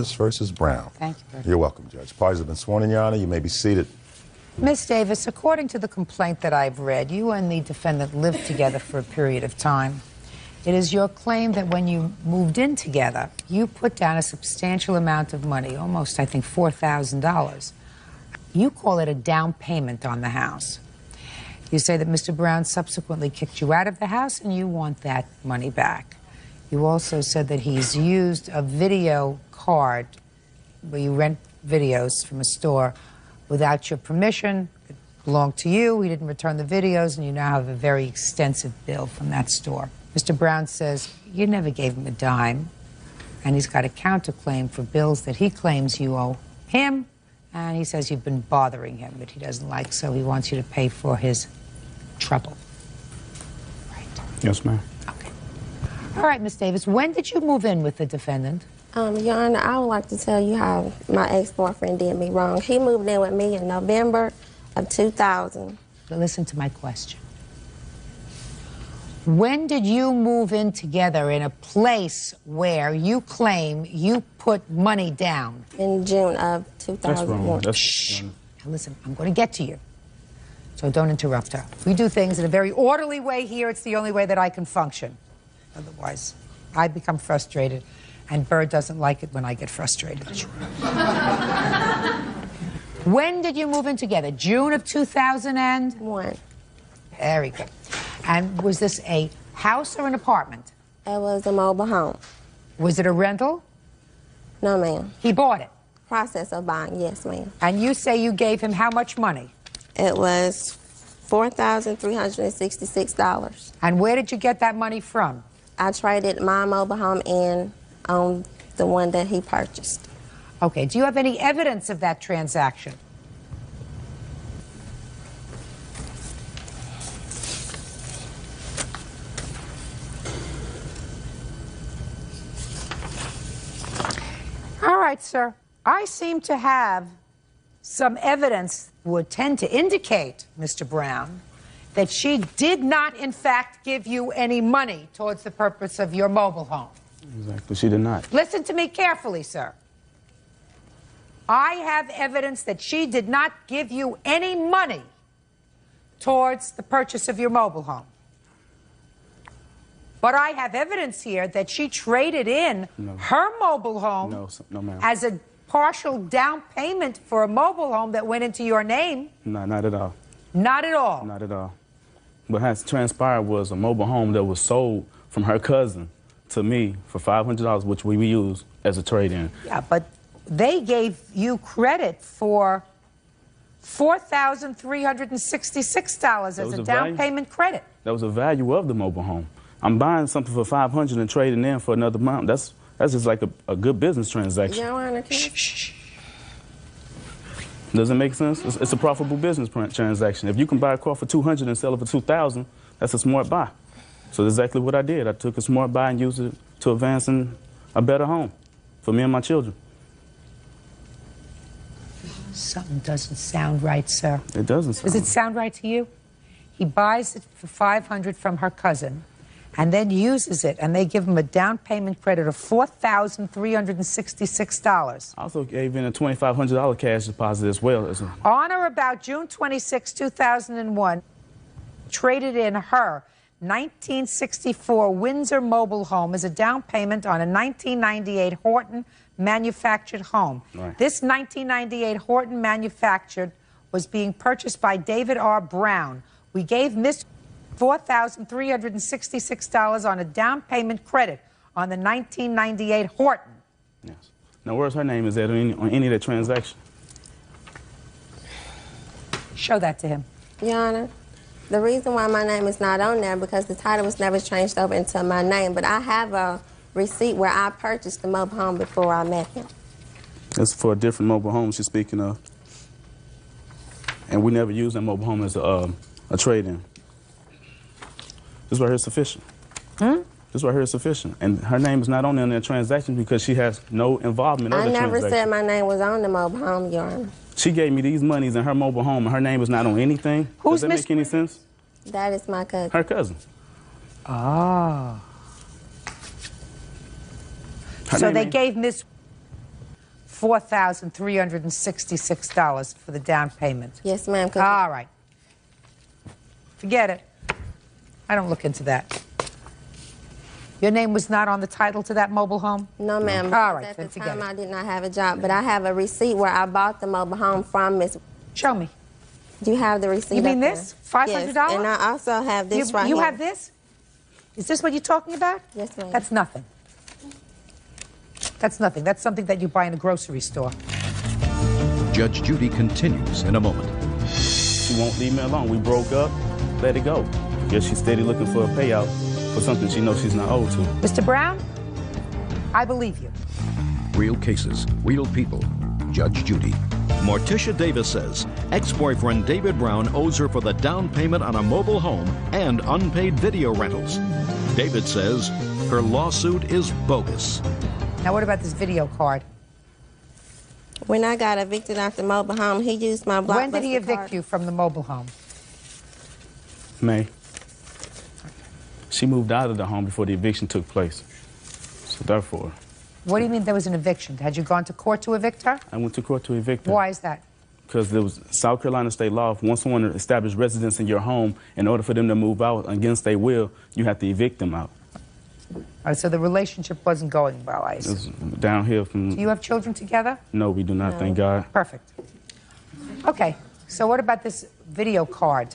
Versus Brown. Thank you. You're welcome, Judge. Parties have been sworn in, Your Honor. You may be seated. Ms. Davis, according to the complaint that I've read, you and the defendant lived together for a period of time. It is your claim that when you moved in together, you put down a substantial amount of money, almost, I think, $4,000. You call it a down payment on the house. You say that Mr. Brown subsequently kicked you out of the house and you want that money back. You also said that he's used a video card where you rent videos from a store without your permission. It belonged to you. He didn't return the videos, and you now have a very extensive bill from that store. Mr. Brown says you never gave him a dime, and he's got a counterclaim for bills that he claims you owe him, and he says you've been bothering him that he doesn't like, so he wants you to pay for his trouble. Right. Yes, ma'am. Okay. All right, Ms. Davis, when did you move in with the defendant? Your Honor, I would like to tell you how my ex-boyfriend did me wrong. He moved in with me in November of 2000. But listen to my question. When did you move in together in a place where you claim you put money down? In June of 2001. Shh. Now listen, I'm going to get to you, so don't interrupt her. We do things in a very orderly way here. It's the only way that I can function. Otherwise, I become frustrated. And Bird doesn't like it when I get frustrated. When did you move in together? June of 2001? Very good. And was this a house or an apartment? It was a mobile home. Was it a rental? No, ma'am. He bought it? Process of buying, yes, ma'am. And you say you gave him how much money? It was $4,366. And where did you get that money from? I traded my mobile home in on the one that he purchased. Okay, do you have any evidence of that transaction? All right, sir. I seem to have some evidence would tend to indicate, Mr. Brown, that she did not, in fact, give you any money towards the purpose of your mobile home. Exactly, she did not. Listen to me carefully, sir. I have evidence that she did not give you any money towards the purchase of your mobile home. But I have evidence here that she traded in her mobile home as a partial down payment for a mobile home that went into your name. No, not at all. Not at all? Not at all. What has transpired was a mobile home that was sold from her cousin to me for $500, which we used as a trade-in. Yeah, but they gave you credit for $4,366 as a down payment credit. That was the value of the mobile home. I'm buying something for $500 and trading in for another amount. That's just like a good business transaction. Your Honor, Does it make sense? It's a profitable business transaction. If you can buy a car for $200 and sell it for $2,000, that's a smart buy. So that's exactly what I did. I took a smart buy and used it to advance in a better home for me and my children. Something doesn't sound right, sir. It doesn't sound Does it sound right to you? He buys it for $500 from her cousin and then uses it, and they give him a down payment credit of $4,366. I also gave in a $2,500 cash deposit as well. On or about June 26, 2001, traded in her 1964 Windsor mobile home as a down payment on a 1998 Horton manufactured home. Right. This 1998 Horton manufactured was being purchased by David R. Brown. We gave Miss $4,366 on a down payment credit on the 1998 Horton. Yes. Now, where's her name? Is that on any of the transaction? Show that to him. Your Honor, the reason why my name is not on there because the title was never changed over into my name, but I have a receipt where I purchased the mobile home before I met him. That's for a different mobile home she's speaking of. And we never used that mobile home as a trade-in. This right here is sufficient. This right here is sufficient. And her name is not on there in that transaction because she has no involvement in the transaction. I never said my name was on the mobile home, Your Honor. She gave me these monies in her mobile home, and her name is not on anything. Does that make any sense? That is my cousin. Her cousin. Ah. So they gave Miss $4,366 for the down payment. Yes, ma'am. All right. Forget it. I don't look into that. Your name was not on the title to that mobile home? No, ma'am. All right, At then the forget time, it. I did not have a job, but I have a receipt where I bought the mobile home from Miss. Show me. Do you have the receipt? You mean up this? there? $500? Yes, and I also have this right here. You have this? Is this what you're talking about? Yes, ma'am. That's nothing. That's nothing. That's something that you buy in a grocery store. Judge Judy continues in a moment. She won't leave me alone. We broke up, let it go. Yes, she's steady looking for a payout for something she knows she's not owed to. Mr. Brown, I believe you. Real cases, real people. Judge Judy. Morticia Davis says ex-boyfriend David Brown owes her for the down payment on a mobile home and unpaid video rentals. David says her lawsuit is bogus. Now, what about this video card? When I got evicted out the mobile home, he used my Blockbuster When did he evict card. you from the mobile home? May. She moved out of the home before the eviction took place. So therefore, What do you mean there was an eviction? Had you gone to court to evict her? I went to court to evict her. Why is that? Because there was South Carolina state law. Once someone established residence in your home, in order for them to move out against their will, you have to evict them out. All right, so the relationship wasn't going well, I It assume. was downhill from... Do you have children together? No, we do not, No. thank God. Perfect. Okay, so what about this video card?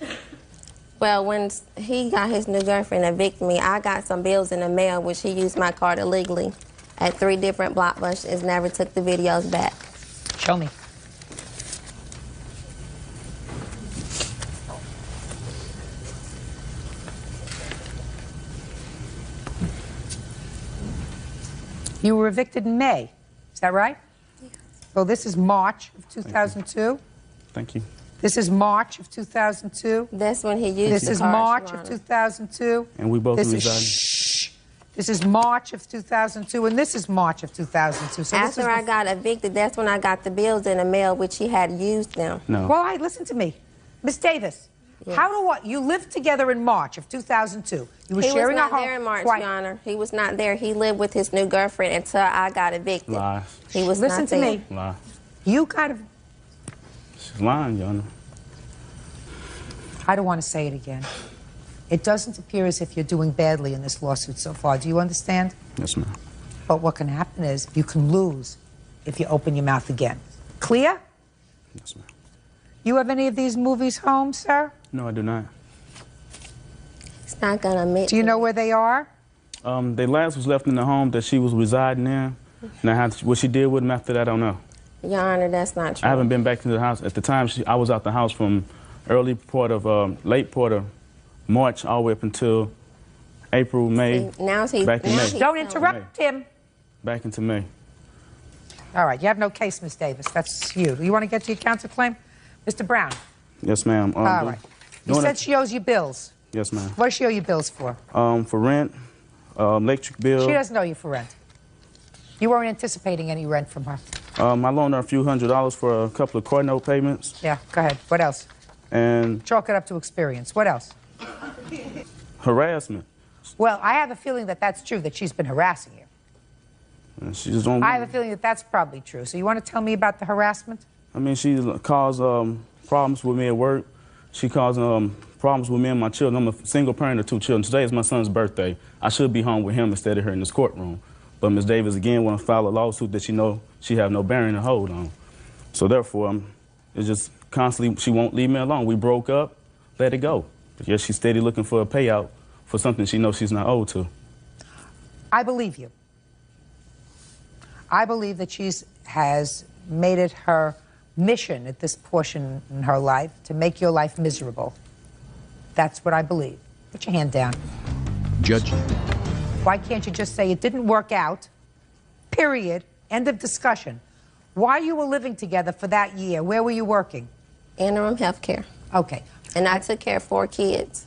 Well, when he got his new girlfriend evicted me, I got some bills in the mail, which he used my card illegally at 3 different Blockbusters, never took the videos back. Show me. You were evicted in May, is that right? Yes. Well, this is March of 2002. Thank you. This is March of 2002. That's when he used This the is card, March Your of Honor. 2002. And we both This is, resided. shh. This is March of 2002, and this is March of 2002. So this After is I got evicted, that's when I got the bills in the mail, which he had used them. No. Well, listen to me. Miss Davis, Yes. how do what? You lived together in March of 2002. You were He sharing was not a home. there in March, Quiet. Your Honor. He was not there. He lived with his new girlfriend until I got evicted. Lies. He was Listen not to there. me. Lie. You kind of, She's lying, Your Honor. I don't want to say it again. It doesn't appear as if you're doing badly in this lawsuit so far. Do you understand? Yes, ma'am. But what can happen is you can lose if you open your mouth again. Clear? Yes, ma'am. You have any of these movies home, sir? No, I do not. He's not going to admit Do you to know it. where they are? The last was left in the home that she was residing in. Now, what she did with him after that, I don't know. Your Honor, that's not true. I haven't been back to the house. At the time, I was out the house from late part of March all the way up until April, May. See, now he, back in now May. he's Don't telling interrupt him. Back into May. All right, you have no case, Miss Davis. That's you. You want to get to your counterclaim? Mr. Brown. Yes, ma'am. All right. You said she owes you bills. Yes, ma'am. What does she owe you bills for? For rent, electric bill. She doesn't owe you for rent. You weren't anticipating any rent from her. I loaned her a few $100s for a couple of car note payments. Yeah, go ahead. What else? And Chalk it up to experience. What else? harassment. Well, I have a feeling that that's true, that she's been harassing you. And she just don't. I have a feeling that that's probably true. So you want to tell me about the harassment? I mean, she caused problems with me at work. She caused problems with me and my children. I'm a single parent of 2 children. Today is my son's birthday. I should be home with him instead of her in this courtroom. But Ms. Davis, again, want to file a lawsuit that she have no bearing to hold on. So therefore, it's just constantly, she won't leave me alone. We broke up, let it go. But yes, she's steady looking for a payout for something she knows she's not owed to. I believe you. I believe that she has made it her mission at this portion in her life to make your life miserable. That's what I believe. Put your hand down. Judge Why can't you just say it didn't work out, period, end of discussion? While you were living together for that year, where were you working? Interim health care. Okay. And I took care of 4 kids.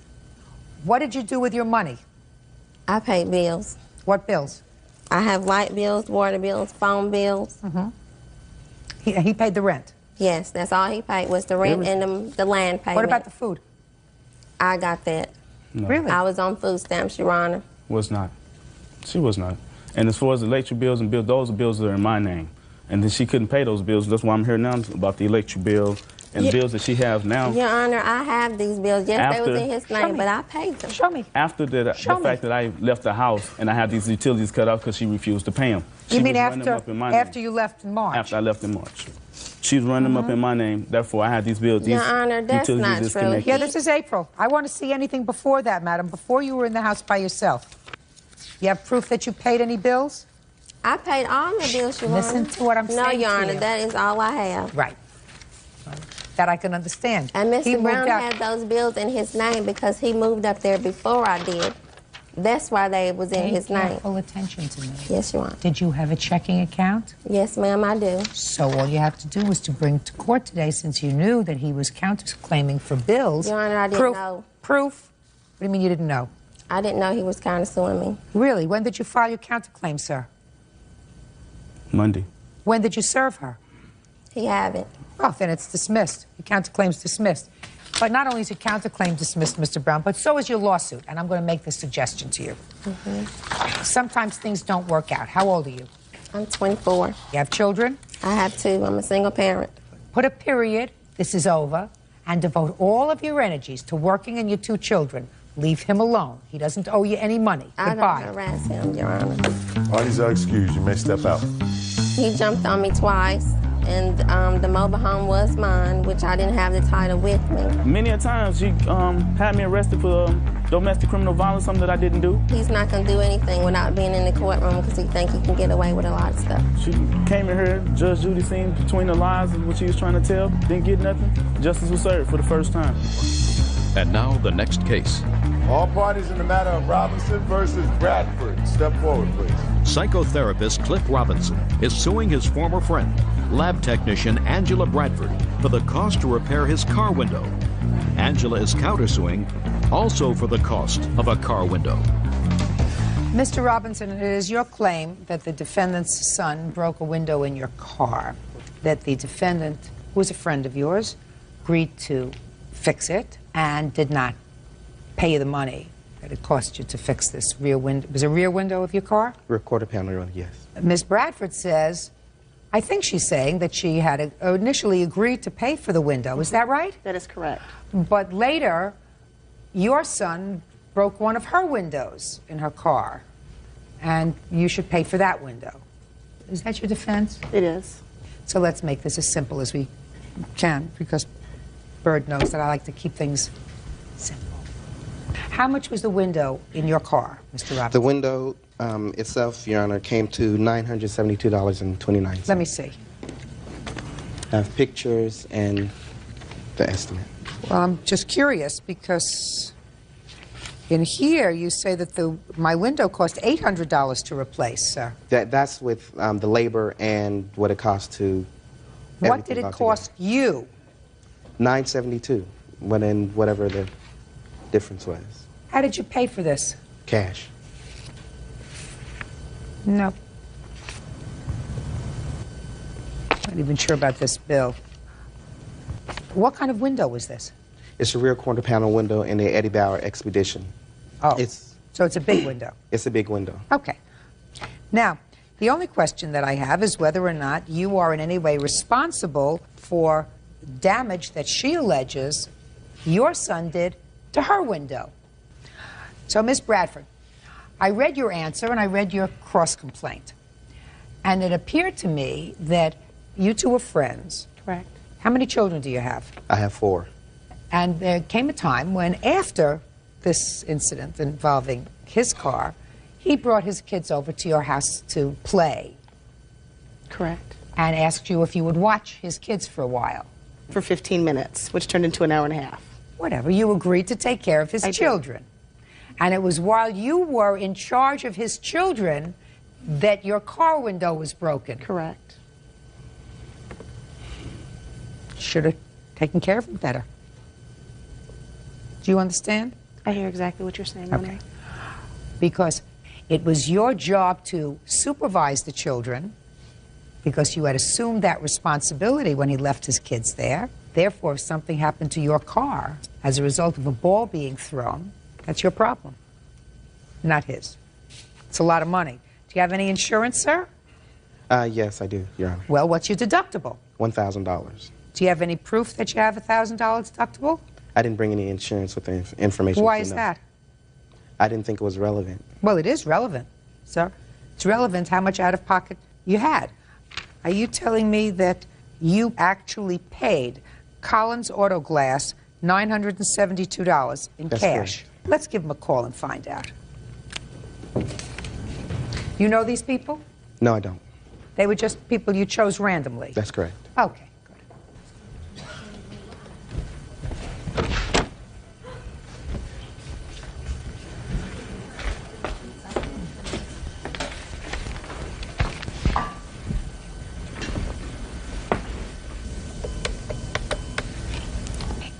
What did you do with your money? I paid bills. What bills? I have light bills, water bills, phone bills. He paid the rent. Yes, that's all he paid was the rent and the land payment. What about the food? I got that. No, Really? I was on food stamps, Your Honor. was not. She was not. And as far as the electric bills and bills, those bills are in my name. And then she couldn't pay those bills. That's why I'm here now about the electric bill and the bills that she has now. Your Honor, I have these bills. Yes, they was in his name, but I paid them. Show me. After the fact that I left the house and I had these utilities cut off because she refused to pay them. You mean after you left in March? After I left in March. She was running them up in my name. Therefore, I had these bills. Your Honor, that's not true. Yeah, this is April. I want to see anything before that, madam, before you were in the house by yourself. You have proof that you paid any bills? I paid all the bills, Your Honor. Listen to what I'm saying. No, Your Honor, that is all I have. Right. That I can understand. And Mr. Brown had those bills in his name because he moved up there before I did. That's why they was in his name. Pay full attention to me. Yes, Your Honor. Did you have a checking account? Yes, ma'am, I do. So all you have to do was to bring to court today, since you knew that he was counterclaiming for bills. Your Honor, I didn't know. Proof? What do you mean you didn't know? I didn't know he was countersuing me. Really? When did you file your counterclaim, sir? Monday. When did you serve her? He haven't. Oh, then it's dismissed. Your counterclaim's dismissed. But not only is your counterclaim dismissed, Mr. Brown, but so is your lawsuit. And I'm going to make this suggestion to you. Sometimes things don't work out. How old are you? I'm 24. You have children? I have 2. I'm a single parent. Put a period, this is over, and devote all of your energies to working and your 2 children. Leave him alone. He doesn't owe you any money. Goodbye. I don't harass him, Your Honor. Parties are excused. You may step out. He jumped on me twice, and the mobile home was mine, which I didn't have the title with me. Many a times she had me arrested for domestic criminal violence, something that I didn't do. He's not going to do anything without being in the courtroom because he thinks he can get away with a lot of stuff. She came in here, Judge Judy seen between the lies and what she was trying to tell, didn't get nothing. Justice was served for the first time. And now the next case. All parties in the matter of Robinson versus Bradford. Step forward, please. Psychotherapist Cliff Robinson is suing his former friend, lab technician Angela Bradford, for the cost to repair his car window. Angela is countersuing also for the cost of a car window. Mr. Robinson, it is your claim that the defendant's son broke a window in your car, that the defendant, who was a friend of yours, agreed to fix it and did not pay you the money that it cost you to fix this rear window. Was it a rear window of your car? Rear quarter panel, yes. Ms. Bradford says, I think she's saying that she had initially agreed to pay for the window. Is that right? That is correct. But later, your son broke one of her windows in her car, and you should pay for that window. Is that your defense? It is. So let's make this as simple as we can, because Bird knows that I like to keep things simple. How much was the window in your car, Mr. Robinson? The window itself, Your Honor, came to $972.29. Let me see. I have pictures and the estimate. Well, I'm just curious because in here you say that my window cost $800 to replace, sir. That's with the labor and what it cost to. What did it cost you? $972, but in whatever the difference was. How did you pay for this? Cash. No. Not even sure about this bill. What kind of window was this? It's a rear quarter panel window in the Eddie Bauer Expedition. Oh, so it's a big window. It's a big window. Okay. Now, the only question that I have is whether or not you are in any way responsible for damage that she alleges your son did to her window. So, Ms. Bradford, I read your answer and I read your cross-complaint. And it appeared to me that you two were friends. Correct. How many children do you have? I have 4. And there came a time when, after this incident involving his car, he brought his kids over to your house to play. Correct. And asked you if you would watch his kids for a while. For 15 minutes, which turned into an hour and a half. Whatever. You agreed to take care of his children. And it was while you were in charge of his children that your car window was broken. Correct. Should have taken care of him better. Do you understand? I hear exactly what you're saying, Okay. Renee. Because it was your job to supervise the children, because you had assumed that responsibility when he left his kids there. Therefore, if something happened to your car as a result of a ball being thrown, that's your problem, not his. It's a lot of money. Do you have any insurance, sir? Yes, I do, Your Honor. Well, what's your deductible? $1,000. Do you have any proof that you have a $1,000 deductible? I didn't bring any insurance with the information. Why so is no. that? I didn't think it was relevant. Well, it is relevant, sir. It's relevant how much out-of-pocket you had. Are you telling me that you actually paid Collins Auto Glass $972 in That's cash? correct. Let's give them a call and find out. You know these people? No, I don't. They were just people you chose randomly? That's correct. Okay, good.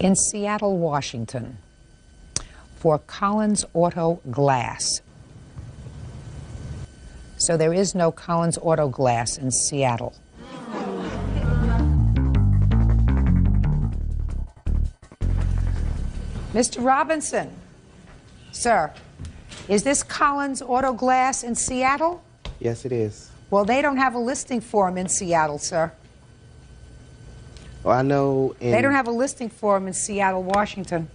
In Seattle, Washington, for Collins Auto Glass. So there is no Collins Auto Glass in Seattle. Mr. Robinson, sir, is this Collins Auto Glass in Seattle? Yes, it is. Well, they don't have a listing for him in Seattle, sir. Well, I know They don't have a listing for him in Seattle, Washington.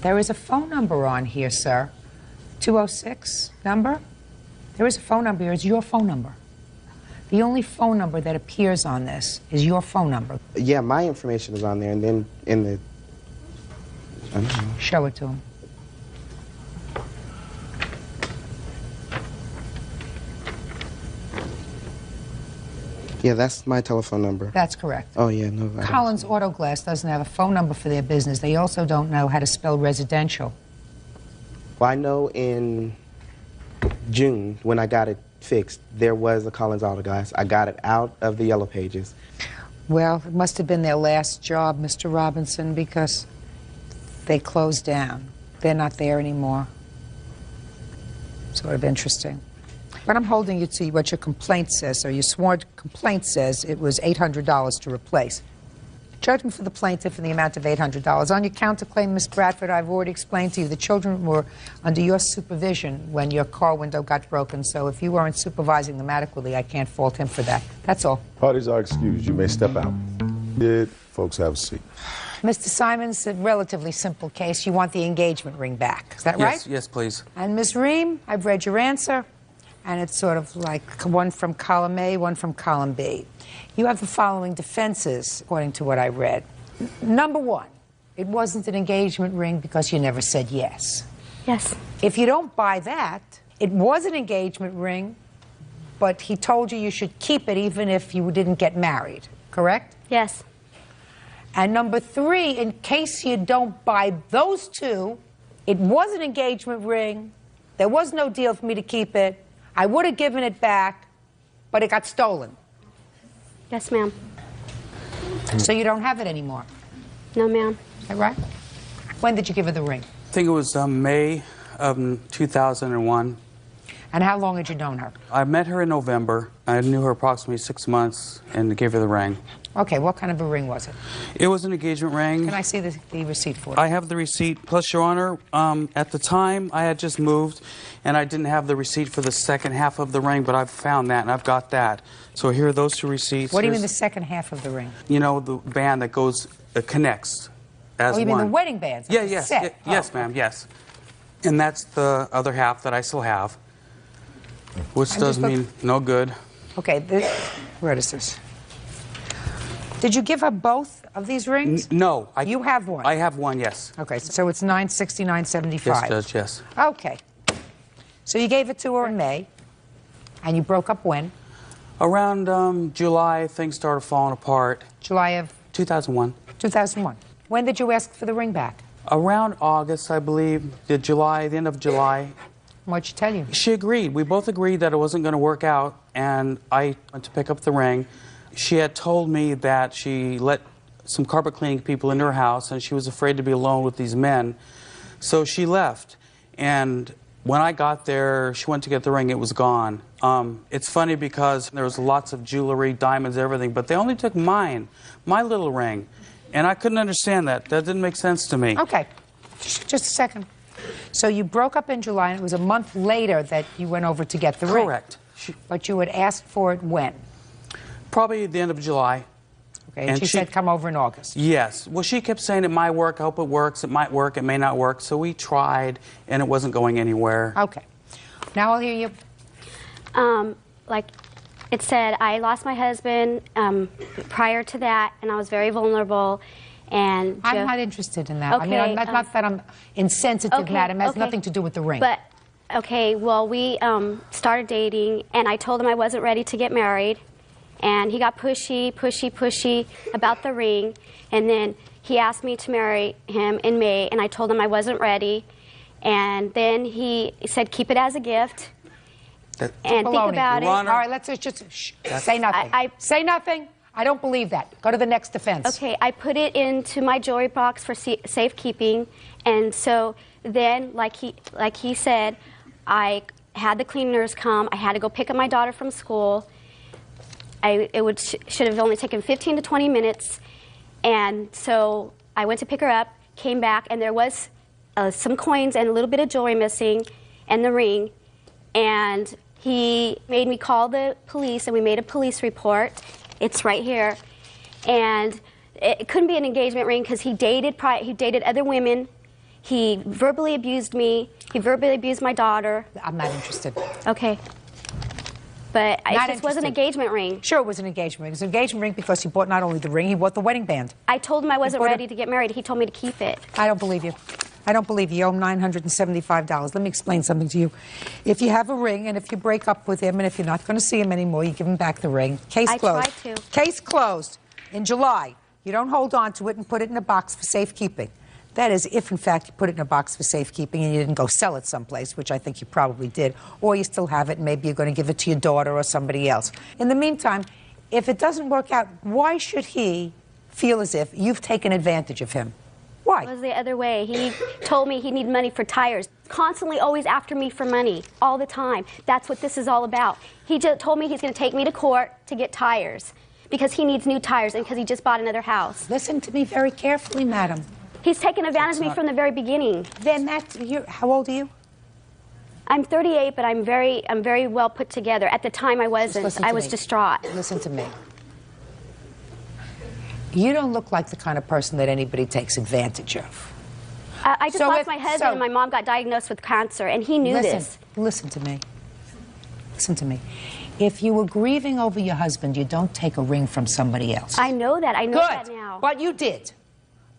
There is a phone number on here, sir. 206 number? There is a phone number here. It's your phone number. The only phone number that appears on this is your phone number. Yeah, my information is on there, and then in the... I don't know. Show it to him. Yeah, that's my telephone number. That's correct. Oh, yeah, no. I don't. Collins Auto Glass doesn't have a phone number for their business. They also don't know how to spell residential. Well, I know in June, when I got it fixed, there was a Collins Auto Glass. I got it out of the Yellow Pages. Well, it must have been their last job, Mr. Robinson, because they closed down. They're not there anymore. Sort of interesting. But I'm holding you to what your complaint says, or your sworn complaint says it was $800 to replace. Judgment for the plaintiff in the amount of $800. On your counterclaim, Ms. Bradford, I've already explained to you the children were under your supervision when your car window got broken, so if you weren't supervising them adequately, I can't fault him for that. That's all. Parties are excused. You may step out. Did folks have a seat? Mr. Simons, a relatively simple case. You want the engagement ring back. Is that right? Yes, please. And Ms. Ream, I've read your answer, and it's sort of like one from column A, one from column B. You have the following defenses, according to what I read. Number one, it wasn't an engagement ring because you never said yes. Yes. If you don't buy that, it was an engagement ring, but he told you you should keep it even if you didn't get married, correct? Yes. And number three, in case you don't buy those two, it was an engagement ring. There was no deal for me to keep it. I would have given it back, but it got stolen. Yes, ma'am. So you don't have it anymore. No, ma'am. Is that right? When did you give her the ring? I think it was May of 2001. And how long had you known her? I met her in November. I knew her approximately 6 months and gave her the ring. Okay, what kind of a ring was it? It was an engagement ring. Can I see the receipt for it? I have the receipt. Plus, Your Honor, at the time, I had just moved, and I didn't have the receipt for the second half of the ring, but I've found that, and I've got that. So here are those two receipts. What do you mean the second half of the ring? You know, the band that goes, connects as one. Oh, you mean the wedding band? Yeah, yes. Yes, ma'am, yes. And that's the other half that I still have, which does mean no good. Okay, where is this? Did you give her both of these rings? No. You have one? I have one, yes. Okay, so it's $969.75. Yes, Judge, yes. Okay. So you gave it to her in May, and you broke up when? Around July, things started falling apart. July of? 2001. 2001. When did you ask for the ring back? Around August, I believe, the end of July. What'd she tell you? She agreed. We both agreed that it wasn't going to work out, and I went to pick up the ring. She had told me that she let some carpet cleaning people into her house, and she was afraid to be alone with these men. So she left. And when I got there, she went to get the ring. It was gone. It's funny because there was lots of jewelry, diamonds, everything, but they only took my little ring. And I couldn't understand that. That didn't make sense to me. Okay. Just a second. So you broke up in July, and it was a month later that you went over to get the ring. Correct. But you had asked for it when? Probably at the end of July. Okay, and she said come over in August. Yes. Well, she kept saying it might work, I hope it works, it might work, it may not work. So we tried, and it wasn't going anywhere. Okay. Now I'll hear you. Like it said, I lost my husband prior to that, and I was very vulnerable. And I'm not interested in that. Okay, I mean, not that I'm insensitive, okay, madam. It has okay. nothing to do with the ring. But, okay, well, we started dating, and I told him I wasn't ready to get married. And he got pushy about the ring. And then he asked me to marry him in May, and I told him I wasn't ready. And then he said, keep it as a gift. And think about it. All right, let's just say nothing. Say nothing. I don't believe that. Go to the next defense. Okay, I put it into my jewelry box for safekeeping, and so then, like he said, I had the cleaners come. I had to go pick up my daughter from school. Should have only taken 15 to 20 minutes, and so I went to pick her up, came back, and there was some coins and a little bit of jewelry missing, and the ring, and he made me call the police, and we made a police report. It's right here, and it couldn't be an engagement ring because he dated other women. He verbally abused me. He verbally abused my daughter. I'm not interested. Okay. But it just was an engagement ring. Sure, it was an engagement ring. It was an engagement ring because he bought not only the ring, he bought the wedding band. I told him I wasn't ready to get married. He told me to keep it. I don't believe you. I don't believe you. You owe him $975. Let me explain something to you. If you have a ring and if you break up with him and if you're not going to see him anymore, you give him back the ring. Case closed. I tried to. Case closed. In July, you don't hold on to it and put it in a box for safekeeping. That is, if in fact you put it in a box for safekeeping and you didn't go sell it someplace, which I think you probably did, or you still have it and maybe you're going to give it to your daughter or somebody else. In the meantime, if it doesn't work out, why should he feel as if you've taken advantage of him? Why? It was the other way. He told me he needed money for tires. Constantly always after me for money, all the time. That's what this is all about. He just told me he's going to take me to court to get tires because he needs new tires and because he just bought another house. Listen to me very carefully, madam. He's taken advantage of me from the very beginning. Then how old are you? I'm 38, but I'm very well put together. At the time, I wasn't. I was distraught. Listen to me. You don't look like the kind of person that anybody takes advantage of. I just lost my husband, and my mom got diagnosed with cancer, and he knew this. Listen to me. Listen to me. If you were grieving over your husband, you don't take a ring from somebody else. I know that. I know that now. But you did.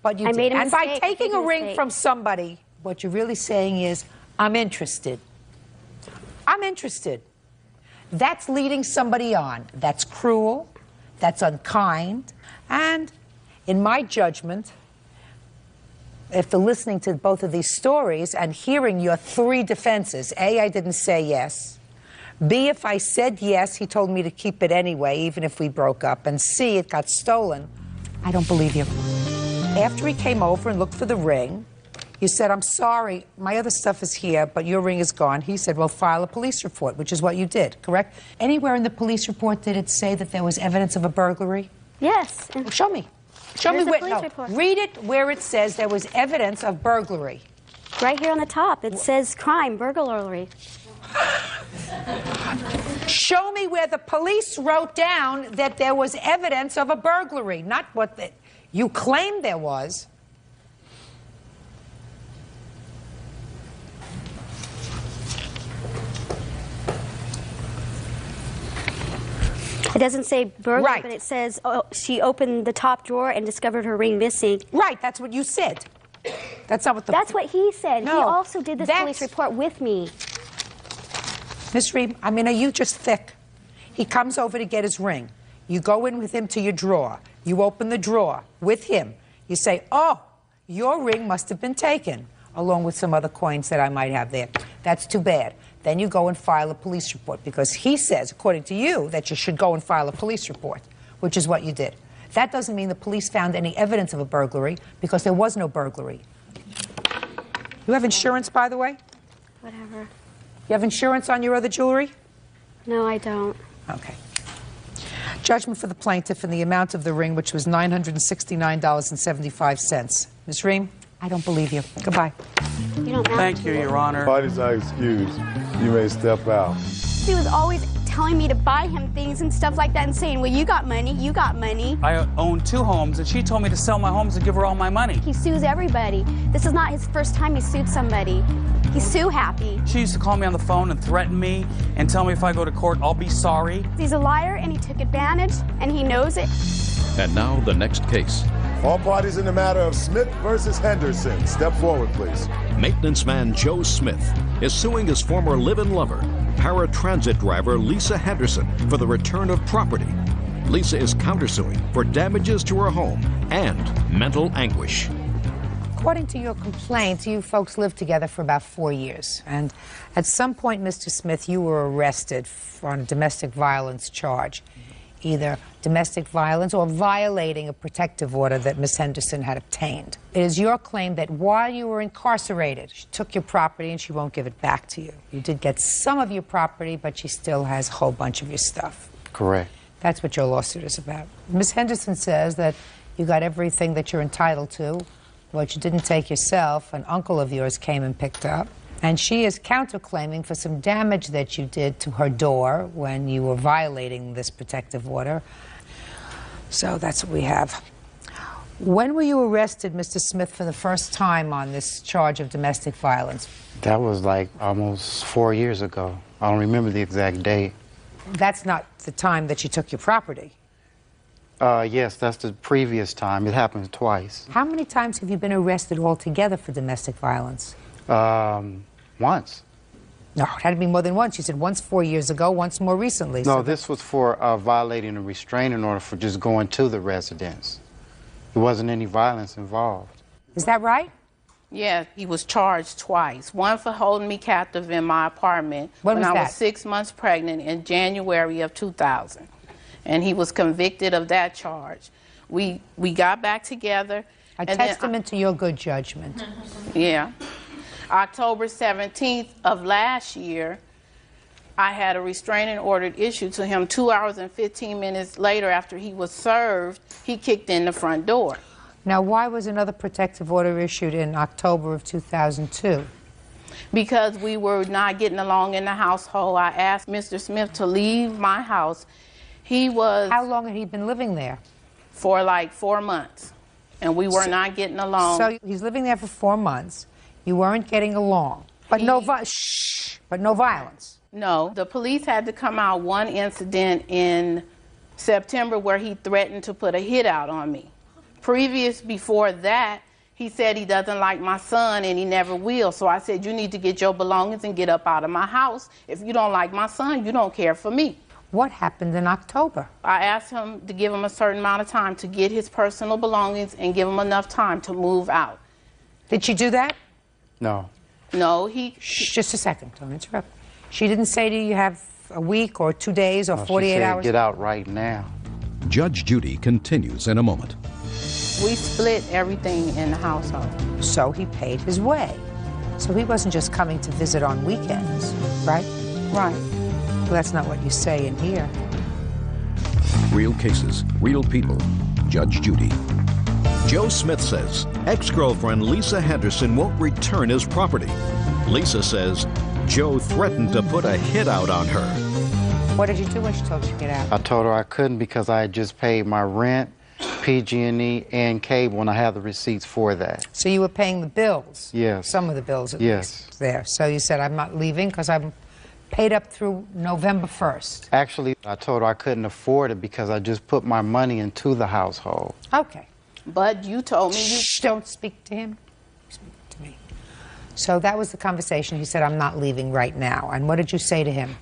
But you did. Made a and mistake. by taking a ring from somebody, what you're really saying is, I'm interested. I'm interested. That's leading somebody on. That's cruel. That's unkind. And in my judgment, after listening to both of these stories and hearing your three defenses, A, I didn't say yes. B, if I said yes, he told me to keep it anyway, even if we broke up. And C, it got stolen. I don't believe you. After he came over and looked for the ring, you said, I'm sorry, my other stuff is here, but your ring is gone. He said, well, file a police report, which is what you did, correct? Anywhere in the police report did it say that there was evidence of a burglary? Yes. Well, show me. Show me where. No, read it where it says there was evidence of burglary. Right here on the top. It says crime, burglary. Show me where the police wrote down that there was evidence of a burglary, not what you claimed there was. It doesn't say burglary, but it says she opened the top drawer and discovered her ring missing. Right, that's what you said. That's not what the... That's what he said. No, he also did this police report with me. Miss Reed, I mean, are you just thick? He comes over to get his ring. You go in with him to your drawer. You open the drawer with him. You say, oh, your ring must have been taken, along with some other coins that I might have there. That's too bad. Then you go and file a police report because he says, according to you, that you should go and file a police report, which is what you did. That doesn't mean the police found any evidence of a burglary because there was no burglary. You have insurance, by the way? Whatever. You have insurance on your other jewelry? No, I don't. Okay. Judgment for the plaintiff in the amount of the ring, which was $969.75. Ms. Ream, I don't believe you. Goodbye. You don't Thank you, Your Honor. Parties are excused. You may step out. He was always telling me to buy him things and stuff like that and saying, well, you got money, you got money. I own 2 homes, and she told me to sell my homes and give her all my money. He sues everybody. This is not his first time he sued somebody. He's sue happy. She used to call me on the phone and threaten me and tell me if I go to court, I'll be sorry. He's a liar, and he took advantage, and he knows it. And now the next case. All parties in the matter of Smith versus Henderson. Step forward, please. Maintenance man Joe Smith is suing his former live-in lover, paratransit driver Lisa Henderson, for the return of property. Lisa is countersuing for damages to her home and mental anguish. According to your complaint, you folks lived together for about 4 years. And at some point, Mr. Smith, you were arrested on a domestic violence charge. Either domestic violence or violating a protective order that Miss Henderson had obtained. It is your claim that while you were incarcerated, she took your property and she won't give it back to you. You did get some of your property, but she still has a whole bunch of your stuff. Correct. That's what your lawsuit is about. Miss Henderson says that you got everything that you're entitled to. What you didn't take yourself, an uncle of yours came and picked up. And she is counterclaiming for some damage that you did to her door when you were violating this protective order. So that's what we have. When were you arrested, Mr. Smith, for the first time on this charge of domestic violence? That was like almost 4 years ago. I don't remember the exact date. That's not the time that you took your property. Yes, that's the previous time. It happened twice. How many times have you been arrested altogether for domestic violence? Once. No, it had to be more than once. You said once 4 years ago, once more recently. No, so this was for violating a restraining order for just going to the residence. There wasn't any violence involved. Is that right? Yeah, he was charged twice. One for holding me captive in my apartment when I was 6 months pregnant in January of 2000. And he was convicted of that charge. We got back together. A testament to your good judgment. Yeah. October 17th of last year, I had a restraining order issued to him 2 hours and 15 minutes later after he was served. He kicked in the front door. Now, why was another protective order issued in October of 2002? Because we were not getting along in the household. I asked Mr. Smith to leave my house. He was... How long had he been living there? For like 4 months. And we were not getting along. So he's living there for 4 months. You weren't getting along. But no violence. No. The police had to come out one incident in September where he threatened to put a hit out on me. Before that, he said he doesn't like my son and he never will. So I said, you need to get your belongings and get up out of my house. If you don't like my son, you don't care for me. What happened in October? I asked him to give him a certain amount of time to get his personal belongings and give him enough time to move out. Did she do that? No. No, Just a second, don't interrupt. She didn't say to you, you have a week or 2 days or 48 hours? Get out right now. Judge Judy continues in a moment. We split everything in the household. So he paid his way. So he wasn't just coming to visit on weekends, right? Right. Well, that's not what you say in here. Real cases, real people. Judge Judy. Joe Smith says ex-girlfriend Lisa Henderson won't return his property. Lisa says Joe threatened to put a hit out on her. What did you do when she told you to get out? I told her I couldn't because I had just paid my rent, PG&E, and cable, and I have the receipts for that. So you were paying the bills? Yes. Some of the bills at least there. So you said, I'm not leaving because I'm paid up through November 1st. Actually, I told her I couldn't afford it because I just put my money into the household. Okay. But you told me you... Don't speak to him. Speak to me. So that was the conversation. He said, I'm not leaving right now. And what did you say to him?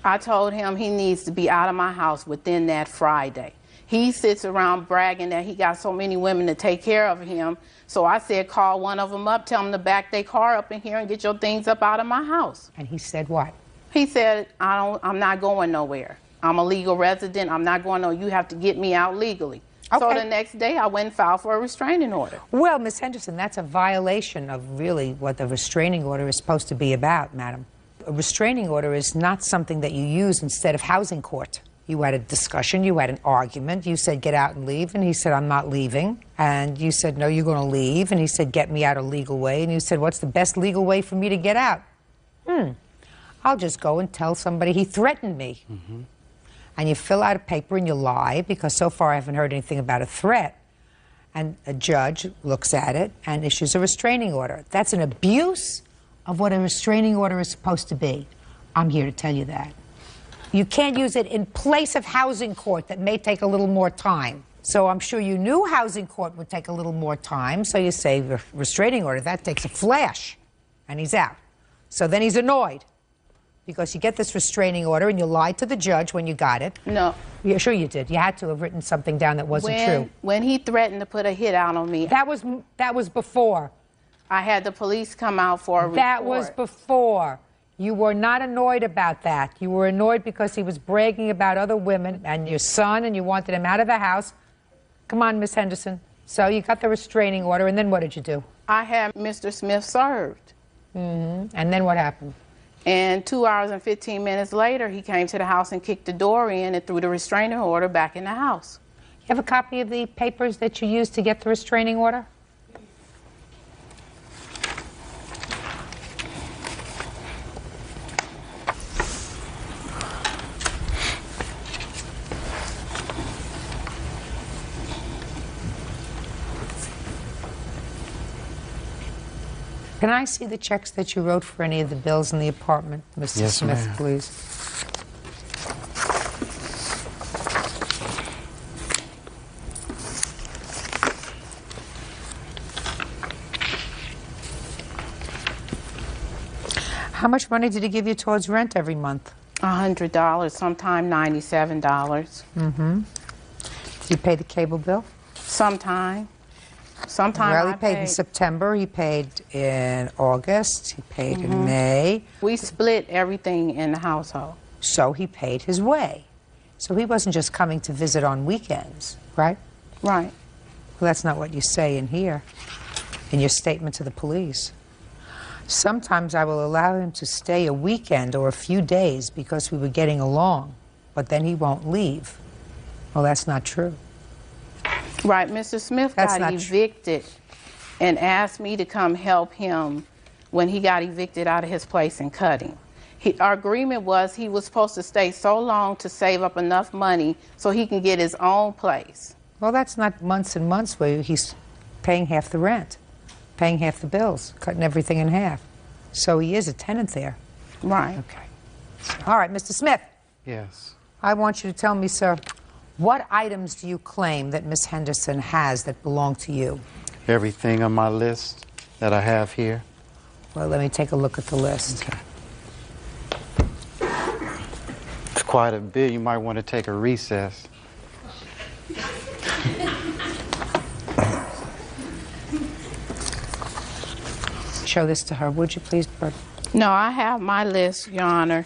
I told him he needs to be out of my house within that Friday. He sits around bragging that he got so many women to take care of him. So I said, call one of them up, tell them to back their car up in here and get your things up out of my house. And he said what? He said, I'm not going nowhere. I'm a legal resident. I'm not going nowhere. You have to get me out legally. Okay. So the next day, I went and filed for a restraining order. Well, Ms. Henderson, that's a violation of really what the restraining order is supposed to be about, madam. A restraining order is not something that you use instead of housing court. You had a discussion, you had an argument, you said get out and leave, and he said I'm not leaving. And you said no, you're going to leave, and he said get me out a legal way, and you said what's the best legal way for me to get out? I'll just go and tell somebody he threatened me. And you fill out a paper and you lie, because so far I haven't heard anything about a threat. And a judge looks at it and issues a restraining order. That's an abuse of what a restraining order is supposed to be. I'm here to tell you that. You can't use it in place of housing court that may take a little more time. So I'm sure you knew housing court would take a little more time, so you say restraining order, that takes a flash, and he's out. So then he's annoyed, because you get this restraining order and you lied to the judge when you got it. No. Yeah, sure you did. You had to have written something down that wasn't true. When he threatened to put a hit out on me. That was before. I had the police come out for a report. That was before. You were not annoyed about that. You were annoyed because he was bragging about other women and your son, and you wanted him out of the house. Come on, Miss Henderson. So you got the restraining order, and then what did you do? I had Mr. Smith served. And then what happened? And 2 hours and 15 minutes later, he came to the house and kicked the door in and threw the restraining order back in the house. You have a copy of the papers that you used to get the restraining order? Can I see the checks that you wrote for any of the bills in the apartment, Mr. Yes, Smith, ma'am. please? How much money did he give you towards rent every month? $100, sometime $97. Did you pay the cable bill? Sometime. Sometime Well, I he paid in September, he paid in August, he paid in May. We split everything in the household. So he paid his way. So he wasn't just coming to visit on weekends, right? Right. Well, that's not what you say in here, in your statement to the police. Sometimes I will allow him to stay a weekend or a few days because we were getting along, but then he won't leave. Well, that's not true. Right, Mr. Smith got evicted and asked me to come help him when he got evicted out of his place in Cutting. Our agreement was he was supposed to stay so long to save up enough money so he can get his own place. Well, that's not months and months where he's paying half the rent, paying half the bills, cutting everything in half. So he is a tenant there. Right. Okay. All right, Mr. Smith. Yes. I want you to tell me, sir, what items do you claim that Miss Henderson has that belong to you? Everything on my list that I have here. Well, let me take a look at the list. Okay. It's quite a bit. You might want to take a recess. Show this to her, would you please, Bert? No, I have my list, Your Honor.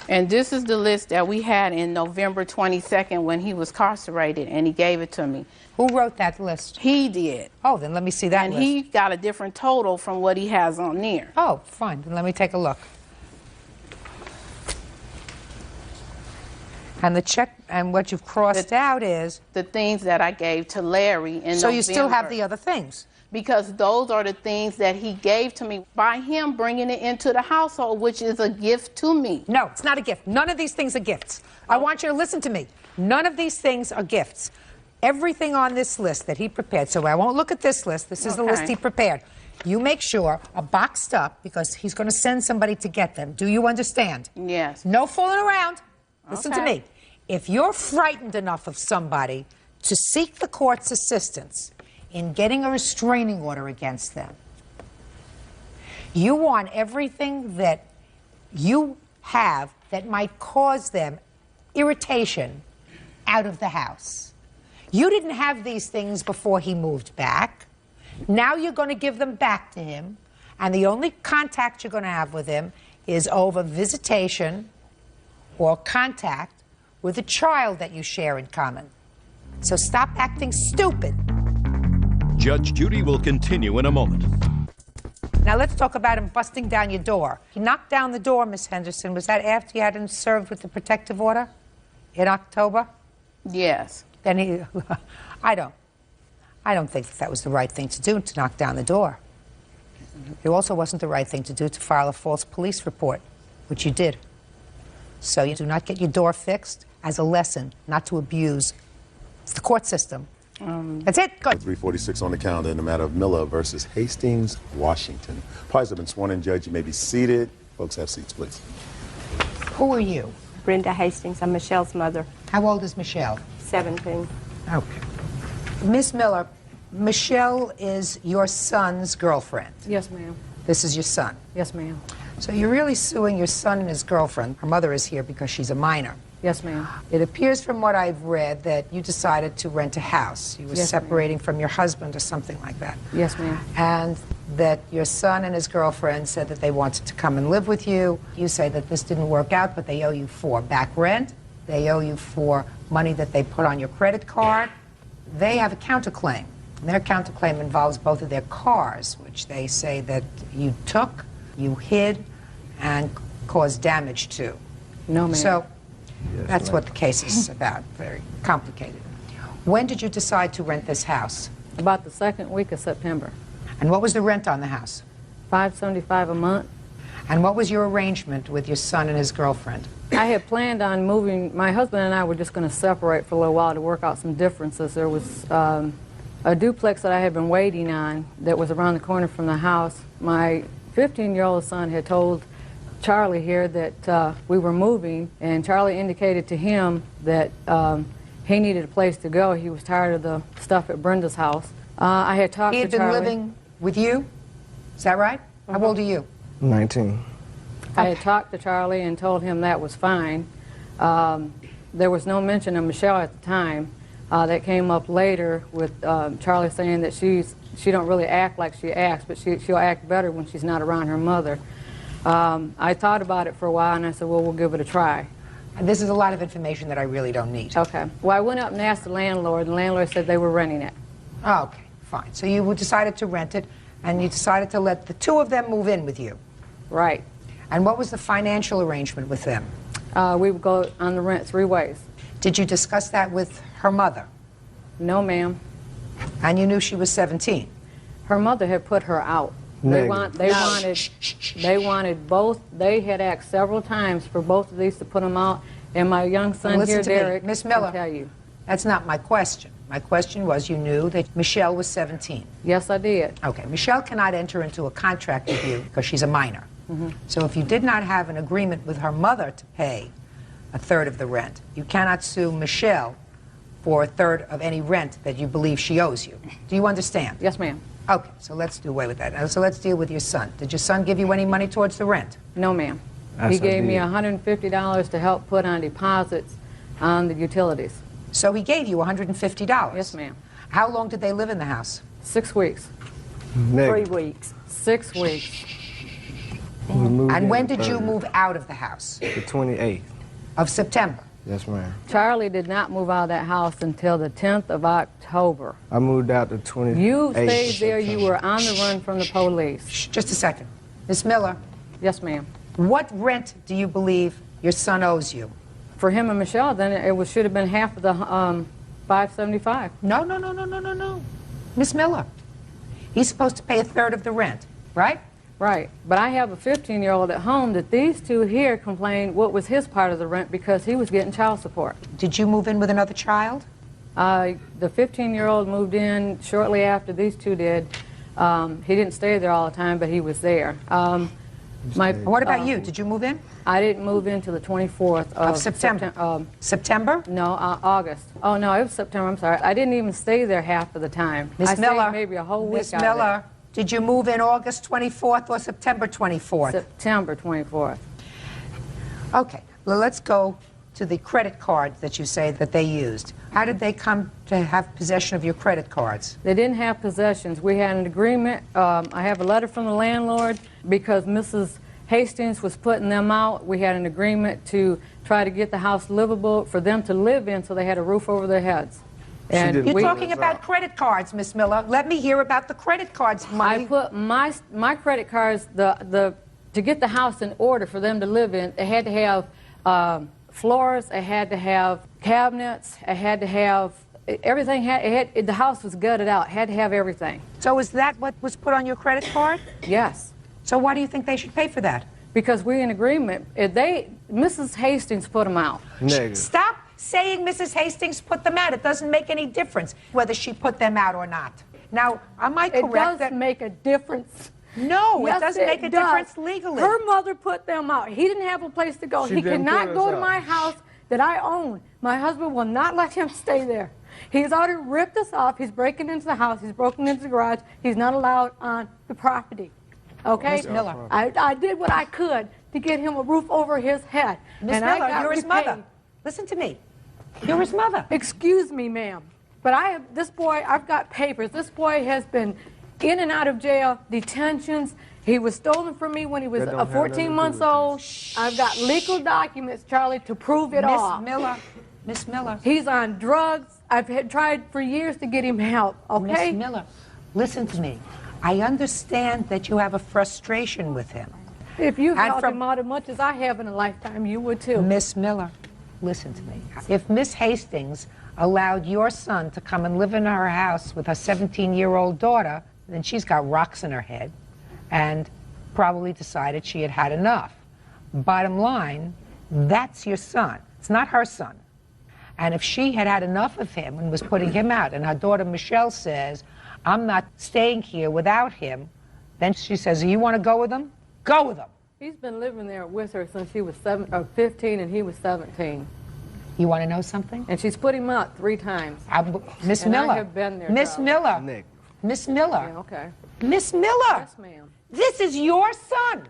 And this is the list that we had in November 22nd when he was incarcerated, and he gave it to me. Who wrote that list? He did. Oh, then let me see that and list. And he got a different total from what he has on there. Oh, fine. Then let me take a look. And the check, and what you've crossed out is? The things that I gave to Larry in November. So you still have the other things? Because those are the things that he gave to me by him bringing it into the household, which is a gift to me. No, it's not a gift. None of these things are gifts. I want you to listen to me. None of these things are gifts. Everything on this list that he prepared, so I won't look at this list. This is the list he prepared. You make sure are boxed up because he's going to send somebody to get them. Do you understand? Yes. No fooling around. Listen to me. If you're frightened enough of somebody to seek the court's assistance in getting a restraining order against them, you want everything that you have that might cause them irritation out of the house. You didn't have these things before he moved back. Now you're going to give them back to him, and the only contact you're going to have with him is over visitation or contact with a child that you share in common. So stop acting stupid. Judge Judy will continue in a moment. Now let's talk about him busting down your door. He knocked down the door, Miss Henderson. Was that after you had him served with the protective order in October? Yes. Then he, I don't think that was the right thing to do, to knock down the door. It also wasn't the right thing to do to file a false police report. which you did. So you do not get your door fixed as a lesson not to abuse the court system. That's it. Good. 346 on the calendar in the matter of Miller versus Hastings, Washington. Parties have been sworn in, Judge. You may be seated. Folks, have seats, please. Who are you? Brenda Hastings. I'm Michelle's mother. How old is Michelle? 17. Okay. Miss Miller, Michelle is your son's girlfriend. Yes, ma'am. This is your son. Yes, ma'am. So you're really suing your son and his girlfriend. Her mother is here because she's a minor. Yes, ma'am. It appears from what I've read that you decided to rent a house. You were Yes, separating from your husband or something like that. Yes, ma'am. And that your son and his girlfriend said that they wanted to come and live with you. You say that this didn't work out, but they owe you for back rent. They owe you for money that they put on your credit card. They have a counterclaim. And their counterclaim involves both of their cars, which they say that you took, you hid, and caused damage to. No, ma'am. So that's what the case is about. Very complicated. When did you decide to rent this house? About the second week of September. And what was the rent on the house? $575 a month. And what was your arrangement with your son and his girlfriend? I had planned on moving. My husband and I were just going to separate for a little while to work out some differences. There was a duplex that I had been waiting on that was around the corner from the house. My 15-year-old son had told Charlie here that we were moving, and Charlie indicated to him that he needed a place to go. He was tired of the stuff at Brenda's house. I had talked to Charlie. He had been living with you? Is that right? How old are you? 19. I had talked to Charlie and told him that was fine. There was no mention of Michelle at the time. That came up later with Charlie saying that she don't really act like she acts, but she'll act better when she's not around her mother. I thought about it for a while, and I said, well, we'll give it a try. And this is a lot of information that I really don't need. Okay. Well, I went up and asked the landlord, and the landlord said they were renting it. Oh, okay, fine. So you decided to rent it, and you decided to let the two of them move in with you. Right. And what was the financial arrangement with them? We would go on the rent 3 ways. Did you discuss that with her mother? No, ma'am. And you knew she was 17? Her mother had put her out. They wanted both. They had asked several times for both of these to put them out. And my young son here, Derek, Miss Miller, can tell you. That's not my question. My question was, you knew that Michelle was 17. Yes, I did. Okay. Michelle cannot enter into a contract with you because she's a minor. So if you did not have an agreement with her mother to pay a third of the rent, you cannot sue Michelle for a third of any rent that you believe she owes you. Do you understand? Yes, ma'am. Okay, so let's do away with that. So let's deal with your son. Did your son give you any money towards the rent? No, ma'am. He gave me $150 to help put on deposits on the utilities. So he gave you $150? Yes, ma'am. How long did they live in the house? 6 weeks. 3 weeks. 6 weeks. And when did you move out of the house? The 28th. Of September? Yes, ma'am. Charlie did not move out of that house until the 10th of October. I moved out the 28th. You stayed there. You were on the run from the police. Shh, just a second. Miss Miller. Yes, ma'am. What rent do you believe your son owes you? For him and Michelle, then it should have been half of the $575. No. Miss Miller. He's supposed to pay a third of the rent, right? Right. But I have a 15-year-old at home that these two here complained what was his part of the rent because he was getting child support. Did you move in with another child? The 15-year-old moved in shortly after these two did. He didn't stay there all the time, but he was there. What about you? Did you move in? I didn't move in until the 24th of September. September? No, August. Oh, no, it was September. I'm sorry. I didn't even stay there half of the time. Miss Miller. Stayed maybe a whole week Miss Miller, did you move in August 24th or September 24th? September 24th. Okay. Well, let's go to the credit cards that you say that they used. How did they come to have possession of your credit cards? They didn't have possessions. We had an agreement. I have a letter from the landlord because Mrs. Hastings was putting them out. We had an agreement to try to get the house livable for them to live in so they had a roof over their heads. And you're talking about credit cards, Miss Miller. Let me hear about the credit cards money. I put my credit cards, to get the house in order for them to live in, they had to have floors, it had to have cabinets, it had to have everything. The house was gutted out. It had to have everything. So is that what was put on your credit card? Yes. So why do you think they should pay for that? because we're in agreement. If Mrs. Hastings put them out. Negative. Stop saying Mrs. Hastings put them out. It doesn't make any difference whether she put them out or not. Now, am I correct? It does make a difference. No, yes, it doesn't make a difference legally. Her mother put them out. He didn't have a place to go. He cannot go to my house that I own. My husband will not let him stay there. He's already ripped us off. He's breaking into the house. He's broken into the garage. He's not allowed on the property. Okay? Ms. Miller. I did what I could to get him a roof over his head. Ms. Miller, you're his mother. Listen to me. You're his mother. Excuse me, ma'am. But this boy, I've got papers. This boy has been in and out of jail, detentions. He was stolen from me when he was 14 months old. I've got legal documents, Charlie, to prove it all. Miss Miller. He's on drugs. I've tried for years to get him help, okay? Miss Miller, listen to me. I understand that you have a frustration with him. If you helped him out as much as I have in a lifetime, you would too. Miss Miller, listen to me. If Miss Hastings allowed your son to come and live in her house with her 17-year-old daughter, then she's got rocks in her head and probably decided she had had enough. Bottom line, that's your son. It's not her son. And if she had had enough of him and was putting him out, and her daughter Michelle says, I'm not staying here without him, then she says, you want to go with him? Go with him. He's been living there with her since she was 15 and he was 17. You want to know something? And she's put him out 3 times. Miss Miller. I have been there. Miss Miller. Miss Miller. Yeah, okay. Miss Miller. Yes, ma'am. This is your son.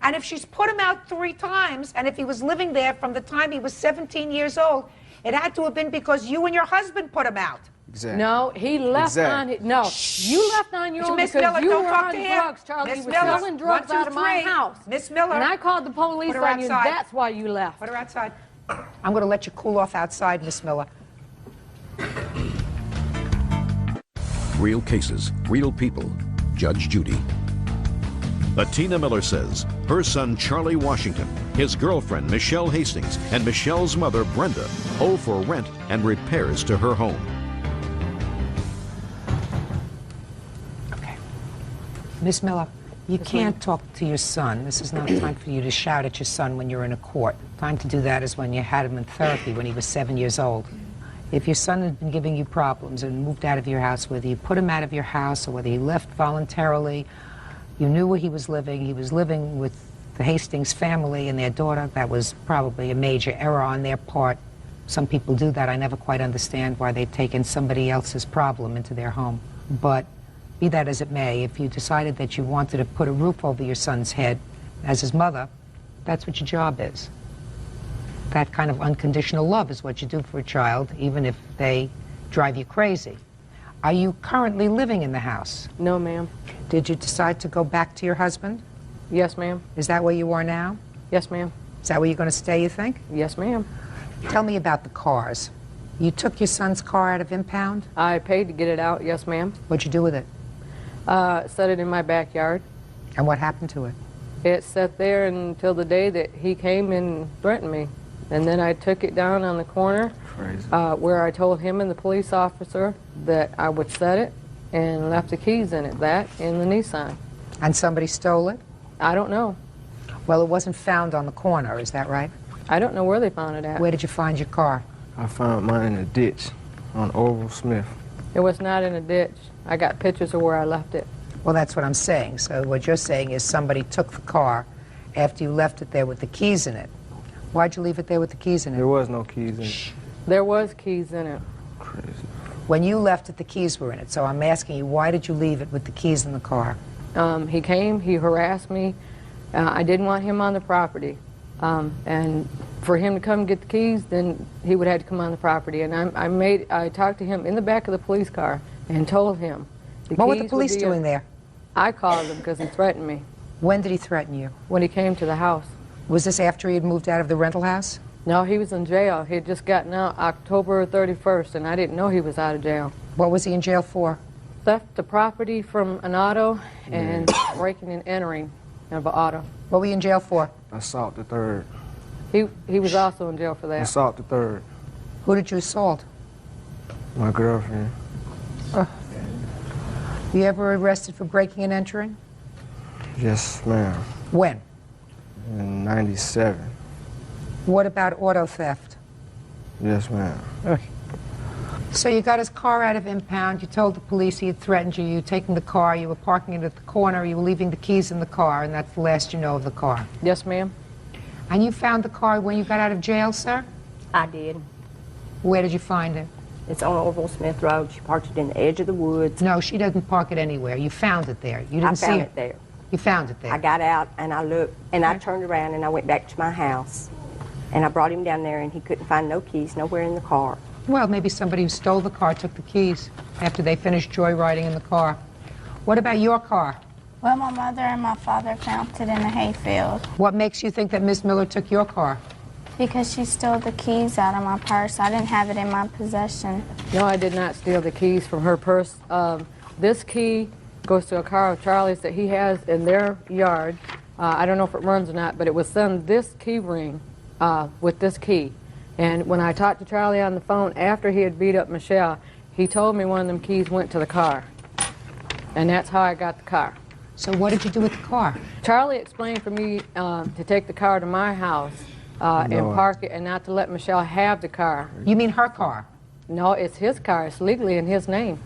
And if she's put him out 3 times, and if he was living there from the time he was 17 years old, it had to have been because you and your husband put him out. Exactly. No, he left on it. No, you left on your own Miss because Miller, you don't were talk on to him. drugs, Charlie. Miss You were Miller, selling drugs 1, 2, out of my 3. house. Miss Miller. And I called the police Put her on you. outside. That's why you left. Put her outside. I'm going to let you cool off outside, Miss Miller. Real cases, real people. Judge Judy. Atina Miller says her son Charlie Washington, his girlfriend Michelle Hastings, and Michelle's mother Brenda owe for rent and repairs to her home. Okay. Miss Miller, you can't talk to your son. This is not time for you to shout at your son when you're in a court. Time to do that is when you had him in therapy when he was 7 years old. If your son had been giving you problems and moved out of your house, whether you put him out of your house or whether he left voluntarily, you knew where he was living with the Hastings family and their daughter, that was probably a major error on their part. Some people do that. I never quite understand why they've taken somebody else's problem into their home. But be that as it may, if you decided that you wanted to put a roof over your son's head as his mother, that's what your job is. That kind of unconditional love is what you do for a child, even if they drive you crazy. Are you currently living in the house? No, ma'am. Did you decide to go back to your husband? Yes, ma'am. Is that where you are now? Yes, ma'am. Is that where you're going to stay, you think? Yes, ma'am. Tell me about the cars. You took your son's car out of impound? I paid to get it out, yes, ma'am. What'd you do with it? Set it in my backyard. And what happened to it? It sat there until the day that he came and threatened me. And then I took it down on the corner where I told him and the police officer that I would set it and left the keys in it, that in the Nissan. And somebody stole it? I don't know. Well, it wasn't found on the corner, is that right? I don't know where they found it at. Where did you find your car? I found mine in a ditch on Orville Smith. It was not in a ditch. I got pictures of where I left it. Well, that's what I'm saying. So what you're saying is somebody took the car after you left it there with the keys in it. Why'd you leave it there with the keys in it? There was no keys in it. There was keys in it. Crazy. When you left it, the keys were in it. So I'm asking you, why did you leave it with the keys in the car? He came, he harassed me. I didn't want him on the property. And for him to come get the keys, then he would have to come on the property. And I talked to him in the back of the police car and told him. What were the police doing there? I called him because he threatened me. When did he threaten you? When he came to the house. Was this after he had moved out of the rental house? No, he was in jail. He had just gotten out October 31st, and I didn't know he was out of jail. What was he in jail for? Theft of property from an auto and breaking and entering of an auto. What were you in jail for? Assault the third. He was also in jail for that. Assault the third. Who did you assault? My girlfriend. You ever arrested for breaking and entering? Yes, ma'am. When? in 97. What about auto theft? Yes, ma'am. So you got his car out of impound, you told the police he had threatened you, you were taking the car, you were parking it at the corner, you were leaving the keys in the car, and that's the last you know of the car. Yes, ma'am. And you found the car when you got out of jail, sir? I did. Where did you find it? It's on Orville Smith Road. She parked it in the edge of the woods. No, she doesn't park it anywhere. You found it there. You didn't see I found it there. You found it there. I got out and I looked and I turned around and I went back to my house. And I brought him down there and he couldn't find no keys nowhere in the car. Well, maybe somebody who stole the car took the keys after they finished joyriding in the car. What about your car? Well, my mother and my father found it in a hayfield. What makes you think that Miss Miller took your car? Because she stole the keys out of my purse. I didn't have it in my possession. No, I did not steal the keys from her purse. This key goes to a car of Charlie's that he has in their yard. I don't know if it runs or not, but it was sent this key ring with this key. And when I talked to Charlie on the phone after he had beat up Michelle, he told me one of them keys went to the car. And that's how I got the car. So what did you do with the car? Charlie explained for me to take the car to my house and park it and not to let Michelle have the car. You mean her car? No, it's his car. It's legally in his name.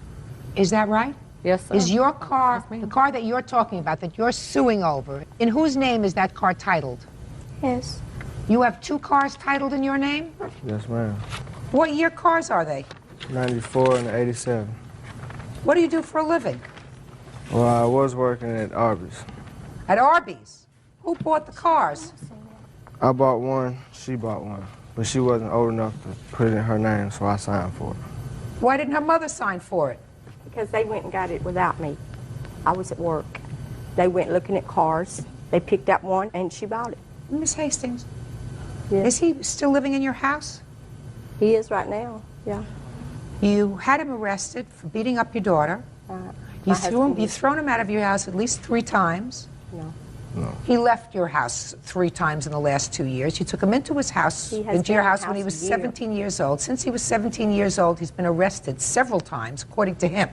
Is that right? Yes, sir. Is your car, the car that you're talking about, that you're suing over, in whose name is that car titled? Yes. You have two cars titled in your name? Yes, ma'am. What year cars are they? 94 and 87. What do you do for a living? Well, I was working at Arby's. At Arby's? Who bought the cars? I bought one, she bought one. But she wasn't old enough to put it in her name, so I signed for it. Why didn't her mother sign for it? Because they went and got it without me. I was at work. They went looking at cars. They picked up one and she bought it. Miss Hastings, yes. Is he still living in your house? He is right now, yeah. You had him arrested for beating up your daughter. You've thrown him out of your house at least 3 times. No. He left your house 3 times in the last 2 years. You took him into his house, into your house when he was 17 years old. Since he was 17 years old, he's been arrested several times, according to him,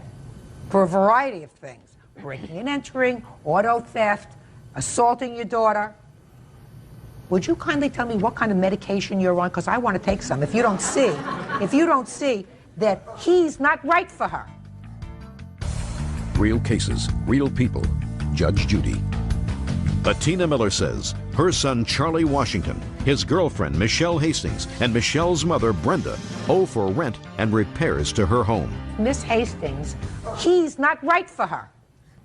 for a variety of things. Breaking and entering, auto theft, assaulting your daughter. Would you kindly tell me what kind of medication you're on? Because I want to take some. If you don't see that he's not right for her. Real cases, real people. Judge Judy. Bettina Miller says her son Charlie Washington, his girlfriend Michelle Hastings, and Michelle's mother Brenda owe for rent and repairs to her home. Miss Hastings, he's not right for her.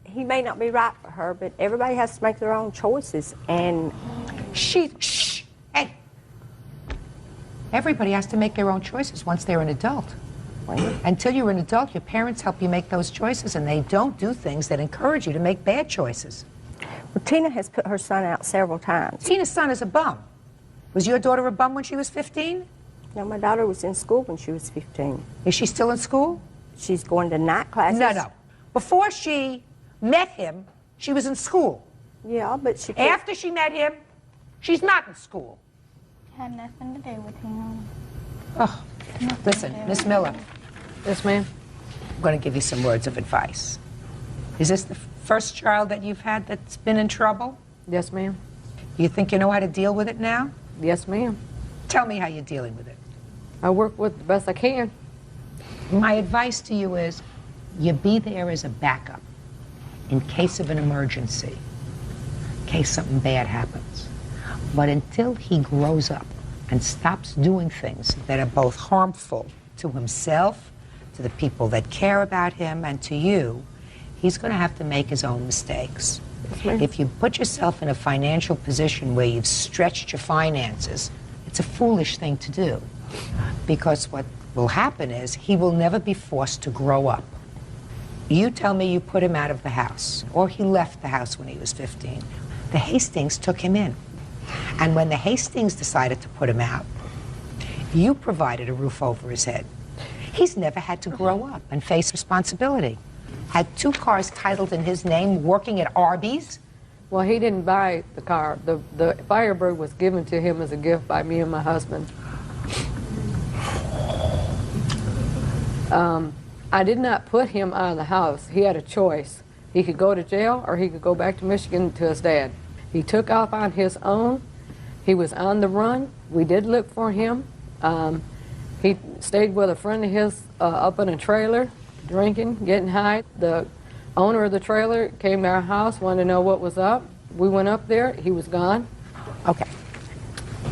He may not be right for her, but everybody has to make their own choices. And hey. Everybody has to make their own choices once they're an adult. Until you're an adult, your parents help you make those choices, and they don't do things that encourage you to make bad choices. Well, Tina has put her son out several times. Tina's son is a bum. Was your daughter a bum when she was 15? No, my daughter was in school when she was 15. Is she still in school? She's going to night classes. No. Before she met him, she was in school. Yeah, but she... After she met him, she's not in school. Had nothing to do with him. Oh, listen, Miss Miller. Yes, ma'am. I'm going to give you some words of advice. Is this the first child that you've had that's been in trouble? Yes, ma'am. You think you know how to deal with it now? Yes, ma'am. Tell me how you're dealing with it. I work with the best I can. My advice to you is you be there as a backup in case of an emergency, in case something bad happens. But until he grows up and stops doing things that are both harmful to himself, to the people that care about him, and to you, he's going to have to make his own mistakes. If you put yourself in a financial position where you've stretched your finances, it's a foolish thing to do. Because what will happen is he will never be forced to grow up. You tell me you put him out of the house, or he left the house when he was 15. The Hastings took him in. And when the Hastings decided to put him out, you provided a roof over his head. He's never had to grow up and face responsibility. Had 2 cars titled in his name, working at Arby's. Well, he didn't buy the car. The Firebird was given to him as a gift by me and my husband. I did not put him out of the house. He had a choice. He could go to jail or he could go back to Michigan to his dad. He took off on his own. He was on the run. We did look for him. He stayed with a friend of his up in a trailer, drinking, getting high. The owner of the trailer came to our house, wanted to know what was up. We went up there. He was gone. Okay.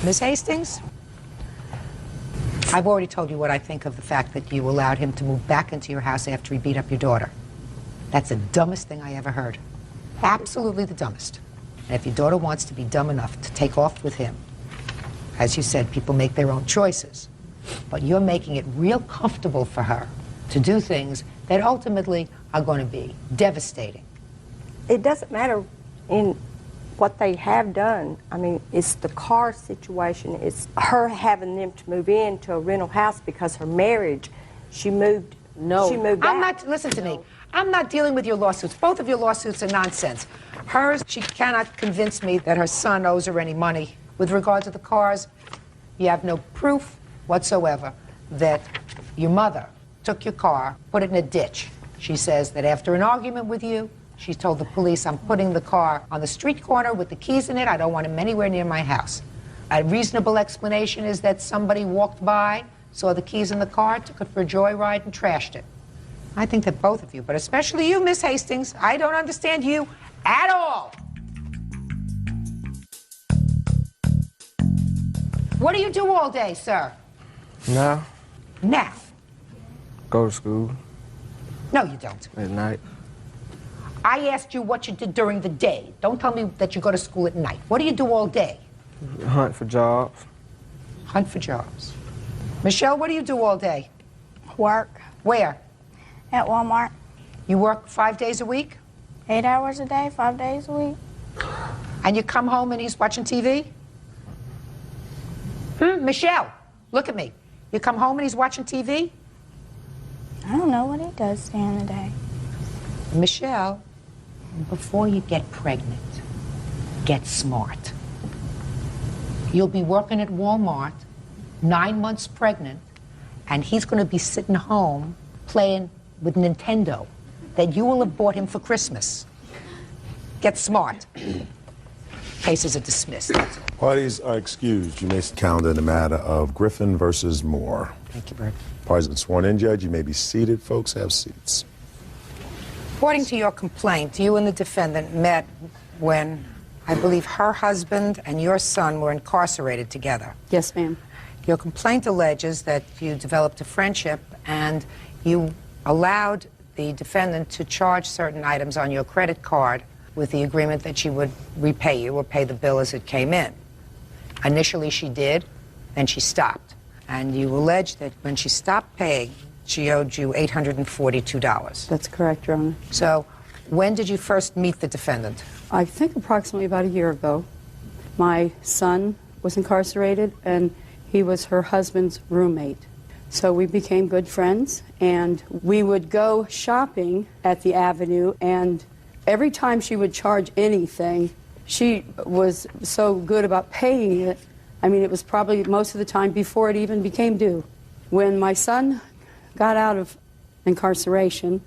Ms. Hastings, I've already told you what I think of the fact that you allowed him to move back into your house after he beat up your daughter. That's the dumbest thing I ever heard. Absolutely the dumbest. And if your daughter wants to be dumb enough to take off with him, as you said, people make their own choices, but you're making it real comfortable for her to do things that ultimately are going to be devastating. It doesn't matter in what they have done. I mean, it's the car situation. It's her having them to move into a rental house because her marriage, she moved out. Listen to me. I'm not dealing with your lawsuits. Both of your lawsuits are nonsense. Hers, she cannot convince me that her son owes her any money. With regard to the cars, you have no proof whatsoever that your mother took your car, put it in a ditch. She says that after an argument with you, she told the police, I'm putting the car on the street corner with the keys in it. I don't want him anywhere near my house. A reasonable explanation is that somebody walked by, saw the keys in the car, took it for a joyride, and trashed it. I think that both of you, but especially you, Miss Hastings, I don't understand you at all. What do you do all day, sir? Now, Now. go to school No, you don't. at night. I asked you what you did during the day. Don't tell me that you go to school at night. What do you do all day? Hunt for jobs. Hunt for jobs. Michelle, what do you do all day? Work. Where? At Walmart. You work 5 days a week? 8 hours a day, 5 days a week. And you come home and he's watching TV? Michelle, look at me. You come home and he's watching TV? I don't know what he does during the day. Michelle, before you get pregnant, get smart. You'll be working at Walmart, 9 months pregnant, and he's going to be sitting home playing with Nintendo that you will have bought him for Christmas. Get smart. Cases are dismissed. Parties are excused. You may calendar in the matter of Griffin versus Moore. Thank you, Bert. Parties have been sworn in, Judge. You may be seated. Folks, have seats. According to your complaint, you and the defendant met when I believe her husband and your son were incarcerated together. Yes, ma'am. Your complaint alleges that you developed a friendship and you allowed the defendant to charge certain items on your credit card with the agreement that she would repay you or pay the bill as it came in. Initially she did, then she stopped. And you allege that when she stopped paying, she owed you $842. That's correct, Your Honor. So when did you first meet the defendant? I think approximately about a year ago. My son was incarcerated, and he was her husband's roommate. So we became good friends, and we would go shopping at the Avenue, and every time she would charge anything, she was so good about paying it. I mean, it was probably most of the time before it even became due. When my son got out of incarceration,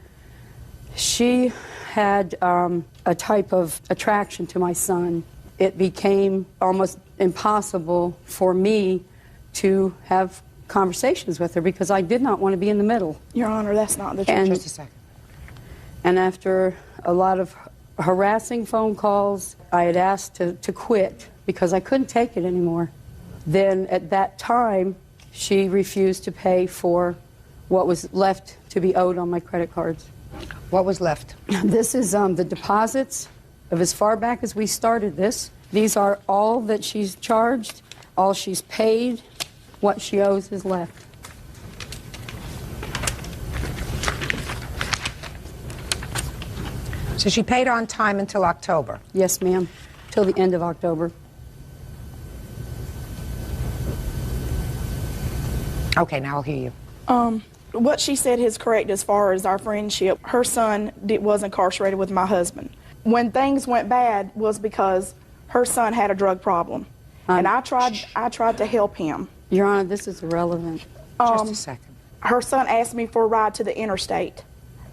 she had a type of attraction to my son. It became almost impossible for me to have conversations with her because I did not want to be in the middle. Your Honor, that's not the truth. Just a second. And after a lot of harassing phone calls, I had asked to quit because I couldn't take it anymore. Then at that time, she refused to pay for what was left to be owed on my credit cards. What was left? This is the deposits of as far back as we started this. These are all that she's charged, all she's paid, what she owes is left. So she paid on time until October? Yes, ma'am, till the end of October. Okay, now I'll hear you. What she said is correct as far as our friendship. Her son was incarcerated with my husband. When things went bad was because her son had a drug problem. And I tried to help him. Your Honor, this is irrelevant. Just a second. Her son asked me for a ride to the interstate.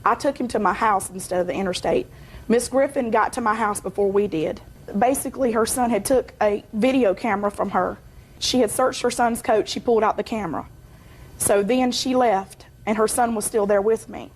I took him to my house instead of the interstate. Miss Griffin got to my house before we did. basically her son had took a video camera from her. She had searched her son's coat. She pulled out the camera. So then she left, and her son was still there with me.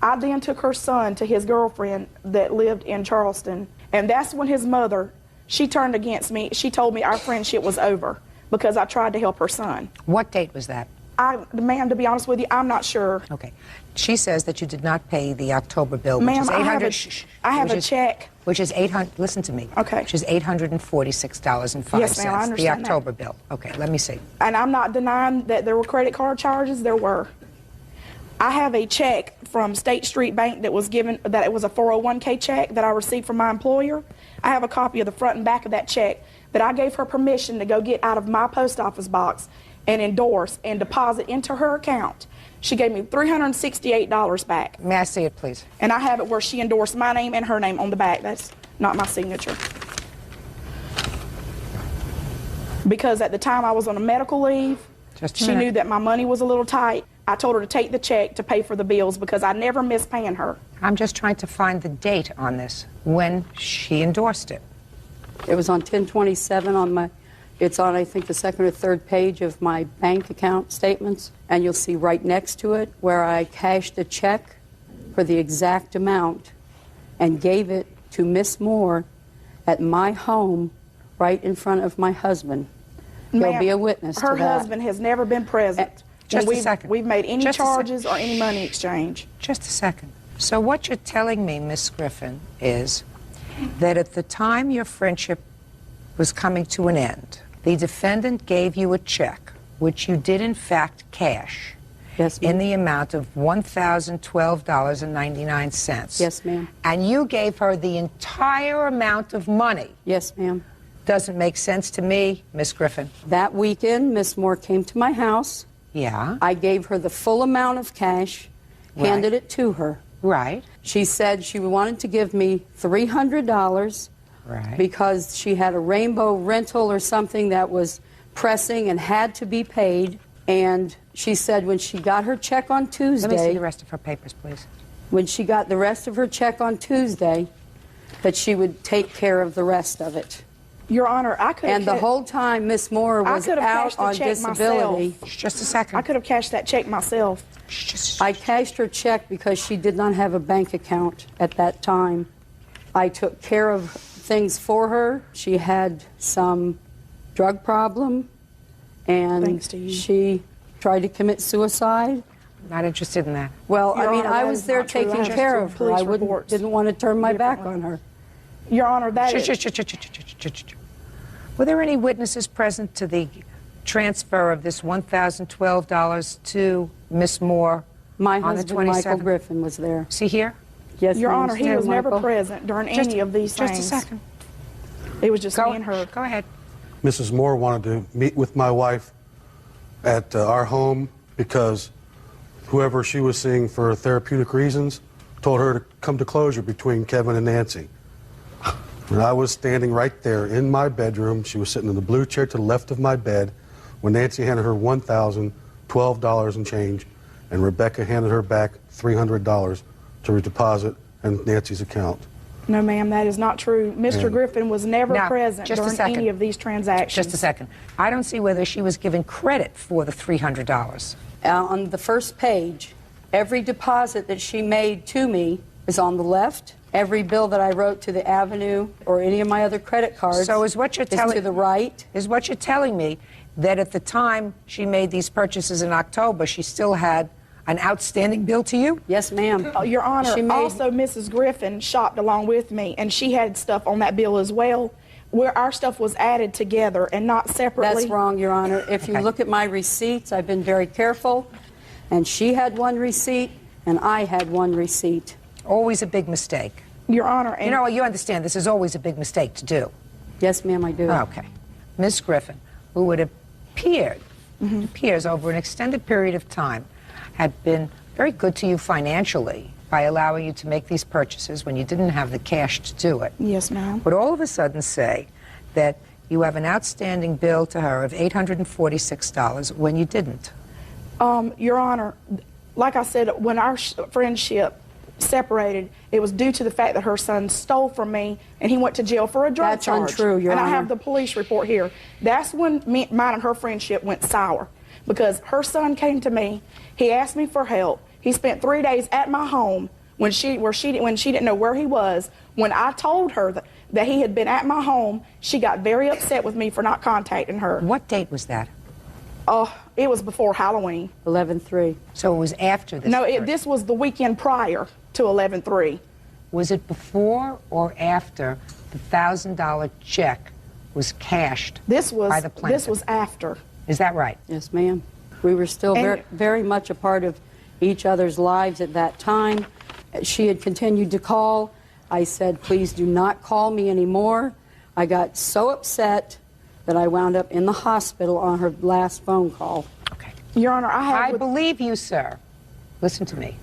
I then took her son to his girlfriend that lived in Charleston, and that's when his mother, she turned against me. She told me our friendship was over because I tried to help her son. What date was that? Ma'am, to be honest with you, I'm not sure. Okay. She says that you did not pay the October bill, which is $800. I have a check. Which is $800. Listen to me. Okay. Which is $846.05. Yes, ma'am, I understand the October bill. Okay, let me see. And I'm not denying that there were credit card charges. There were. I have a check from State Street Bank that was given, that it was a 401k check that I received from my employer. I have a copy of the front and back of that check that I gave her permission to go get out of my post office box and endorse and deposit into her account. She gave me $368 back. May I see it, please? And I have it where she endorsed my name and her name on the back. That's not my signature. Because at the time I was on a medical leave, she knew that my money was a little tight. I told her to take the check to pay for the bills because I never missed paying her. I'm just trying to find the date on this, when she endorsed it. It was on 10/27 on my, it's on I think the second or third page of my bank account statements, and you'll see right next to it where I cashed a check for the exact amount and gave it to Miss Moore at my home right in front of my husband. He'll be a witness to that. Her husband has never been present. Just a second. We've made any charges or any money exchange. Just a second. So what you're telling me, Miss Griffin, is that at the time your friendship was coming to an end, the defendant gave you a check, which you did in fact cash, yes, in the amount of $1,012.99. Yes, ma'am. And you gave her the entire amount of money. Yes, ma'am. Doesn't make sense to me, Miss Griffin. That weekend, Miss Moore came to my house. Yeah. I gave her the full amount of cash, handed it to her. Right. She said she wanted to give me $300 because she had a rainbow rental or something that was pressing and had to be paid. And she said when she got her check on Tuesday... Let me see the rest of her papers, please. When she got the rest of her check on Tuesday, that she would take care of the rest of it. Your Honor, I could have... And the whole time Miss Moore was out on disability... Just a second. I could have cashed that check myself. I cashed her check because she did not have a bank account at that time. I took care of things for her. She had some drug problem, and she tried to commit suicide. Not interested in that. Well, Your I mean, Honor, I that was is there not true. taking I care just of her. I reports. didn't want to turn my back on her. Your Honor, that is... Were there any witnesses present to the transfer of this $1,012 to Miss Moore My on the husband, 27th? Michael Griffin, was there. See here? Yes, Your ma'am. Honor, he was never present during any of these things. Just a second. It was just me and her. Go ahead. Mrs. Moore wanted to meet with my wife at our home because whoever she was seeing for therapeutic reasons told her to come to closure between Kevin and Nancy. And I was standing right there in my bedroom. She was sitting in the blue chair to the left of my bed when Nancy handed her $1,012 and change, and Rebecca handed her back $300 to redeposit in Nancy's account. No, ma'am, that is not true. Mr. Griffin was never Now, present just a during second. any of these transactions. Just a second. I don't see whether she was given credit for the $300. On the first page, every deposit that she made to me is on the left. Every bill that I wrote to the Avenue or any of my other credit cards So is what you're telling to the right. Is what you're telling me that at the time she made these purchases in October, she still had an outstanding bill to you? Yes, ma'am. Your Honor, also Mrs. Griffin shopped along with me, and she had stuff on that bill as well, where our stuff was added together and not separately. That's wrong, Your Honor. If you look at my receipts, I've been very careful, and she had one receipt, and I had one receipt. Always a big mistake. Your Honor, and you know, you understand this is always a big mistake to do. Yes, ma'am, I do. Okay. Miss Griffin, who it appears over an extended period of time, had been very good to you financially by allowing you to make these purchases when you didn't have the cash to do it. Yes, ma'am. But all of a sudden say that you have an outstanding bill to her of $846 when you didn't. Your Honor, like I said, when our friendship separated, it was due to the fact that her son stole from me and he went to jail for a drug charge. That's untrue, Your And Honor. I have the police report here. That's when mine and her friendship went sour, because her son came to me. He asked me for help. He spent 3 days at my home when she didn't know where he was. When I told her that he had been at my home, she got very upset with me for not contacting her. What date was that? Oh, it was before Halloween. 11/3. So it was after this? No, this was the weekend prior to 11/3. Was it before or after the $1,000 check was cashed by the plaintiff? This was after. Is that right? Yes, ma'am. We were still very much a part of each other's lives at that time. She had continued to call. I said, please do not call me anymore. I got so upset that I wound up in the hospital on her last phone call. Okay. Your Honor, I believe you, sir. Listen to me.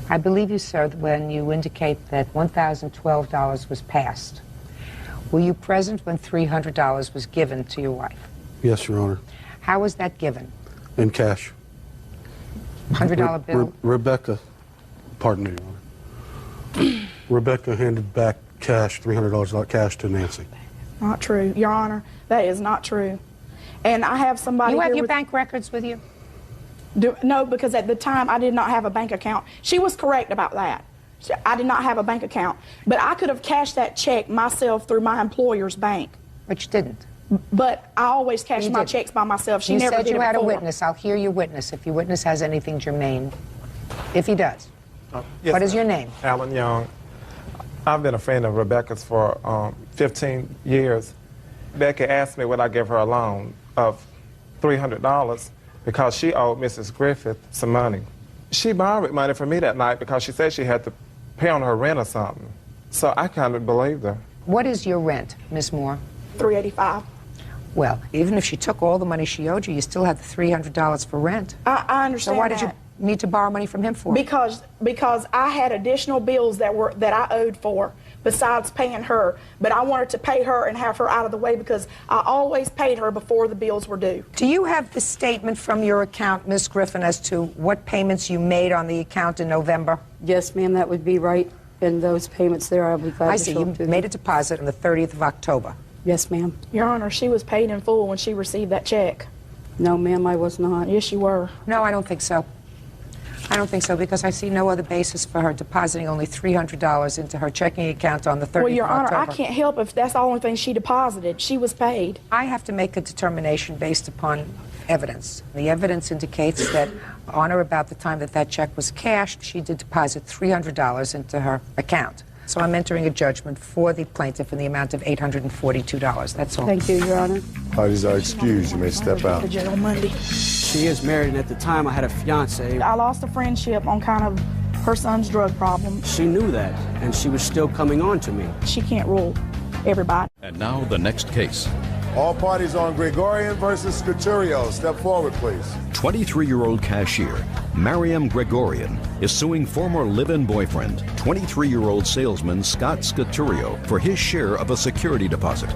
I believe you, sir, when you indicate that $1,012 was passed. Were you present when $300 was given to your wife? Yes, Your Honor. How was that given? In cash. $100 bill? Rebecca, pardon me, Your Honor. Rebecca handed back cash, $300 cash to Nancy. Not true, Your Honor. That is not true. And I have somebody You have here your with, bank records with you? No, because at the time I did not have a bank account. She was correct about that. I did not have a bank account. But I could have cashed that check myself through my employer's bank. But you didn't. But I always cash my checks by myself. She you never said did you it had a before. witness. I'll hear your witness if your witness has anything germane. If he does. Yes, What is ma'am. your name? Alan Young. I've been a friend of Rebecca's for 15 years. Rebecca asked me would I give her a loan of $300 because she owed Mrs. Griffith some money. She borrowed money from me that night because she said she had to pay on her rent or something. So I kind of believed her. What is your rent, Miss Moore? $385. Well, even if she took all the money she owed you, you still had the $300 for rent. I understand. So why did that. you need to borrow money from him for? Because I had additional bills that I owed for besides paying her, but I wanted to pay her and have her out of the way because I always paid her before the bills were due. Do you have the statement from your account, Miss Griffin, as to what payments you made on the account in November? Yes, ma'am, that would be right in those payments there. I'll be glad I to see. show You it to made them. a deposit on the 30th of October. Yes, ma'am. Your Honor, she was paid in full when she received that check. No, ma'am, I was not. Yes, you were. No, I don't think so. I don't think so because I see no other basis for her depositing only $300 into her checking account on the 30th Well, Your of Honor, October. I can't help if that's the only thing she deposited. She was paid. I have to make a determination based upon evidence. The evidence indicates that on or about the time that that check was cashed, she did deposit $300 into her account. So I'm entering a judgment for the plaintiff in the amount of $842. That's all. Thank you, Your Honor. Parties are excused. You may step out. The jail Monday. She is married, and at the time I had a fiance. I lost a friendship on kind of her son's drug problem. She knew that, and she was still coming on to me. She can't rule everybody. And now the next case. All parties on Gregorian versus Scaturio. Step forward, please. 23-year-old cashier Mariam Gregorian is suing former live-in boyfriend, 23-year-old salesman Scott Scaturio, for his share of a security deposit.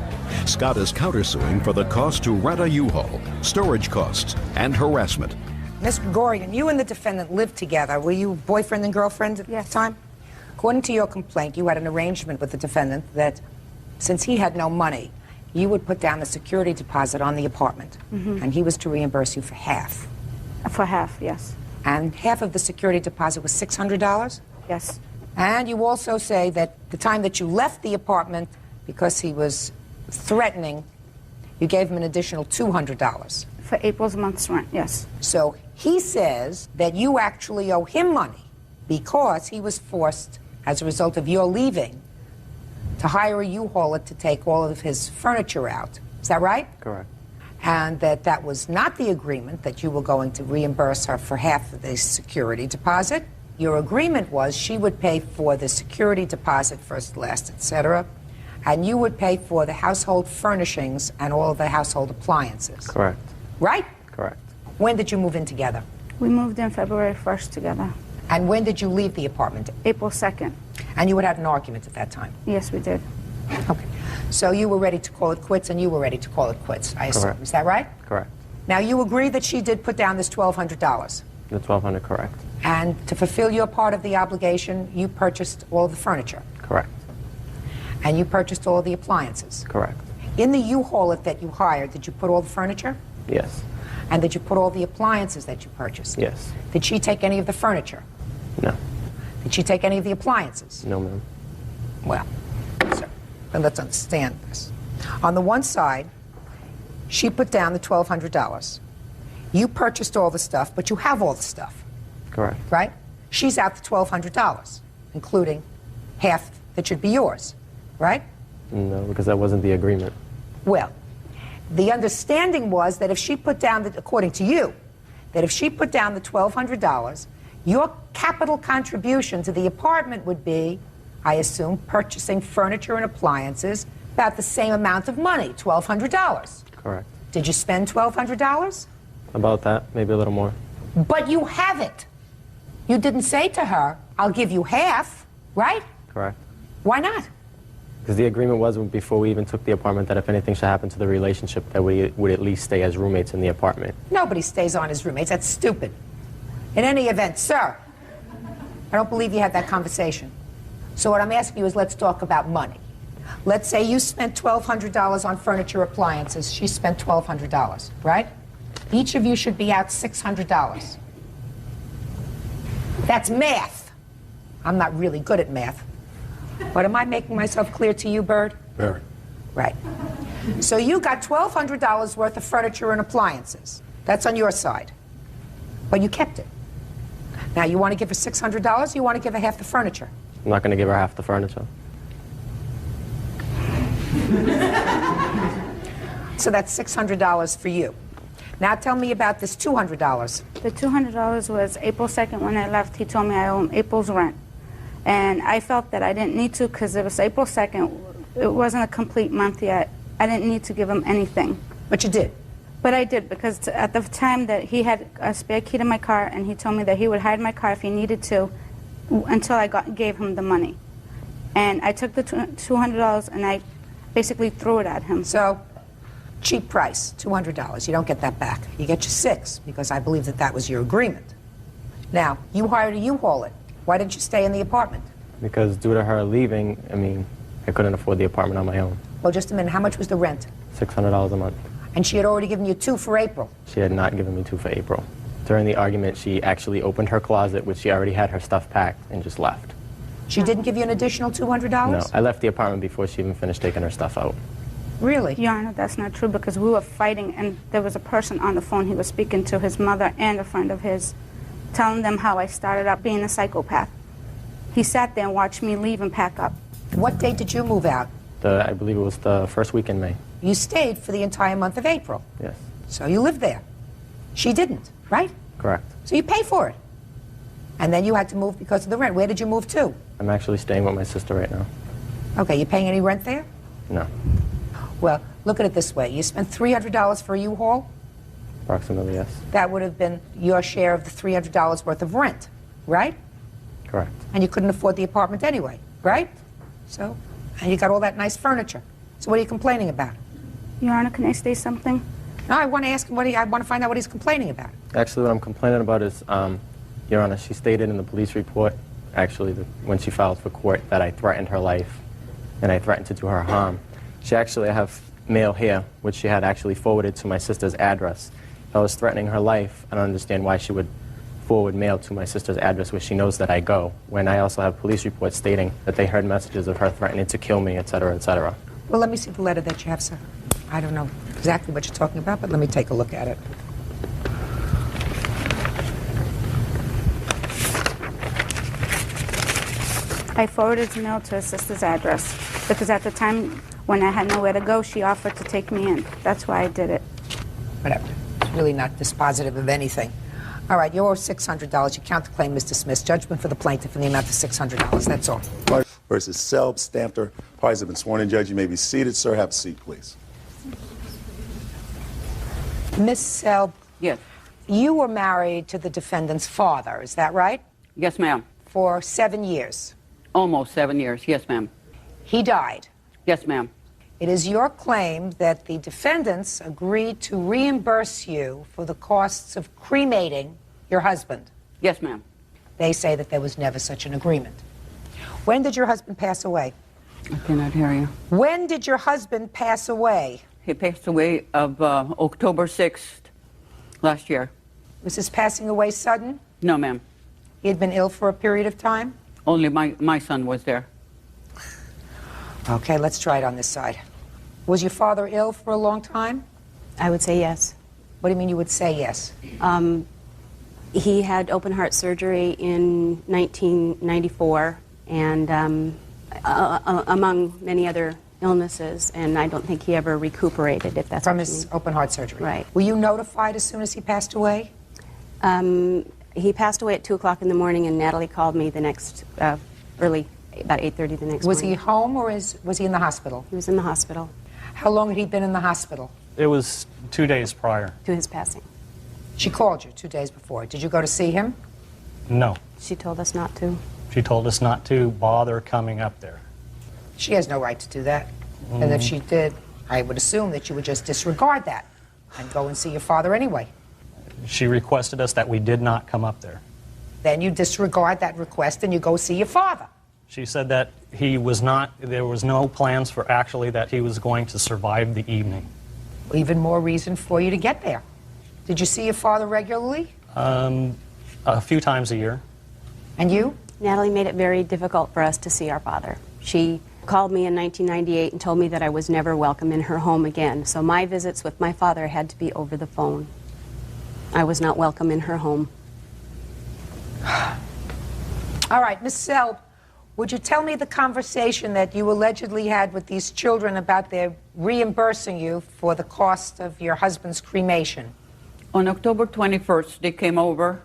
Scott is countersuing for the cost to rent a U-Haul, storage costs, and harassment. Miss Gregorian, you and the defendant lived together. Were you boyfriend and girlfriend at the time? According to your complaint, you had an arrangement with the defendant that since he had no money, you would put down a security deposit on the apartment, and he was to reimburse you for half. For half, yes. And half of the security deposit was $600? Yes. And you also say that the time that you left the apartment, because he was threatening, you gave him an additional $200. For April's month's rent, yes. So he says that you actually owe him money because he was forced, as a result of your leaving, to hire a U-Hauler to take all of his furniture out. Is that right? Correct. And that was not the agreement, that you were going to reimburse her for half of the security deposit. Your agreement was she would pay for the security deposit, first, last, etc., and you would pay for the household furnishings and all of the household appliances. Correct. Right? Correct. When did you move in together? We moved in February 1st together. And when did you leave the apartment? April 2nd. And you had had an argument at that time? Yes, we did. Okay. So you were ready to call it quits, and you were ready to call it quits, I assume. Correct. Is that right? Correct. Now, you agree that she did put down this $1,200? The $1,200, correct. And to fulfill your part of the obligation, you purchased all the furniture. Correct. And you purchased all the appliances. Correct. In the U-Haul that you hired, did you put all the furniture? Yes. And did you put all the appliances that you purchased? Yes. Did she take any of the furniture? No. Did she take any of the appliances? No, ma'am. Well, so, then let's understand this. On the one side, she put down the $1,200. You purchased all the stuff, but you have all the stuff. Correct. Right? She's out the $1,200, including half that should be yours, right? No, because that wasn't the agreement. Well, the understanding was that if she put down, according to you, that if she put down the $1,200, your capital contribution to the apartment would be, I assume, purchasing furniture and appliances about the same amount of money, $1,200. Correct. Did you spend $1,200? About that, maybe a little more. But you have it. You didn't say to her, I'll give you half, right? Correct. Why not? Because the agreement was before we even took the apartment that if anything should happen to the relationship, that we would at least stay as roommates in the apartment. Nobody stays on as roommates. That's stupid. In any event, sir, I don't believe you had that conversation. So what I'm asking you is let's talk about money. Let's say you spent $1,200 on furniture, appliances. She spent $1,200, right? Each of you should be out $600. That's math. I'm not really good at math. But am I making myself clear to you, Bird? Very. Right. So you got $1,200 worth of furniture and appliances. That's on your side. But you kept it. Now, you want to give her $600, or you want to give her half the furniture? I'm not going to give her half the furniture. So that's $600 for you. Now tell me about this $200. The $200 was April 2nd when I left. He told me I owe him April's rent. And I felt that I didn't need to because it was April 2nd. It wasn't a complete month yet. I didn't need to give him anything. But you did? But I did because at the time that he had a spare key to my car and he told me that he would hide my car if he needed to until I gave him the money. And I took the $200 and I basically threw it at him. So, cheap price, $200. You don't get that back. You get your $6 because I believe that that was your agreement. Now, you hired a U-Haul it. Why didn't you stay in the apartment? Because due to her leaving, I couldn't afford the apartment on my own. Well, just a minute. How much was the rent? $600 a month. And she had already given you $2 for April. She had not given me $2 for April. During the argument, she actually opened her closet, which she already had her stuff packed, and just left. She didn't give you an additional $200? No, I left the apartment before she even finished taking her stuff out. Really? Your Honor, that's not true because we were fighting and there was a person on the phone. He was speaking to his mother and a friend of his, telling them how I started out being a psychopath. He sat there and watched me leave and pack up. What date did you move out? I believe it was the first week in May. You stayed for the entire month of April. Yes. So you lived there. She didn't, right? Correct. So you pay for it. And then you had to move because of the rent. Where did you move to? I'm actually staying with my sister right now. Okay, you paying any rent there? No. Well, look at it this way. You spent $300 for a U-Haul? Approximately, yes. That would have been your share of the $300 worth of rent, right? Correct. And you couldn't afford the apartment anyway, right? So, and you got all that nice furniture. So what are you complaining about? Your Honor, can I say something? No, I want to ask him I want to find out what he's complaining about. Actually, what I'm complaining about is, Your Honor, she stated in the police report, actually, when she filed for court, that I threatened her life and I threatened to do her harm. She actually, I have mail here, which she had actually forwarded to my sister's address. If I was threatening her life, I don't understand why she would forward mail to my sister's address where she knows that I go, when I also have police reports stating that they heard messages of her threatening to kill me, etc., etc. Well, let me see the letter that you have, sir. I don't know exactly what you're talking about, but let me take a look at it. I forwarded the mail to her sister's address because at the time when I had nowhere to go, she offered to take me in. That's why I did it. Whatever. It's really not dispositive of anything. All right, you owe $600. Your counterclaim is dismissed. Judgment for the plaintiff in the amount of $600. That's all. Versus Selb, Stamper. Parties have been sworn in. Judge, you may be seated. Sir, have a seat, please. Miss Selb. Yes. You were married to the defendant's father, is that right? Yes, ma'am. For 7 years. Almost 7 years. Yes, ma'am. He died. Yes, ma'am. It is your claim that the defendants agreed to reimburse you for the costs of cremating your husband. Yes, ma'am. They say that there was never such an agreement. When did your husband pass away? I cannot hear you. When did your husband pass away? He passed away of October 6th last year. Was his passing away sudden? No, ma'am. He had been ill for a period of time? Only my son was there. Okay, let's try it on this side. Was your father ill for a long time? I would say yes. What do you mean you would say yes? He had open heart surgery in 1994, and among many other illnesses, and I don't think he ever recuperated, if that's from what you his mean. open heart surgery. Right. Were you notified as soon as he passed away? He passed away at 2 o'clock in the morning, and Natalie called me the next, early, about 8:30 the next Was morning. he home or was he in the hospital? He was in the hospital. How long had he been in the hospital? It was 2 days prior. To his passing. She called you 2 days before. Did you go to see him? No. She told us not to. She told us not to bother coming up there. She has no right to do that. And if she did, I would assume that you would just disregard that and go and see your father anyway. She requested us that we did not come up there. Then you disregard that request and you go see your father. She said that he was not, there was no plans for actually that he was going to survive the evening. Even more reason for you to get there. Did you see your father regularly? A few times a year. And you? Natalie made it very difficult for us to see our father. She called me in 1998 and told me that I was never welcome in her home again. So my visits with my father had to be over the phone. I was not welcome in her home. All right, Miss Selb, would you tell me the conversation that you allegedly had with these children about their reimbursing you for the cost of your husband's cremation? On October 21st, they came over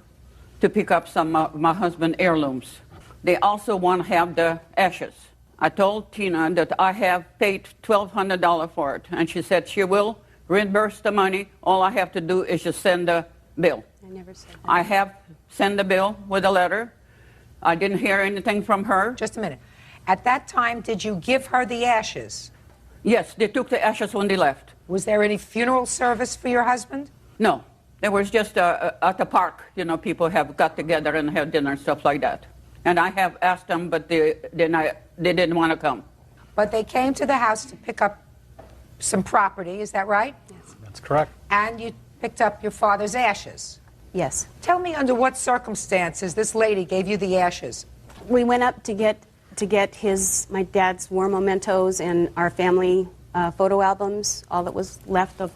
to pick up some of my husband's heirlooms. They also want to have the ashes. I told Tina that I have paid $1,200 for it, and she said she will reimburse the money. All I have to do is just send the bill. I never said that. I have sent the bill with a letter. I didn't hear anything from her. Just a minute. At that time, did you give her the ashes? Yes, they took the ashes when they left. Was there any funeral service for your husband? No, there was just at the park, you know, people have got together and had dinner and stuff like that. And I have asked them, but they didn't want to come. But they came to the house to pick up some property, is that right? Yes. That's correct. And you picked up your father's ashes? Yes. Tell me under what circumstances this lady gave you the ashes. We went up to get my dad's war mementos and our family photo albums, all that was left of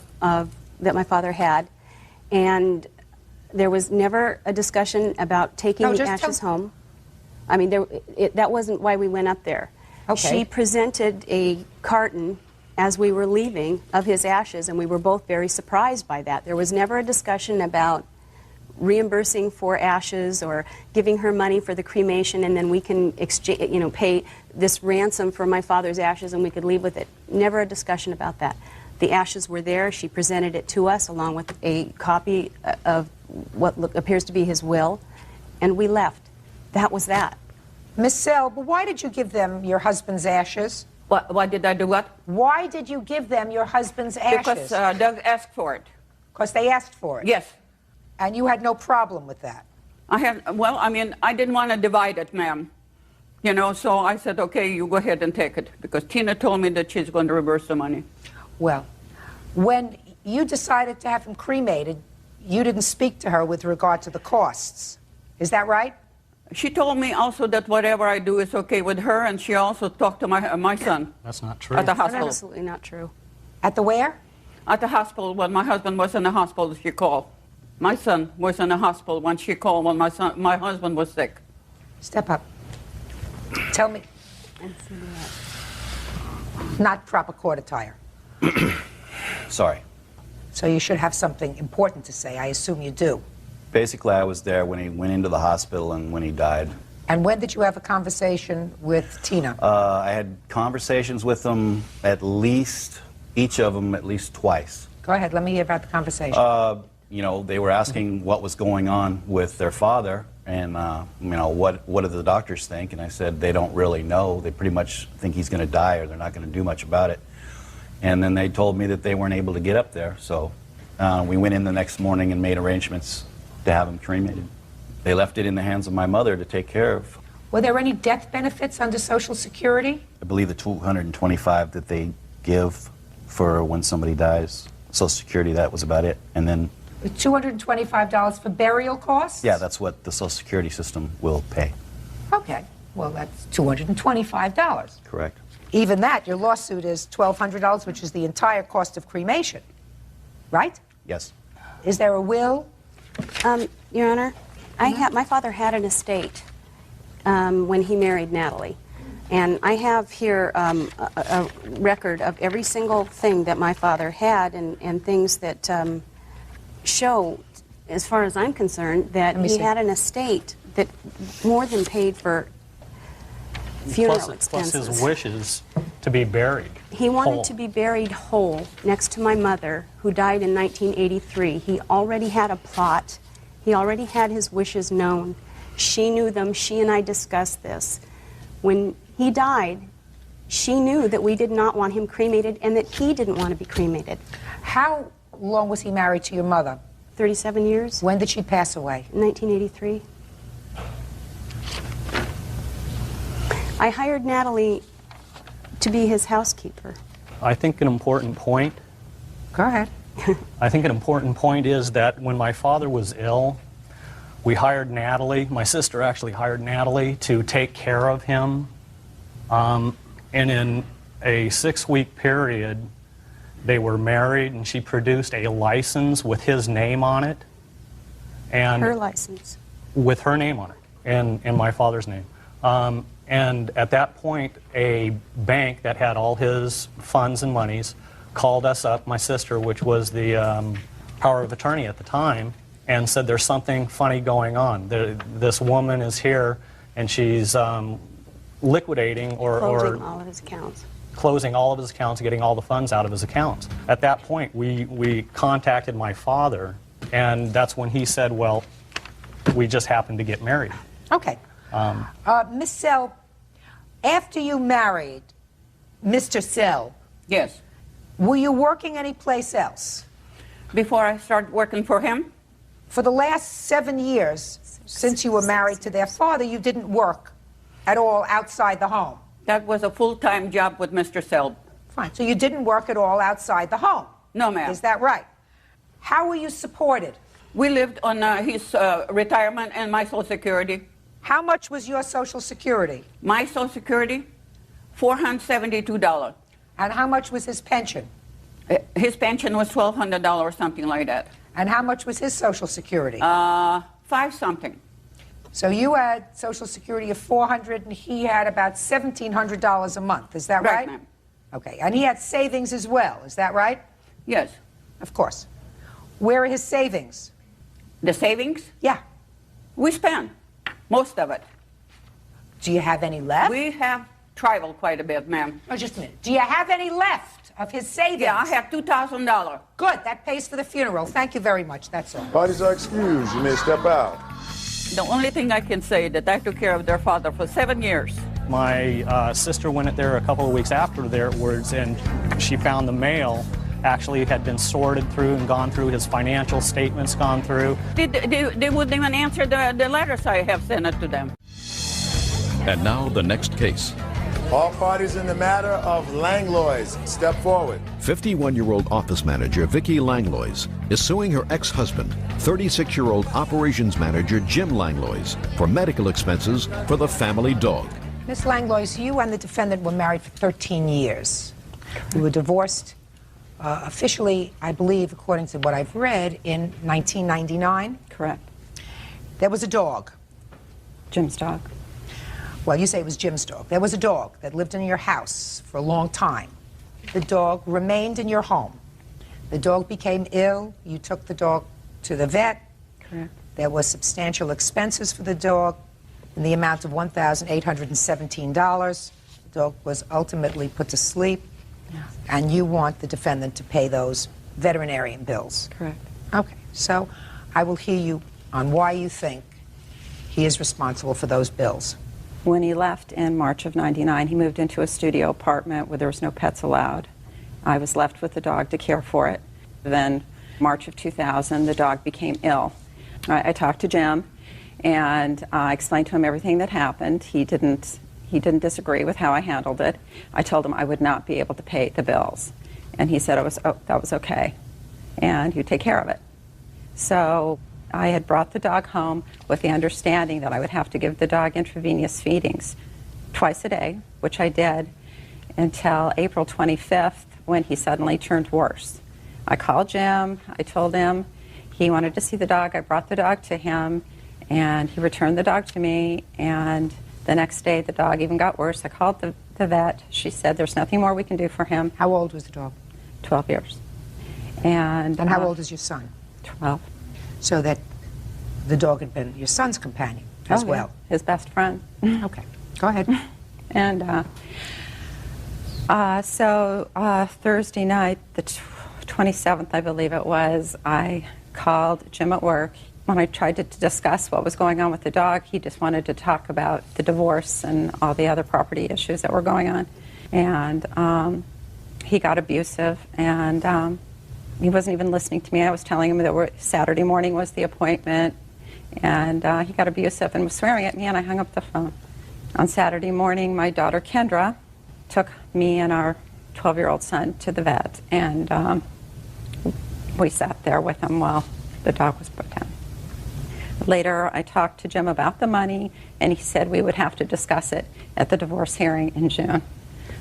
that my father had. And there was never a discussion about taking the ashes home. I mean, that wasn't why we went up there. Okay. She presented a carton as we were leaving of his ashes, and we were both very surprised by that. There was never a discussion about reimbursing for ashes or giving her money for the cremation, and then we can exchange, you know, pay this ransom for my father's ashes, and we could leave with it. Never a discussion about that. The ashes were there. She presented it to us along with a copy of what appears to be his will, and we left. That was that. Miss Selb, why did you give them your husband's ashes? Why did I do what? Why did you give them your husband's ashes? Because Doug asked for it. Because they asked for it? Yes. And you had no problem with that? Well, I mean, I didn't want to divide it, ma'am. You know, so I said, okay, you go ahead and take it. Because Tina told me that she's going to reverse the money. Well, when you decided to have him cremated, you didn't speak to her with regard to the costs. Is that right? She told me also that whatever I do is okay with her, and she also talked to my son. That's not true. At the hospital. That's absolutely not true. At the where? At the hospital. When my husband was in the hospital, she called. My son was in the hospital when she called when my husband was sick. Step up. Tell me. Not proper court attire. Sorry. So you should have something important to say. I assume you do. Basically, I was there when he went into the hospital and when he died. And when did you have a conversation with Tina? I had conversations with them at least, each of them at least twice. Go ahead, let me hear about the conversation. You know, they were asking what was going on with their father and, you know, what do the doctors think? And I said they don't really know. They pretty much think he's going to die or they're not going to do much about it. And then they told me that they weren't able to get up there. So we went in the next morning and made arrangements to have him cremated. They left it in the hands of my mother to take care of. Were there any death benefits under Social Security? I believe the $225 that they give for when somebody dies, Social Security, that was about it. And then The $225 for burial costs? yeah, that's what the Social Security system will pay. Okay, well, that's $225. Correct. Even that, your lawsuit is $1,200, which is the entire cost of cremation, right? Yes. Is there a will? Your Honor, my father had an estate when he married Natalie. And I have here a record of every single thing that my father had and things that show, as far as I'm concerned, that he had an estate that more than paid for funeral expenses. Plus his wishes to be buried He wanted whole. to be buried whole next to my mother, who died in 1983. He already had a plot. He already had his wishes known. She knew them. She and I discussed this. When he died, she knew that we did not want him cremated and that he didn't want to be cremated. How long was he married to your mother? 37 years. When did she pass away? 1983. I hired Natalie to be his housekeeper. I think an important point. Go ahead. I think an important point is that when my father was ill, we hired Natalie, my sister actually hired Natalie to take care of him. And in a 6-week period, they were married and she produced a license with his name on it. And Her license. with her name on it and my father's name. And at that point, a bank that had all his funds and monies called us up, my sister, which was the power of attorney at the time, and said there's something funny going on. This woman is here and she's liquidating Closing all of his accounts. Closing all of his accounts, getting all the funds out of his accounts. At that point, we contacted my father, and that's when he said, well, we just happened to get married. Okay. Miss Sell, after you married Mr. Sell, Yes. were you working anyplace else? Before I started working for him? For the last 7 years, since you were married to their father, you didn't work at all outside the home? That was a full-time job with Mr. Selb. Fine. So you didn't work at all outside the home? No, ma'am. Is that right? How were you supported? We lived on his retirement and my Social Security. How much was your Social Security? My Social Security, $472. And how much was his pension? His pension was $1,200, something like that. And how much was his Social Security? 5 something. So you had Social Security of $400 and he had about $1,700 a month. Is that right? Right, ma'am. Okay. And he had savings as well. Is that right? Yes. Of course. Where are his savings? The savings? Yeah. We spent most of it. Do you have any left? We have traveled quite a bit, ma'am. Oh, just a minute. Do you have any left of his savings? Yeah, I have $2,000. Good. That pays for the funeral. Thank you very much. That's all. Parties are excused. You may step out. The only thing I can say that I took care of their father for 7 years. My sister went there a couple of weeks afterwards, and she found the mail actually had been sorted through and gone through, his financial statements gone through. They wouldn't even answer the letters I have sent it to them. And now the next case. All parties in the matter of Langlois, step forward. 51-year-old office manager Vicki Langlois is suing her ex-husband, 36-year-old operations manager Jim Langlois, for medical expenses for the family dog. Miss Langlois, you and the defendant were married for 13 years. You were divorced officially, I believe, according to what I've read, in 1999. Correct. There was a dog. Jim's dog. Well, you say it was Jim's dog. There was a dog that lived in your house for a long time. The dog remained in your home. The dog became ill. You took the dog to the vet. Correct. There was substantial expenses for the dog in the amount of $1,817. The dog was ultimately put to sleep. Yes. And you want the defendant to pay those veterinarian bills. Correct. Okay, so I will hear you on why you think he is responsible for those bills. When he left in March of '99, he moved into a studio apartment where there was no pets allowed. I was left with the dog to care for it. Then, March of 2000, the dog became ill. I talked to Jim, and I explained to him everything that happened. He didn't disagree with how I handled it. I told him I would not be able to pay the bills, and he said that was okay, and he'd take care of it. So I had brought the dog home with the understanding that I would have to give the dog intravenous feedings twice a day, which I did until April 25th, when he suddenly turned worse. I called Jim. I told him he wanted to see the dog. I brought the dog to him, and he returned the dog to me, and the next day the dog even got worse. I called the vet. She said there's nothing more we can do for him. How old was the dog? 12 years. And how old is your son? 12. So that the dog had been your son's companion as well. Yeah, his best friend. Okay, go ahead. And so Thursday night, the 27th, I believe it was, I called Jim at work. When I tried to discuss what was going on with the dog, he just wanted to talk about the divorce and all the other property issues that were going on. And he got abusive, and he wasn't even listening to me. I was telling him that Saturday morning was the appointment, and he got abusive and was swearing at me, and I hung up the phone. On Saturday morning, my daughter Kendra took me and our 12-year-old son to the vet, and we sat there with him while the dog was put down. Later, I talked to Jim about the money, and he said we would have to discuss it at the divorce hearing in June.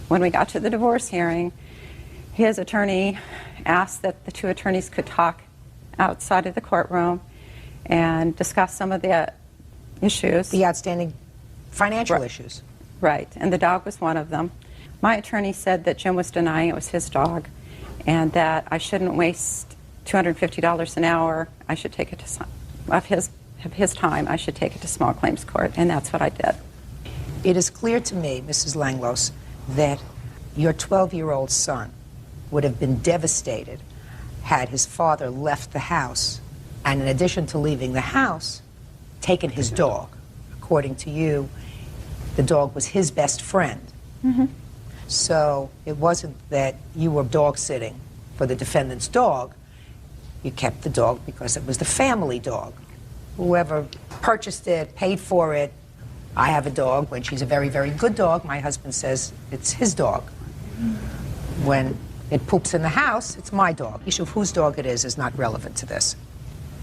When we got to the divorce hearing, his attorney asked that the two attorneys could talk outside of the courtroom and discuss some of the issues. The outstanding financial issues. Right, and the dog was one of them. My attorney said that Jim was denying it was his dog, and that I shouldn't waste $250 an hour. I should take it to his time. I should take it to small claims court, and that's what I did. It is clear to me, Mrs. Langlos, that your 12-year-old son would have been devastated had his father left the house, and in addition to leaving the house, taken his dog. According to you, the dog was his best friend. Mm-hmm. So it wasn't that you were dog sitting for the defendant's dog. You kept the dog because it was the family dog. Whoever purchased it, paid for it. I have a dog. When she's a very, very good dog, my husband says it's his dog. When it poops in the house, it's my dog. The issue of whose dog it is not relevant to this.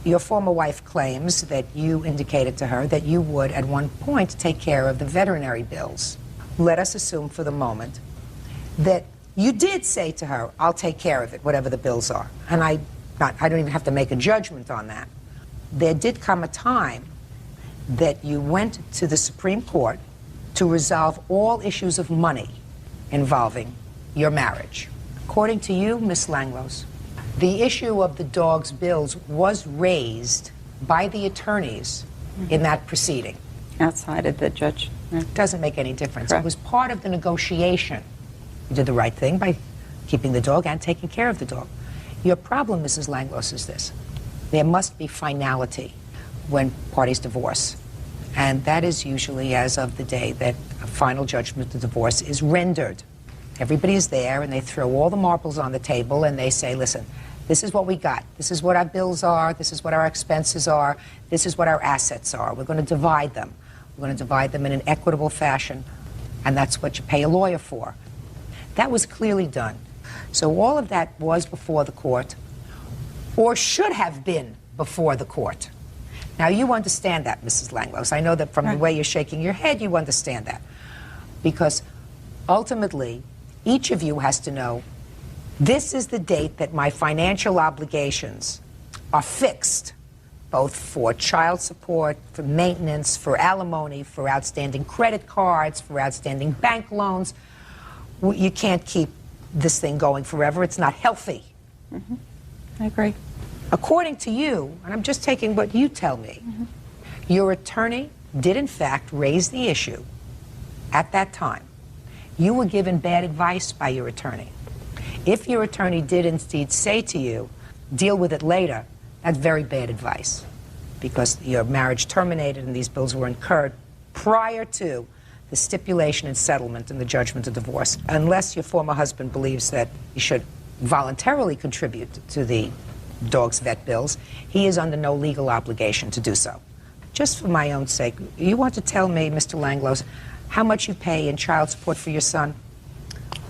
Your former wife claims that you indicated to her that you would, at one point, take care of the veterinary bills. Let us assume for the moment that you did say to her, I'll take care of it, whatever the bills are. And I don't even have to make a judgment on that. There did come a time that you went to the Supreme Court to resolve all issues of money involving your marriage. According to you, Ms. Langlos, the issue of the dog's bills was raised by the attorneys in that proceeding. Outside of the judge. It doesn't make any difference. Correct. It was part of the negotiation. You did the right thing by keeping the dog and taking care of the dog. Your problem, Mrs. Langlos, is this. There must be finality when parties divorce. And that is usually as of the day that a final judgment of divorce is rendered. Everybody is there, and they throw all the marbles on the table, and they say, listen, this is what we got. This is what our bills are. This is what our expenses are. This is what our assets are. We're going to divide them. We're going to divide them in an equitable fashion, and that's what you pay a lawyer for. That was clearly done. So all of that was before the court, or should have been before the court. Now, you understand that, Mrs. Langlos. I know that from the way you're shaking your head, you understand that. Because ultimately, each of you has to know, this is the date that my financial obligations are fixed, both for child support, for maintenance, for alimony, for outstanding credit cards, for outstanding bank loans. You can't keep this thing going forever. It's not healthy. Mm-hmm. I agree. According to you, and I'm just taking what you tell me, your attorney did in fact raise the issue at that time. You were given bad advice by your attorney. If your attorney did indeed say to you, deal with it later, that's very bad advice, because your marriage terminated and these bills were incurred prior to the stipulation and settlement and the judgment of divorce, unless your former husband believes that you should voluntarily contribute to the dog's vet bills. He is under no legal obligation to do so. just for my own sake, you want to tell me, Mr. Langlois, how much you pay in child support for your son?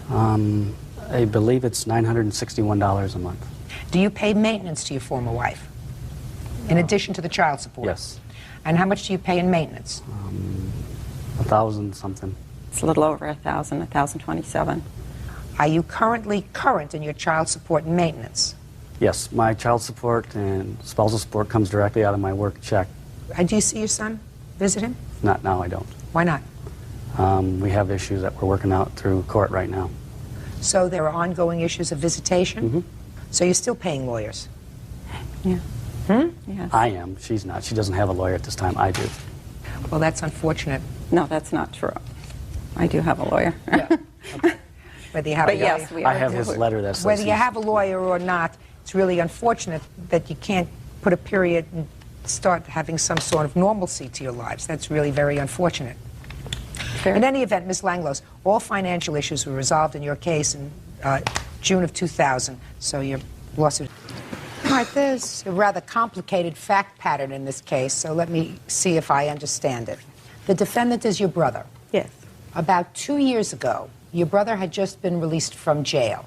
I believe it's $961 a month. Do you pay maintenance to your former wife, in addition to the child support? Yes. And how much do you pay in maintenance? 1,000 something. It's a little over 1,000, 1,027. Are you currently current in your child support and maintenance? Yes, my child support and spousal support comes directly out of my work check. Do you see your son? Visit him? Not now, I don't. Why not? We have issues that we're working out through court right now. So there are ongoing issues of visitation? Mm-hmm. So you're still paying lawyers? Yeah. Yeah. I am. She's not. She doesn't have a lawyer at this time. I do. Well, that's unfortunate. No, that's not true. I do have a lawyer. Whether you have But a yes, lawyer, we I have his letter that says whether you he's- have a lawyer or not, it's really unfortunate that you can't put a period and start having some sort of normalcy to your lives. That's really very unfortunate. In any event, Ms. Langlois, all financial issues were resolved in your case in June of 2000, so your lawsuit... All right, there's a rather complicated fact pattern in this case, so let me see if I understand it. The defendant is your brother. Yes. About 2 years ago, your brother had just been released from jail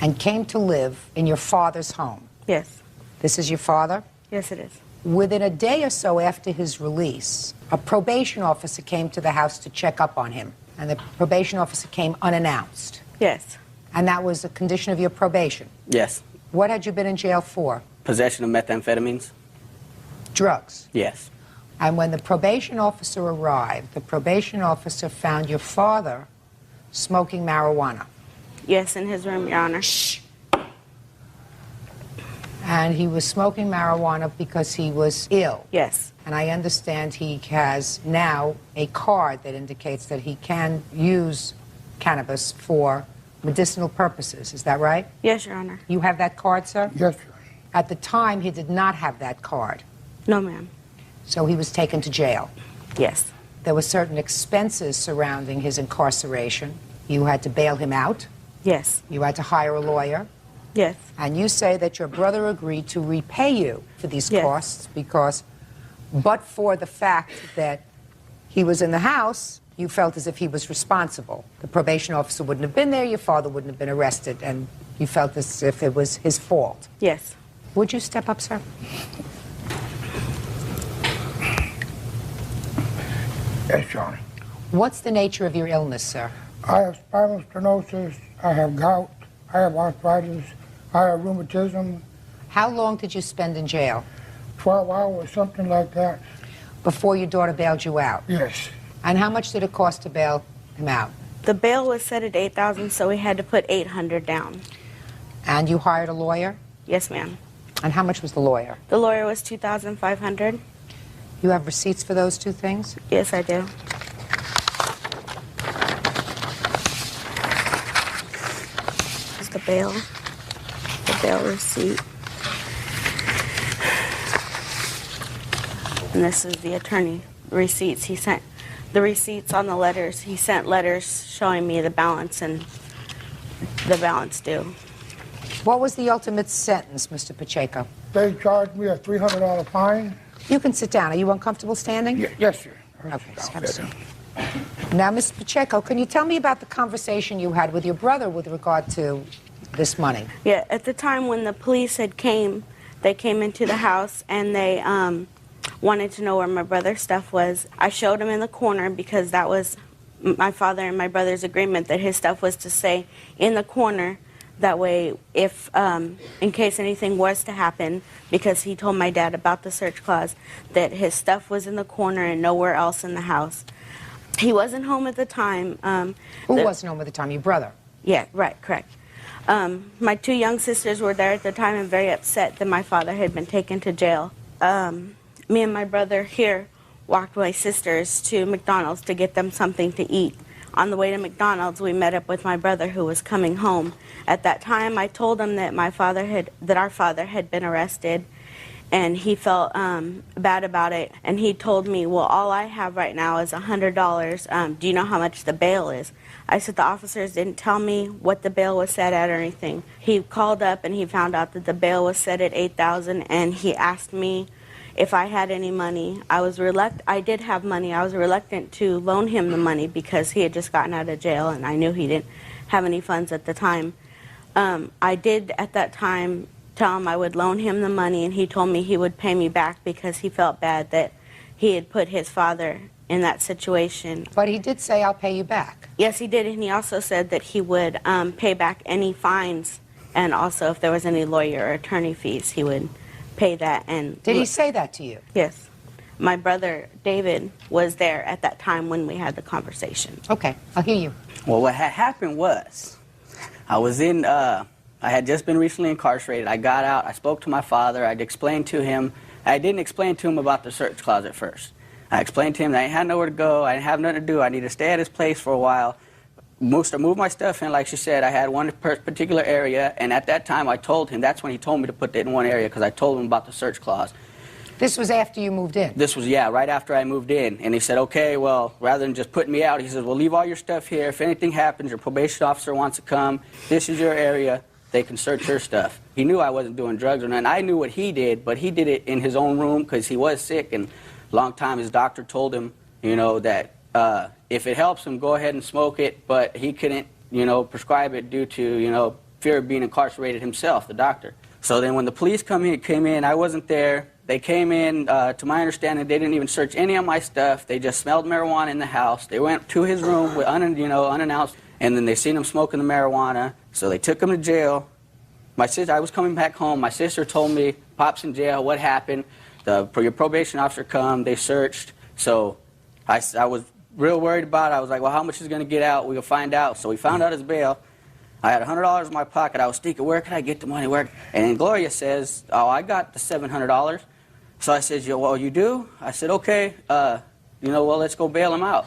and came to live in your father's home. Yes. This is your father? Yes, it is. Within a day or so after his release, a probation officer came to the house to check up on him, and the probation officer came unannounced. Yes. And that was a condition of your probation. Yes. What had you been in jail for? Possession of methamphetamines? Drugs. Yes. And when the probation officer arrived, the probation officer found your father smoking marijuana. Yes, in his room, Your Honor. And he was smoking marijuana because he was ill. Yes. And I understand he has now a card that indicates that he can use cannabis for medicinal purposes. Is that right? Yes, Your Honor. You have that card, sir? Yes, Your Honor. At the time, he did not have that card. No, ma'am. So he was taken to jail. Yes. There were certain expenses surrounding his incarceration. You had to bail him out. Yes. You had to hire a lawyer. Yes. And you say that your brother agreed to repay you for these Yes. costs because, but for the fact that he was in the house, you felt as if he was responsible. The probation officer wouldn't have been there, your father wouldn't have been arrested, and you felt as if it was his fault. Yes. Would you step up, sir? Yes, Your Honor. What's the nature of your illness, sir? I have spinal stenosis, I have gout, I have arthritis, I have rheumatism. How long did you spend in jail? 12 hours, something like that. Before your daughter bailed you out? Yes. And how much did it cost to bail him out? The bail was set at $8,000, so we had to put $800 down. And you hired a lawyer? Yes, ma'am. And how much was the lawyer? The lawyer was $2,500. You have receipts for those two things? Yes, I do. This is the bail receipt. And this is the attorney receipts. He sent the receipts on the letters. He sent letters showing me the balance and the balance due. What was the ultimate sentence, Mr. Pacheco? They charged me a $300 fine. You can sit down. Are you uncomfortable standing? Yes, sir. Okay, so have a seat. Now, Mr. Pacheco, can you tell me about the conversation you had with your brother with regard to this money? Yeah, at the time when the police they came into the house and they wanted to know where my brother's stuff was. I showed him in the corner because that was my father and my brother's agreement that his stuff was to stay in the corner. That way, if in case anything was to happen, because he told my dad about the search clause, that his stuff was in the corner and nowhere else in the house. He wasn't home at the time. Who wasn't home at the time? Your brother? Yeah, right, correct. My two young sisters were there at the time and very upset that my father had been taken to jail. Me and my brother here walked my sisters to McDonald's to get them something to eat. On the way to McDonald's, we met up with my brother who was coming home. At that time, I told him that our father had been arrested, and he felt bad about it. And he told me, well, all I have right now is $100. Do you know how much the bail is? I said the officers didn't tell me what the bail was set at or anything. He called up and he found out that the bail was set at $8,000, and he asked me if I had any money. I did have money. I was reluctant to loan him the money because he had just gotten out of jail and I knew he didn't have any funds at the time. I did at that time tell him I would loan him the money, and he told me he would pay me back because he felt bad that he had put his father in that situation. But he did say, I'll pay you back. Yes, he did, and he also said that he would pay back any fines, and also if there was any lawyer or attorney fees, he would pay that. And did he say that to you? Yes. My brother, David, was there at that time when we had the conversation. Okay, I'll hear you. Well, what had happened was, I was in, I had just been recently incarcerated. I got out, I spoke to my father, I'd explained to him, I didn't explain to him about the search closet first. I explained to him that I had nowhere to go, I didn't have nothing to do, I needed to stay at his place for a while. Move my stuff in, like she said. I had one particular area, and at that time I told him, that's when he told me to put it in one area, because I told him about the search clause. This was after you moved in? This was, yeah, right after I moved in. And he said, okay, well, rather than just putting me out, he says, well, leave all your stuff here. If anything happens, your probation officer wants to come, this is your area, they can search your stuff. He knew I wasn't doing drugs or nothing. I knew what he did, but he did it in his own room because he was sick, and a long time his doctor told him, you know, that if it helps him, go ahead and smoke it, but he couldn't, you know, prescribe it due to, you know, fear of being incarcerated himself, the doctor. So then when the police came in, I wasn't there. They came in, to my understanding, they didn't even search any of my stuff. They just smelled marijuana in the house. They went to his room with unannounced, and then they seen him smoking the marijuana, so they took him to jail. My sister, I was coming back home. My sister told me, Pop's in jail, what happened? Your probation officer come, they searched. So I was real worried about it. I was like, well, how much is going to get out? We'll find out. So we found out his bail. I had $100 in my pocket. I was thinking, where can I get the money? Where? And Gloria says, oh, I got the $700. So I said, well, you do? I said, okay, you know, well, let's go bail him out.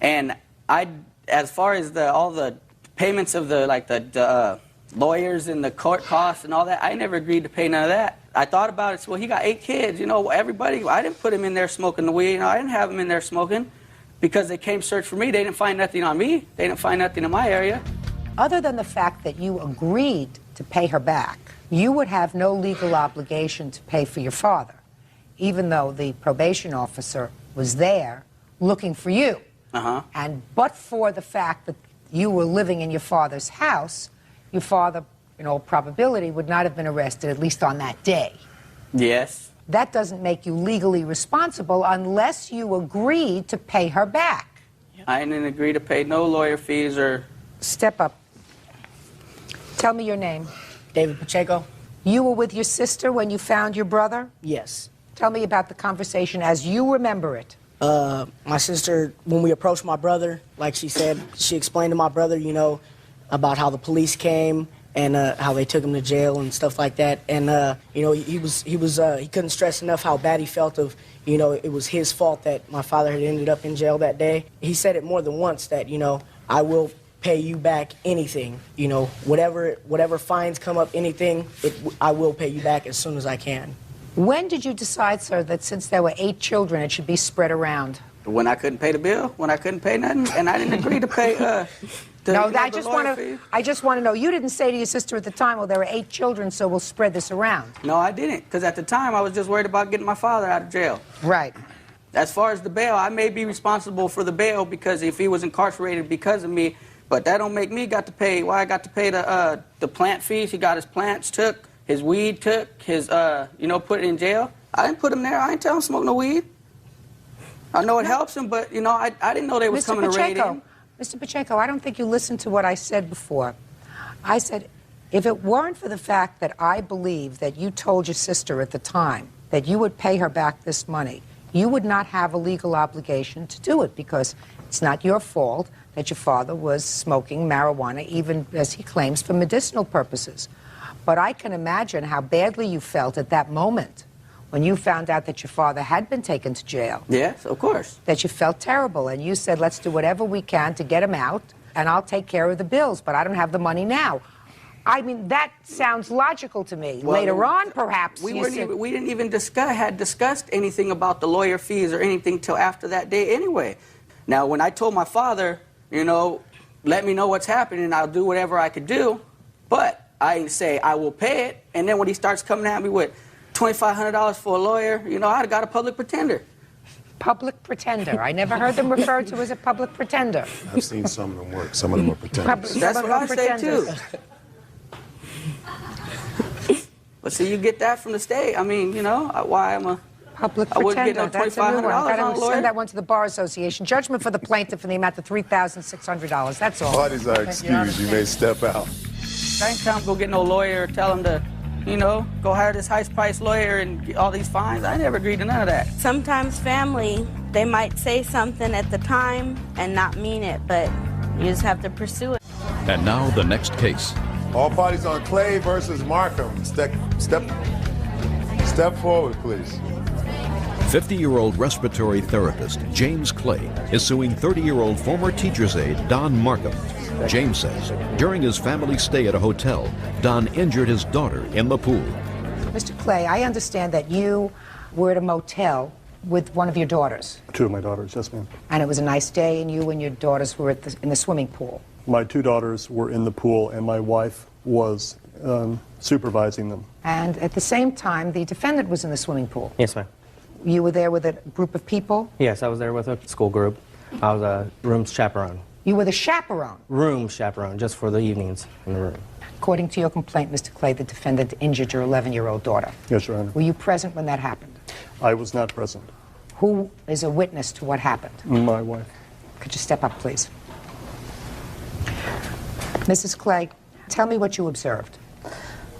And as far as all the payments of the lawyers and the court costs and all that, I never agreed to pay none of that. I thought about it, so, well, he got 8 kids, you know, everybody, I didn't put him in there smoking the weed, you know, I didn't have him in there smoking because they came search for me. They didn't find nothing on me. They didn't find nothing in my area. Other than the fact that you agreed to pay her back, you would have no legal obligation to pay for your father, even though the probation officer was there looking for you. And but for the fact that you were living in your father's house, your father, in all probability, would not have been arrested, at least on that day. Yes. That doesn't make you legally responsible unless you agreed to pay her back. I didn't agree to pay no lawyer fees or... Step up. Tell me your name. David Pacheco. You were with your sister when you found your brother? Yes. Tell me about the conversation as you remember it. My sister, when we approached my brother, like she said, she explained to my brother, you know, about how the police came and how they took him to jail and stuff like that. And you know, he couldn't stress enough how bad he felt of, you know, it was his fault that my father had ended up in jail that day. He said it more than once that, you know, I will pay you back anything, you know, whatever fines come up, anything, I will pay you back as soon as I can. When did you decide, sir, that since there were 8 children, it should be spread around? When I couldn't pay the bill, when I couldn't pay nothing, and I didn't agree to pay I just want to know, you didn't say to your sister at the time, well, there are 8 children, so we'll spread this around. No, I didn't, because at the time I was just worried about getting my father out of jail. Right. As far as the bail, I may be responsible for the bail because if he was incarcerated because of me, but that don't make me got to pay. Well, I got to pay the plant fees. He got his plants took, his weed took, his you know, put it in jail. I didn't put him there. I didn't tell him to smoke no weed. I know it helps him, but you know, I didn't know they was coming to raid him. Mr. Pacheco, I don't think you listened to what I said before. I said, if it weren't for the fact that I believe that you told your sister at the time that you would pay her back this money, you would not have a legal obligation to do it because it's not your fault that your father was smoking marijuana, even as he claims, for medicinal purposes. But I can imagine how badly you felt at that moment when you found out that your father had been taken to jail. Yes, of course. That you felt terrible, and you said, let's do whatever we can to get him out, and I'll take care of the bills, but I don't have the money now. I mean, that sounds logical to me. Well, later on, perhaps. We didn't even discussed anything about the lawyer fees or anything till after that day anyway. Now, when I told my father, you know, let me know what's happening, I'll do whatever I could do, but I say I will pay it, and then when he starts coming at me with, $2,500 for a lawyer, you know, I'd have got a public pretender. Public pretender. I never heard them referred to as a public pretender. I've seen some of them work. Some of them are pretenders. That's what I say too. But see, you get that from the state. I mean, you know, why am I... Public I wouldn't get pretender. no That's a new one. $2,500 Gotta on a lawyer. send that one to the Bar Association. Judgment for the plaintiff in the amount of $3,600. That's all. Parties are excused. You may step out. I ain't tell him go get no lawyer, tell him to, you know, go hire this high-priced lawyer and get all these fines. I never agreed to none of that. Sometimes family, they might say something at the time and not mean it, but you just have to pursue it. And now the next case. All parties on Clay versus Markham. Step forward, please. 50-year-old respiratory therapist James Clay is suing 30-year-old former teacher's aide Don Markham. James says during his family stay at a hotel, Don injured his daughter in the pool. Mr. Clay, I understand that you were at a motel with one of your daughters. 2 of my daughters, yes, ma'am. And it was a nice day, and you and your daughters were in the swimming pool. My 2 daughters were in the pool, and my wife was supervising them. And at the same time, the defendant was in the swimming pool. Yes, ma'am. You were there with a group of people? Yes, I was there with a school group. I was a room chaperone. You were the chaperone? Room chaperone, just for the evenings in the room. According to your complaint, Mr. Clay, the defendant injured your 11-year-old daughter. Yes, Your Honor. Were you present when that happened? I was not present. Who is a witness to what happened? My wife. Could you step up, please? Mrs. Clay, tell me what you observed.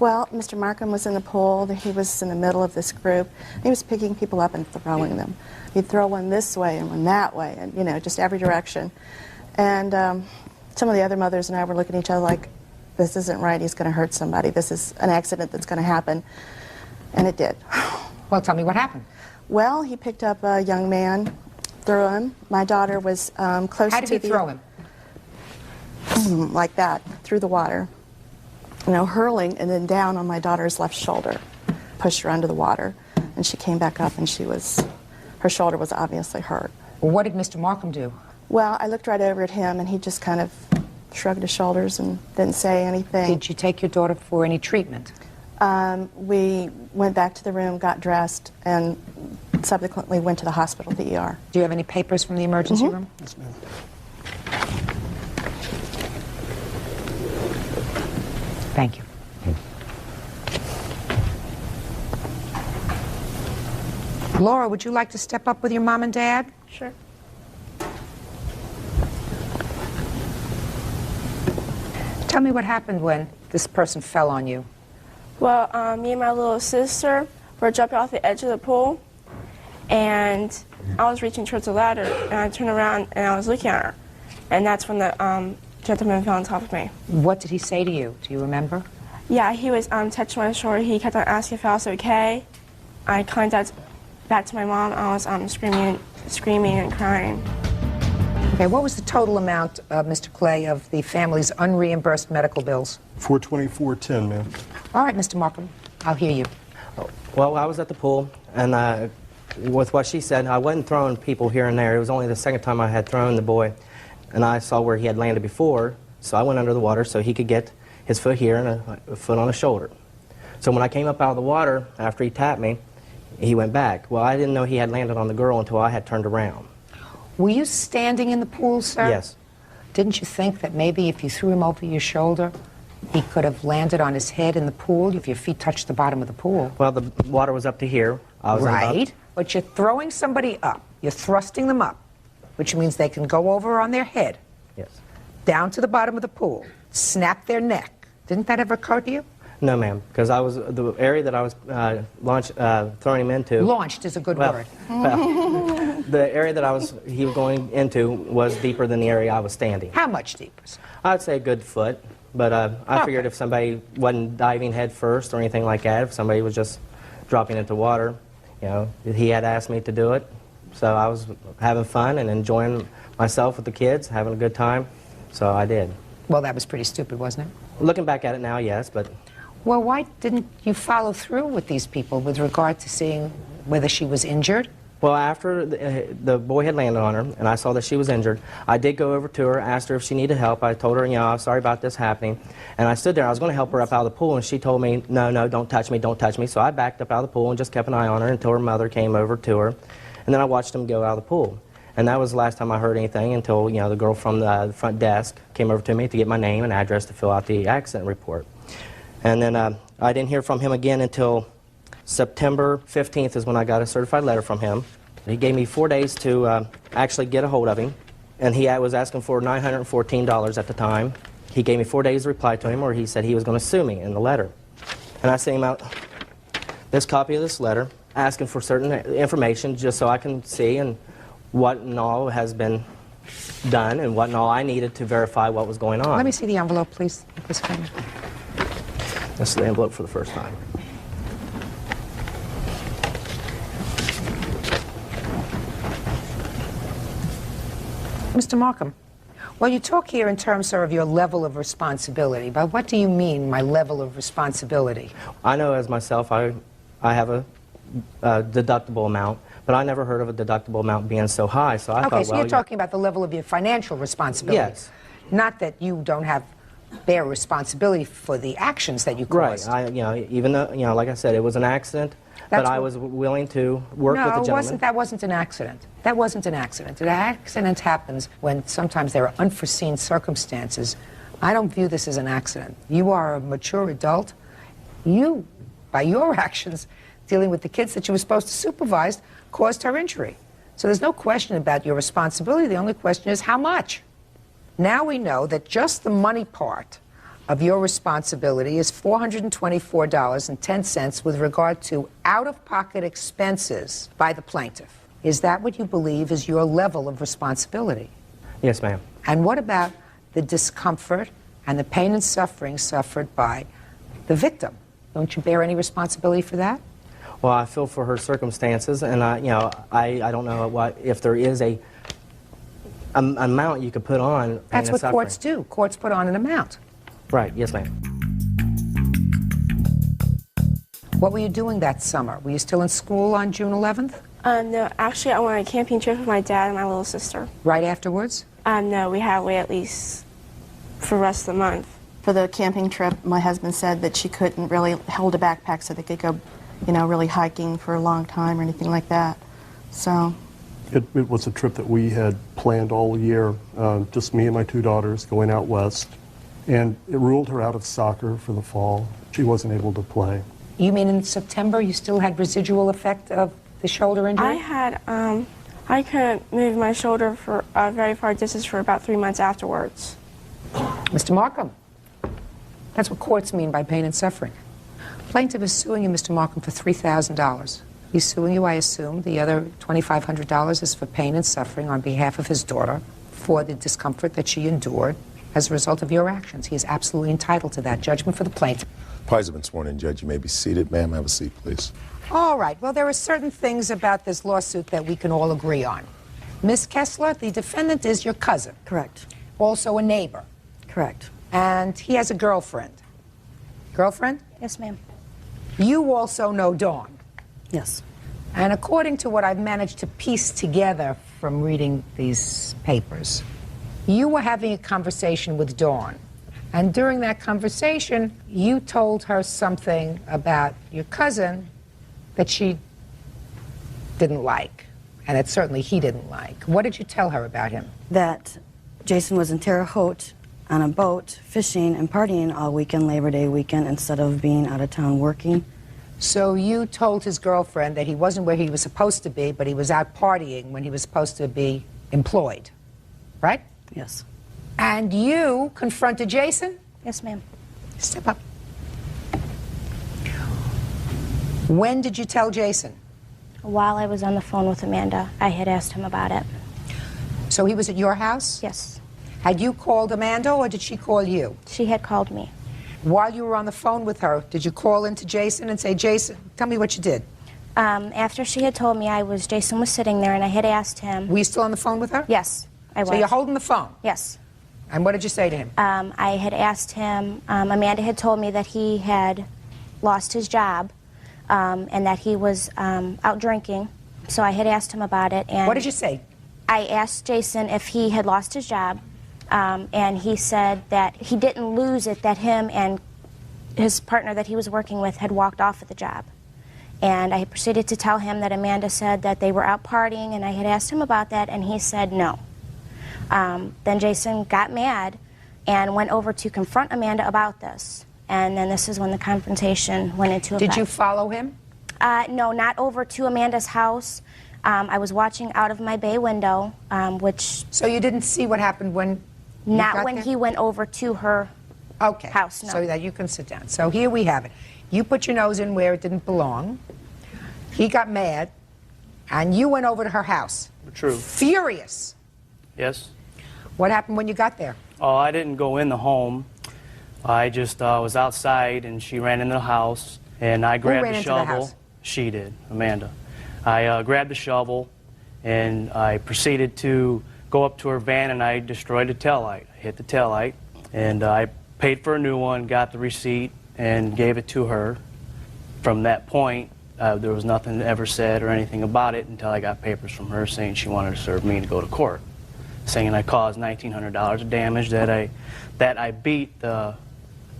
Well, Mr. Markham was in the pool. He was in the middle of this group. He was picking people up and throwing them. He'd throw one this way and one that way, and, you know, just every direction. And some of the other mothers and I were looking at each other like, this isn't right. He's going to hurt somebody. This is an accident that's going to happen. And it did. Well, tell me what happened. Well, he picked up a young man, threw him. My daughter was close to the... How did he throw him? Like that, through the water. You know, hurling and then down on my daughter's left shoulder. Pushed her under the water. And she came back up and her shoulder was obviously hurt. Well, what did Mr. Markham do? Well, I looked right over at him and he just kind of shrugged his shoulders and didn't say anything. Did you take your daughter for any treatment? We went back to the room, got dressed, and subsequently went to the hospital, the ER. Do you have any papers from the emergency room? Yes, ma'am. Thank you. Laura, would you like to step up with your mom and dad? Sure. Tell me what happened when this person fell on you. Well, me and my little sister were jumping off the edge of the pool, and I was reaching towards the ladder, and I turned around and I was looking at her, and that's when the gentleman fell on top of me. What did he say to you? Do you remember? Yeah, he was touching my shoulder. He kept on asking if I was okay. I climbed out back to my mom. I was screaming and crying. Okay, what was the total amount, Mr. Clay, of the family's unreimbursed medical bills? $424.10, ma'am. All right, Mr. Markham, I'll hear you. Well, I was at the pool, and with what she said, I wasn't throwing people here and there. It was only the second time I had thrown the boy, and I saw where he had landed before, so I went under the water so he could get his foot here and a foot on his shoulder. So when I came up out of the water, after he tapped me, he went back. Well, I didn't know he had landed on the girl until I had turned around. Were you standing in the pool, sir? Yes. Didn't you think that maybe if you threw him over your shoulder, he could have landed on his head in the pool if your feet touched the bottom of the pool? Well, the water was up to here. I was right, but you're throwing somebody up. You're thrusting them up, which means they can go over on their head. Yes. Down to the bottom of the pool, snap their neck. Didn't that ever occur to you? No, ma'am, because I was the area that I was throwing him into. Launched is a good word. Well, the area that he was going into was deeper than the area I was standing. How much deeper? I'd say a good foot, but I figured if somebody wasn't diving head first or anything like that, if somebody was just dropping into water, you know, he had asked me to do it, so I was having fun and enjoying myself with the kids, having a good time, so I did. Well, that was pretty stupid, wasn't it? Looking back at it now, yes, but... Well, why didn't you follow through with these people with regard to seeing whether she was injured? Well, after the boy had landed on her and I saw that she was injured, I did go over to her, asked her if she needed help. I told her, you know, I'm sorry about this happening. And I stood there. I was going to help her up out of the pool, and she told me, no, no, don't touch me, don't touch me. So I backed up out of the pool and just kept an eye on her until her mother came over to her. And then I watched them go out of the pool. And that was the last time I heard anything until, you know, the girl from the front desk came over to me to get my name and address to fill out the accident report. And then I didn't hear from him again until September 15th is when I got a certified letter from him. He gave me 4 days to actually get a hold of him, and he was asking for $914 at the time. He gave me 4 days to reply to him, or he said he was going to sue me in the letter. And I sent him out this copy of this letter, asking for certain information just so I can see and what and all has been done and what and all I needed to verify what was going on. Let me see the envelope, please. This is the envelope for the first time. Mr. Markham, well, you talk here in terms of your level of responsibility, but what do you mean, my level of responsibility? I know as myself, I have a deductible amount, but I never heard of a deductible amount being so high, so I thought, okay, so well, you're talking about the level of your financial responsibility. Yes. Not that you don't bear responsibility for the actions that you caused. Right. You know, even though, you know, like I said, it was an accident, but I was willing to work with the gentleman. No, that wasn't an accident. That wasn't an accident. An accident happens when sometimes there are unforeseen circumstances. I don't view this as an accident. You are a mature adult. You, by your actions, dealing with the kids that you were supposed to supervise, caused her injury. So there's no question about your responsibility. The only question is how much. Now we know that just the money part of your responsibility is $424.10 with regard to out-of-pocket expenses by the plaintiff. Is that what you believe is your level of responsibility? Yes, ma'am. And what about the discomfort and the pain and suffering suffered by the victim? Don't you bear any responsibility for that? Well, I feel for her circumstances, and I don't know if there is a amount you could put on. That's what courts do. Courts put on an amount. Right. Yes, ma'am. What were you doing that summer? Were you still in school on June 11th? No, actually, I went on a camping trip with my dad and my little sister. Right afterwards? No, we had to wait at least for the rest of the month. For the camping trip, my husband said that she couldn't really hold a backpack so they could go, you know, really hiking for a long time or anything like that. So it was a trip that we had planned all year, just me and my two daughters going out west. And it ruled her out of soccer for the fall. She wasn't able to play. You mean in September you still had residual effect of the shoulder injury? I had, I couldn't move my shoulder for a very far distance for about 3 months afterwards. Mr. Markham, that's what courts mean by pain and suffering. Plaintiff is suing you, Mr. Markham, for $3,000. He's suing you, I assume. The other $2,500 is for pain and suffering on behalf of his daughter for the discomfort that she endured as a result of your actions. He is absolutely entitled to that. Judgment for the plaintiff. Parties have been sworn in, Judge. You may be seated. Ma'am, have a seat, please. All right. Well, there are certain things about this lawsuit that we can all agree on. Ms. Kessler, the defendant is your cousin. Correct. Also a neighbor. Correct. And he has a girlfriend. Girlfriend? Yes, ma'am. You also know Dawn. Yes. And according to what I've managed to piece together from reading these papers, you were having a conversation with Dawn. And during that conversation, you told her something about your cousin that she didn't like, and that certainly he didn't like. What did you tell her about him? That Jason was in Terre Haute on a boat, fishing and partying all weekend, Labor Day weekend, instead of being out of town working. So you told his girlfriend that he wasn't where he was supposed to be, but he was out partying when he was supposed to be employed, right? Yes. And you confronted Jason? Yes, ma'am. Step up. When did you tell Jason? While I was on the phone with Amanda, I had asked him about it. So he was at your house? Yes. Had you called Amanda, or did she call you? She had called me. While you were on the phone with her, did you call into Jason and say, Jason, tell me what you did? After she had told me Jason was sitting there, and I had asked him. Were you still on the phone with her? Yes, I was. So you're holding the phone? Yes. And what did you say to him? I had asked him, Amanda had told me that he had lost his job and that he was out drinking So I had asked him about it. And What did you say? I asked Jason if he had lost his job, and he said that he didn't lose it, that him and his partner that he was working with had walked off of the job. And I proceeded to tell him that Amanda said that they were out partying, and I had asked him about that, and he said no. Then Jason got mad and went over to confront Amanda about this. And then this is when the confrontation went into effect. Did you follow him? No, not over to Amanda's house. I was watching out of my bay window, which... So you didn't see what happened when you Not got when there? he went over to her house, no. So that you can sit down. So here we have it. You put your nose in where it didn't belong. He got mad, and you went over to her house. True. Furious. Yes. What happened when you got there? Oh, I didn't go in the home. I just was outside, and she ran into the house, and I grabbed ran the into the shovel. house? She did, Amanda. I grabbed the shovel, and I proceeded to go up to her van, and I destroyed the taillight. I hit the taillight, and I paid for a new one, got the receipt, and gave it to her. From that point, there was nothing ever said or anything about it until I got papers from her saying she wanted to serve me to go to court, saying I caused $1,900 of damage, that I beat the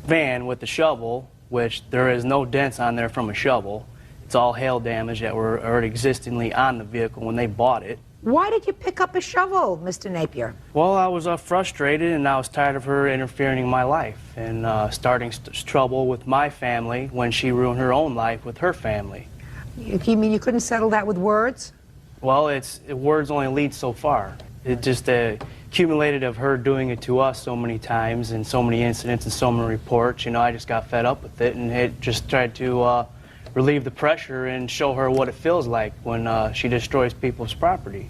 van with the shovel, which there is no dents on there from a shovel. It's all hail damage that were already existingly on the vehicle when they bought it. Why did you pick up a shovel, Mr. Napier? Well, I was frustrated, and I was tired of her interfering in my life and starting trouble with my family when she ruined her own life with her family. You mean you couldn't settle that with words? Well, words only lead so far. It just accumulated of her doing it to us so many times and so many incidents and so many reports. You know, I just got fed up with it and had just tried to relieve the pressure and show her what it feels like when she destroys people's property.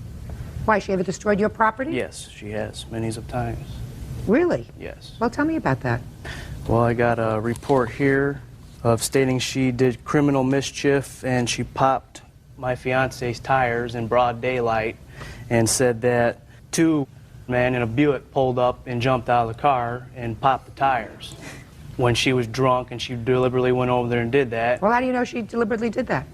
Why, she ever destroyed your property? Yes, she has, many of times. Really? Yes. Well, tell me about that. Well, I got a report here of stating she did criminal mischief and she popped my fiance's tires in broad daylight and said that two men in a Buick pulled up and jumped out of the car and popped the tires when she was drunk, and she deliberately went over there and did that. Well, how do you know she deliberately did that?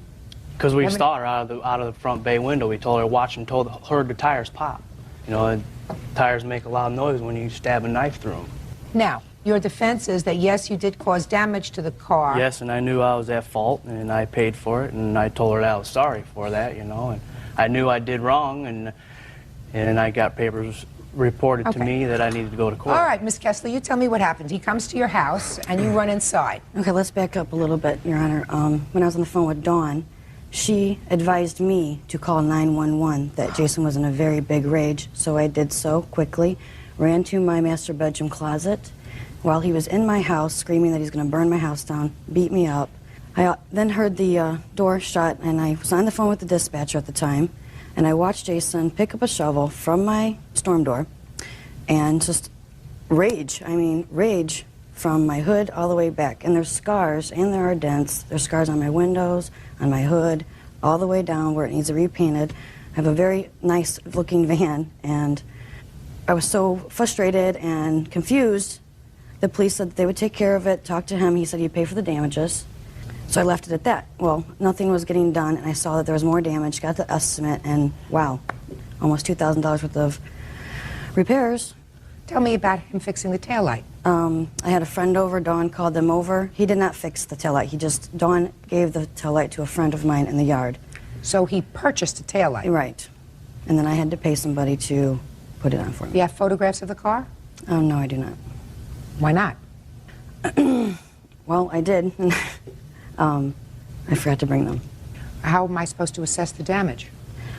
Because we saw her out of the front bay window. We told her to watch and heard the tires pop. You know, and tires make a loud noise when you stab a knife through them. Now, your defense is that, yes, you did cause damage to the car. Yes, and I knew I was at fault, and I paid for it, and I told her that I was sorry for that, you know, and I knew I did wrong, and I got papers reported to me that I needed to go to court. All right, Miss Kessler, you tell me what happened. He comes to your house, and you run inside. Okay, let's back up a little bit, Your Honor. When I was on the phone with Dawn, she advised me to call 911, that Jason was in a very big rage, so I did so quickly, ran to my master bedroom closet while he was in my house screaming that he's going to burn my house down, beat me up. I then heard the door shut, and I was on the phone with the dispatcher at the time, and I watched Jason pick up a shovel from my storm door and just rage from my hood all the way back. And there's scars, and there are dents. There's scars on my windows, on my hood, all the way down where it needs to be repainted. I have a very nice-looking van, and I was so frustrated and confused. The police said that they would take care of it, talk to him. He said he'd pay for the damages. So I left it at that. Well, nothing was getting done, and I saw that there was more damage, got the estimate, and wow, almost $2,000 worth of repairs. Tell me about him fixing the taillight. I had a friend over. Dawn called them over. He did not fix the taillight. Dawn gave the taillight to a friend of mine in the yard. So he purchased a taillight? Right. And then I had to pay somebody to put it on for me. You have photographs of the car? No, I do not. Why not? Well, I did. I forgot to bring them. How am I supposed to assess the damage?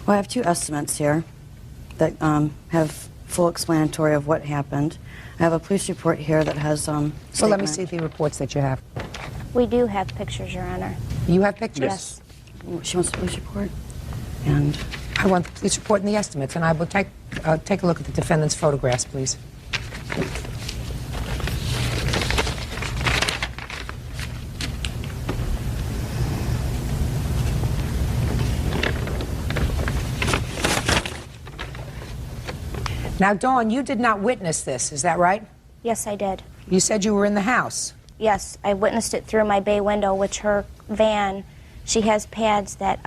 Well, I have two estimates here that have full explanatory of what happened. I have a police report here that has Well, let me see the reports that you have. We do have pictures, Your Honor. You have pictures? Yes. She wants the police report. And I want the police report and the estimates, and I will take a look at the defendant's photographs, please. Now, Dawn, you did not witness this, is that right? Yes, I did. You said you were in the house. Yes, I witnessed it through my bay window, which her van, she has pads that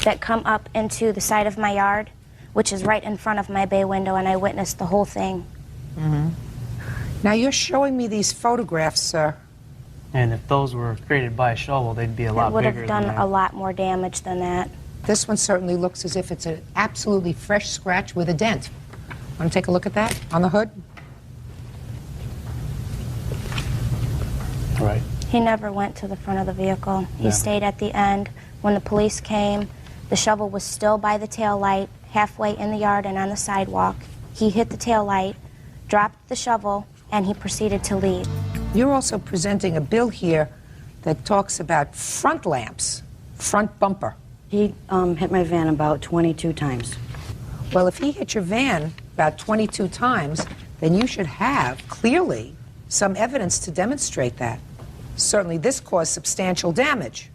that come up into the side of my yard, which is right in front of my bay window, and I witnessed the whole thing. Mm-hmm. Now you're showing me these photographs, sir. And if those were created by a shovel, they'd be a lot It would bigger have done than that. a lot more damage than that. This one certainly looks as if it's an absolutely fresh scratch with a dent. Want to take a look at that on the hood? Right. He never went to the front of the vehicle. He Never. stayed at the end. When the police came, the shovel was still by the tail light, halfway in the yard and on the sidewalk. He hit the tail light, dropped the shovel, and he proceeded to leave. You're also presenting a bill here that talks about front lamps, front bumper. He hit my van about 22 times. Well, if he hit your van about 22 times, then you should have, clearly, some evidence to demonstrate that. Certainly this caused substantial damage.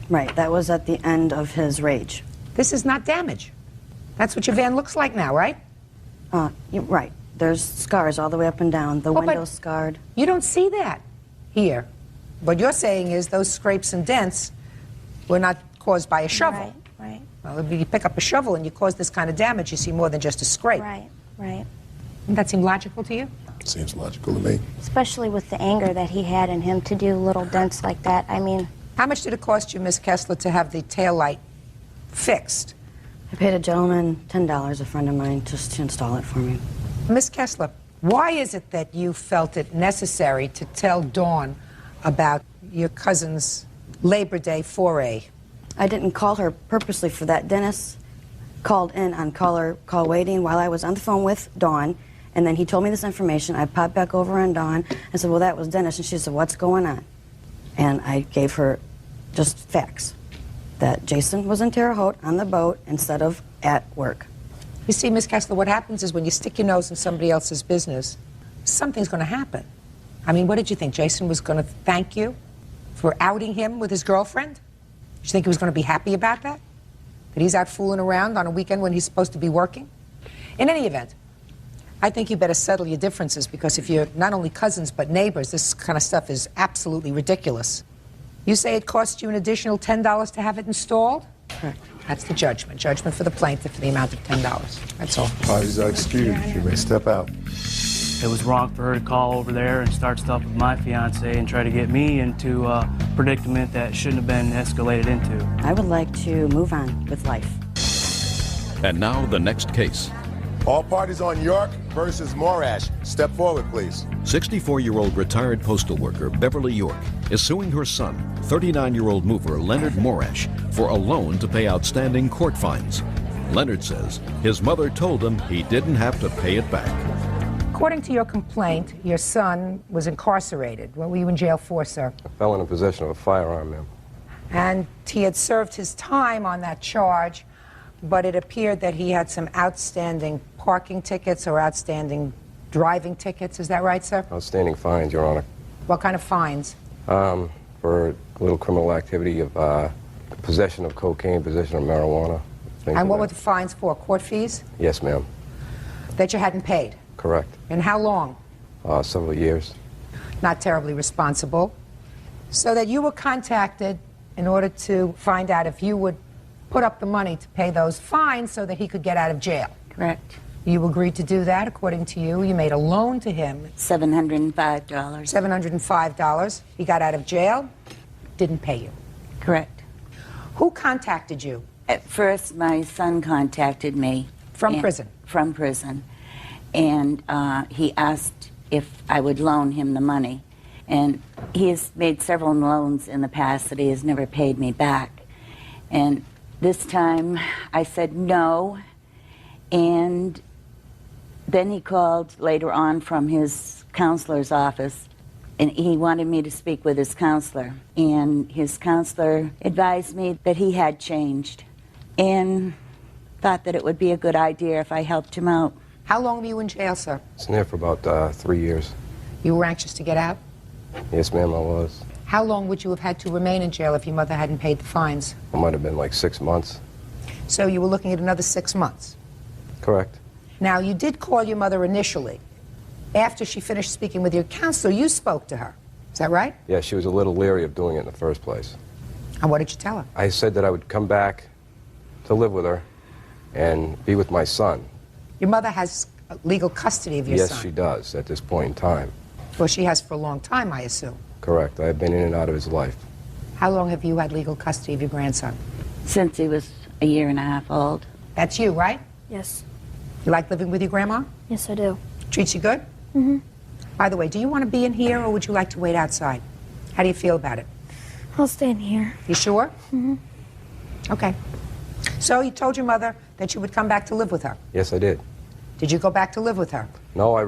Right, that was at the end of his rage. This is not damage. That's what your van looks like now, right? Right. There's scars all the way up and down. The window's scarred. You don't see that here. What you're saying is those scrapes and dents were not caused by a shovel. Right. Well, if you pick up a shovel and you cause this kind of damage, you see more than just a scrape. Right, right. Doesn't that seem logical to you? Seems logical to me. Especially with the anger that he had in him to do little dents like that. I mean... How much did it cost you, Miss Kessler, to have the tail light fixed? I paid a gentleman $10, a friend of mine, just to install it for me. Miss Kessler, why is it that you felt it necessary to tell Dawn about your cousin's Labor Day foray? I didn't call her purposely for that. Dennis called in on call waiting while I was on the phone with Dawn, and then he told me this information. I popped back over on Dawn and said, well, that was Dennis, and she said, what's going on? And I gave her just facts, that Jason was in Terre Haute on the boat instead of at work. You see, Miss Kessler, what happens is when you stick your nose in somebody else's business, something's going to happen. I mean, what did you think? Jason was going to thank you for outing him with his girlfriend? Did you think he was going to be happy about that? That he's out fooling around on a weekend when he's supposed to be working? In any event, I think you better settle your differences, because if you're not only cousins but neighbors, this kind of stuff is absolutely ridiculous. You say it cost you an additional $10 to have it installed? Correct. That's the judgment. Judgment for the plaintiff for the amount of $10. That's all. Parties are excused. You may step out. It was wrong for her to call over there and start stuff with my fiance and try to get me into a predicament that shouldn't have been escalated into. I would like to move on with life. And now the next case. All parties on York versus Morash. Step forward, please. 64-year-old retired postal worker Beverly York is suing her son, 39-year-old mover Leonard Morash, for a loan to pay outstanding court fines. Leonard says his mother told him he didn't have to pay it back. According to your complaint, your son was incarcerated. What were you in jail for, sir? A felon in possession of a firearm, ma'am. And he had served his time on that charge, but it appeared that he had some outstanding parking tickets or outstanding driving tickets. Is that right, sir? Outstanding fines, Your Honor. What kind of fines? For a little criminal activity of possession of cocaine, possession of marijuana. And what were the fines for? Court fees? Yes, ma'am. That you hadn't paid? Correct. And how long? Several years. Not terribly responsible. So that you were contacted in order to find out if you would put up the money to pay those fines so that he could get out of jail. Correct. You agreed to do that, according to you. You made a loan to him. $705. $705. He got out of jail, didn't pay you. Correct. Who contacted you? At first, my son contacted me. From prison? From prison. And he asked if I would loan him the money. And he has made several loans in the past that he has never paid me back. And this time I said no. And then he called later on from his counselor's office, and he wanted me to speak with his counselor. And his counselor advised me that he had changed and thought that it would be a good idea if I helped him out. How long were you in jail, sir? I was in there for about 3 years. You were anxious to get out? Yes, ma'am, I was. How long would you have had to remain in jail if your mother hadn't paid the fines? It might have been like 6 months. So you were looking at another 6 months? Correct. Now, you did call your mother initially. After she finished speaking with your counselor, you spoke to her. Is that right? Yeah, she was a little leery of doing it in the first place. And what did you tell her? I said that I would come back to live with her and be with my son. Your mother has legal custody of your Yes, son. she does at this point in time. Well, she has for a long time, I assume. Correct. I've been in and out of his life. How long have you had legal custody of your grandson? Since he was a year and a half old. That's you, right? Yes. You like living with your grandma? Yes, I do. Treats you good? Mm-hmm. By the way, do you want to be in here or would you like to wait outside? How do you feel about it? I'll stay in here. You sure? Mm-hmm. Okay. So you told your mother that you would come back to live with her. Yes, I did. Did you go back to live with her? No, I'm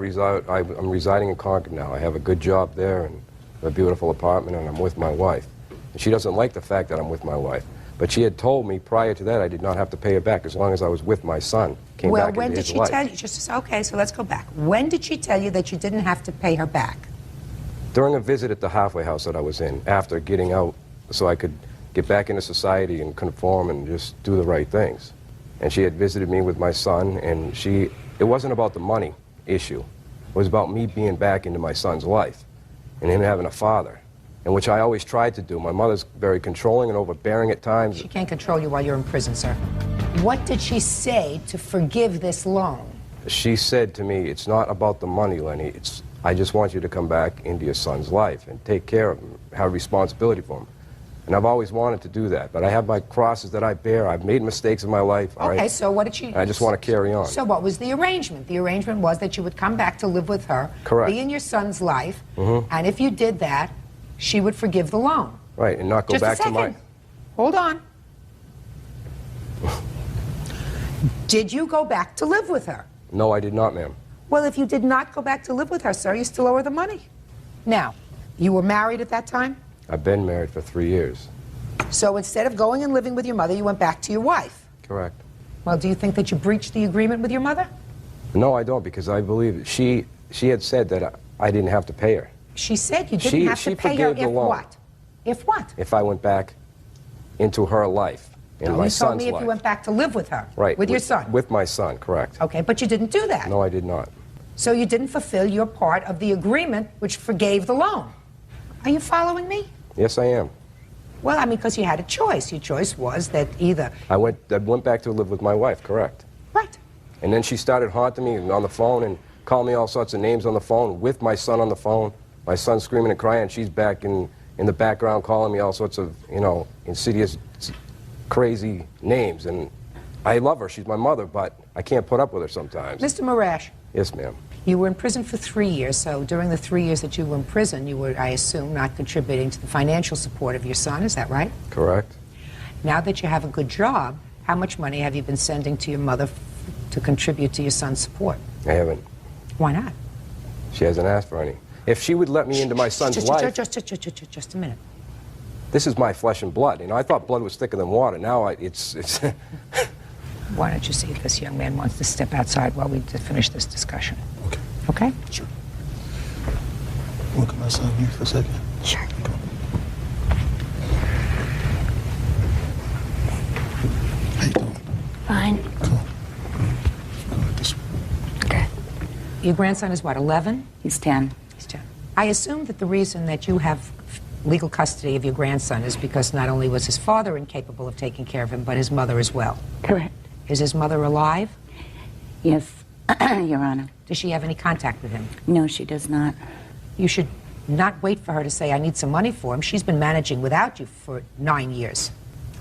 residing in Concord now. I have a good job there and a beautiful apartment, and I'm with my wife. And she doesn't like the fact that I'm with my wife. But she had told me prior to that I did not have to pay her back as long as I was with my son. Came Well, back when into did his she life. tell you? Okay, so let's go back. When did she tell you that you didn't have to pay her back? During a visit at the halfway house that I was in, after getting out so I could get back into society and conform and just do the right things. And she had visited me with my son, and it wasn't about the money issue. It was about me being back into my son's life and him having a father, and which I always tried to do. My mother's very controlling and overbearing at times. She can't control you while you're in prison, sir. What did she say to forgive this loan? She said to me, it's not about the money, Lenny. I just want you to come back into your son's life and take care of him, have responsibility for him. And I've always wanted to do that, but I have my crosses that I bear. I've made mistakes in my life. All Okay, right? so what did she... I just want to carry on. So what was the arrangement? The arrangement was that you would come back to live with her, Correct. be in your son's life, Mhm. and if you did that, she would forgive the loan. Right, and not go Just back a second. to my... Hold on. Did you go back to live with her? No, I did not, ma'am. Well, if you did not go back to live with her, sir, you still owe her the money. Now, you were married at that time? I've been married for 3 years. So instead of going and living with your mother, you went back to your wife. Correct. Well, do you think that you breached the agreement with your mother? No, I don't, because I believe she had said that I didn't have to pay her. She said you didn't have to pay her forgave the if loan. what? If what? If I went back into her life, in No, my you son's told me if life. you went back to live with her. Right. With your son. With my son, correct. Okay, but you didn't do that. No, I did not. So you didn't fulfill your part of the agreement which forgave the loan. Are you following me? Yes, I am. Well, I mean, because you had a choice. Your choice was that either... I went back to live with my wife, correct. Right. And then she started haunting me on the phone and calling me all sorts of names on the phone with my son on the phone. My son's screaming and crying. She's back in the background calling me all sorts of, insidious, crazy names. And I love her. She's my mother, but I can't put up with her sometimes. Mr. Marash, Yes, ma'am. you were in prison for 3 years, so during the 3 years that you were in prison, you were, I assume, not contributing to the financial support of your son. Is that right? Correct. Now that you have a good job, how much money have you been sending to your mother to contribute to your son's support? I haven't. Why not? She hasn't asked for any. If she would let me into my son's life, Just a minute. this is my flesh and blood. I thought blood was thicker than water. Now it's Why don't you see if this young man wants to step outside while we finish this discussion? Okay. Okay? Sure. Look at my son here for a second. Sure. How you doing? Fine. Okay. Your grandson is what, 11? He's 10. He's 10. I assume that the reason that you have legal custody of your grandson is because not only was his father incapable of taking care of him, but his mother as well. Correct. Is his mother alive? Yes, Your Honor. Does she have any contact with him? No, she does not. You should not wait for her to say, I need some money for him. She's been managing without you for 9 years.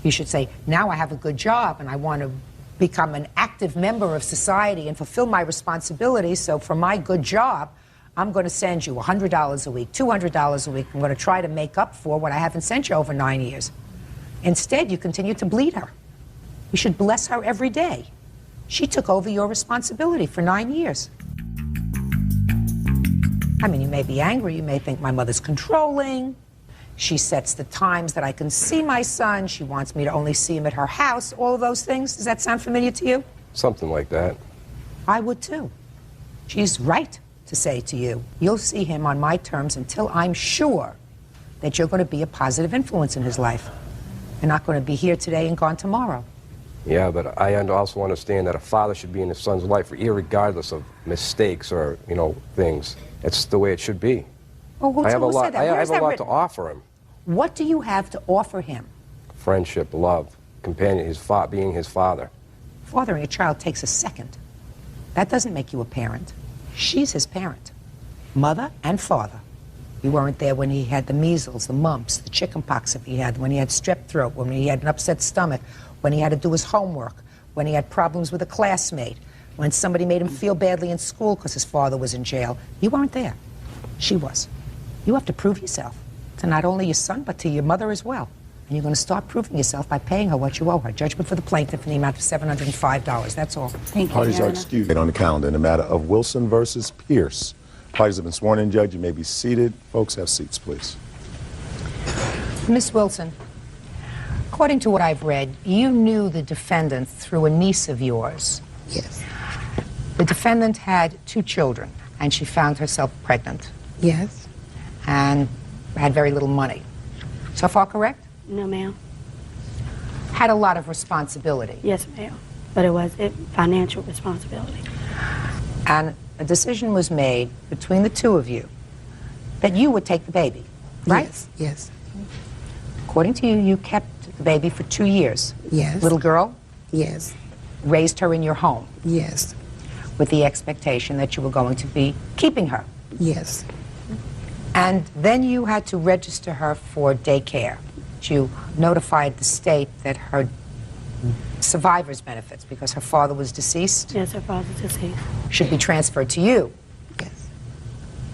You should say, now I have a good job and I want to become an active member of society and fulfill my responsibilities. So for my good job, I'm going to send you $100 a week, $200 a week. I'm going to try to make up for what I haven't sent you over 9 years. Instead, you continue to bleed her. You should bless her every day. She took over your responsibility for 9 years. I mean, you may be angry. You may think my mother's controlling. She sets the times that I can see my son. She wants me to only see him at her house. All of those things. Does that sound familiar to you? something like that. I would too. She's right to say to you, you'll see him on my terms until I'm sure that you're going to be a positive influence in his life. You're not going to be here today and gone tomorrow. Yeah, but I also understand that a father should be in his son's life irregardless of mistakes or, things. It's the way it should be. Oh, who I have a said lot. that? I Where have is a that lot written? to offer him. What do you have to offer him? Friendship, love, companion, being his father. Fathering a child takes a second. That doesn't make you a parent. She's his parent. Mother and father. You weren't there when he had the measles, the mumps, the chicken pox if he had, when he had strep throat, when he had an upset stomach, when he had to do his homework, when he had problems with a classmate, when somebody made him feel badly in school because his father was in jail. You weren't there. She was. You have to prove yourself to not only your son, but to your mother as well. And you're going to start proving yourself by paying her what you owe her. Judgment for the plaintiff in the amount of $705. That's all. Thank you, Parties Your are Honor. excused on the calendar in the matter of Wilson versus Pierce. Parties have been sworn in, Judge. You may be seated. Folks, have seats, please. Miss Wilson, according to what I've read, you knew the defendant through a niece of yours. Yes. The defendant had 2 children, and she found herself pregnant. Yes. And had very little money. So far correct? No, ma'am. Had a lot of responsibility. Yes, ma'am. But it was financial responsibility. And a decision was made between the 2 of you that you would take the baby, right? Yes. Yes. According to you, you kept the baby for 2 years. Yes. Little girl? Yes. Raised her in your home. Yes. With the expectation that you were going to be keeping her. Yes. And then you had to register her for daycare. You notified the state that her survivor's benefits, because her father was deceased. Yes, her father's deceased. Should be transferred to you. Yes.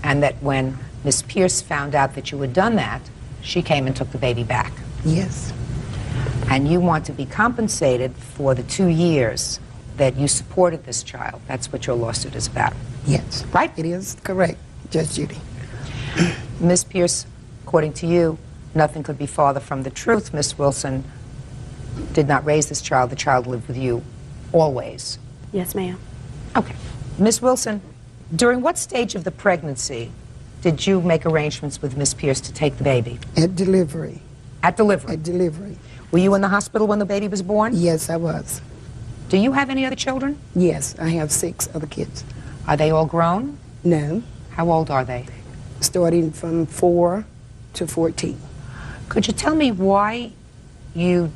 And that when Miss Pierce found out that you had done that, she came and took the baby back. Yes. And you want to be compensated for the 2 years that you supported this child. That's what your lawsuit is about. Yes. Right? It is correct, Judge Judy. Miss Pierce, according to you, nothing could be farther from the truth. Miss Wilson did not raise this child. The child lived with you always. Yes, ma'am. Okay. Miss Wilson, during what stage of the pregnancy did you make arrangements with Miss Pierce to take the baby? At delivery. At delivery? At delivery. Were you in the hospital when the baby was born? Yes, I was. Do you have any other children? Yes, I have 6 other kids. Are they all grown? No. How old are they? Starting from 4 to 14. Could you tell me why you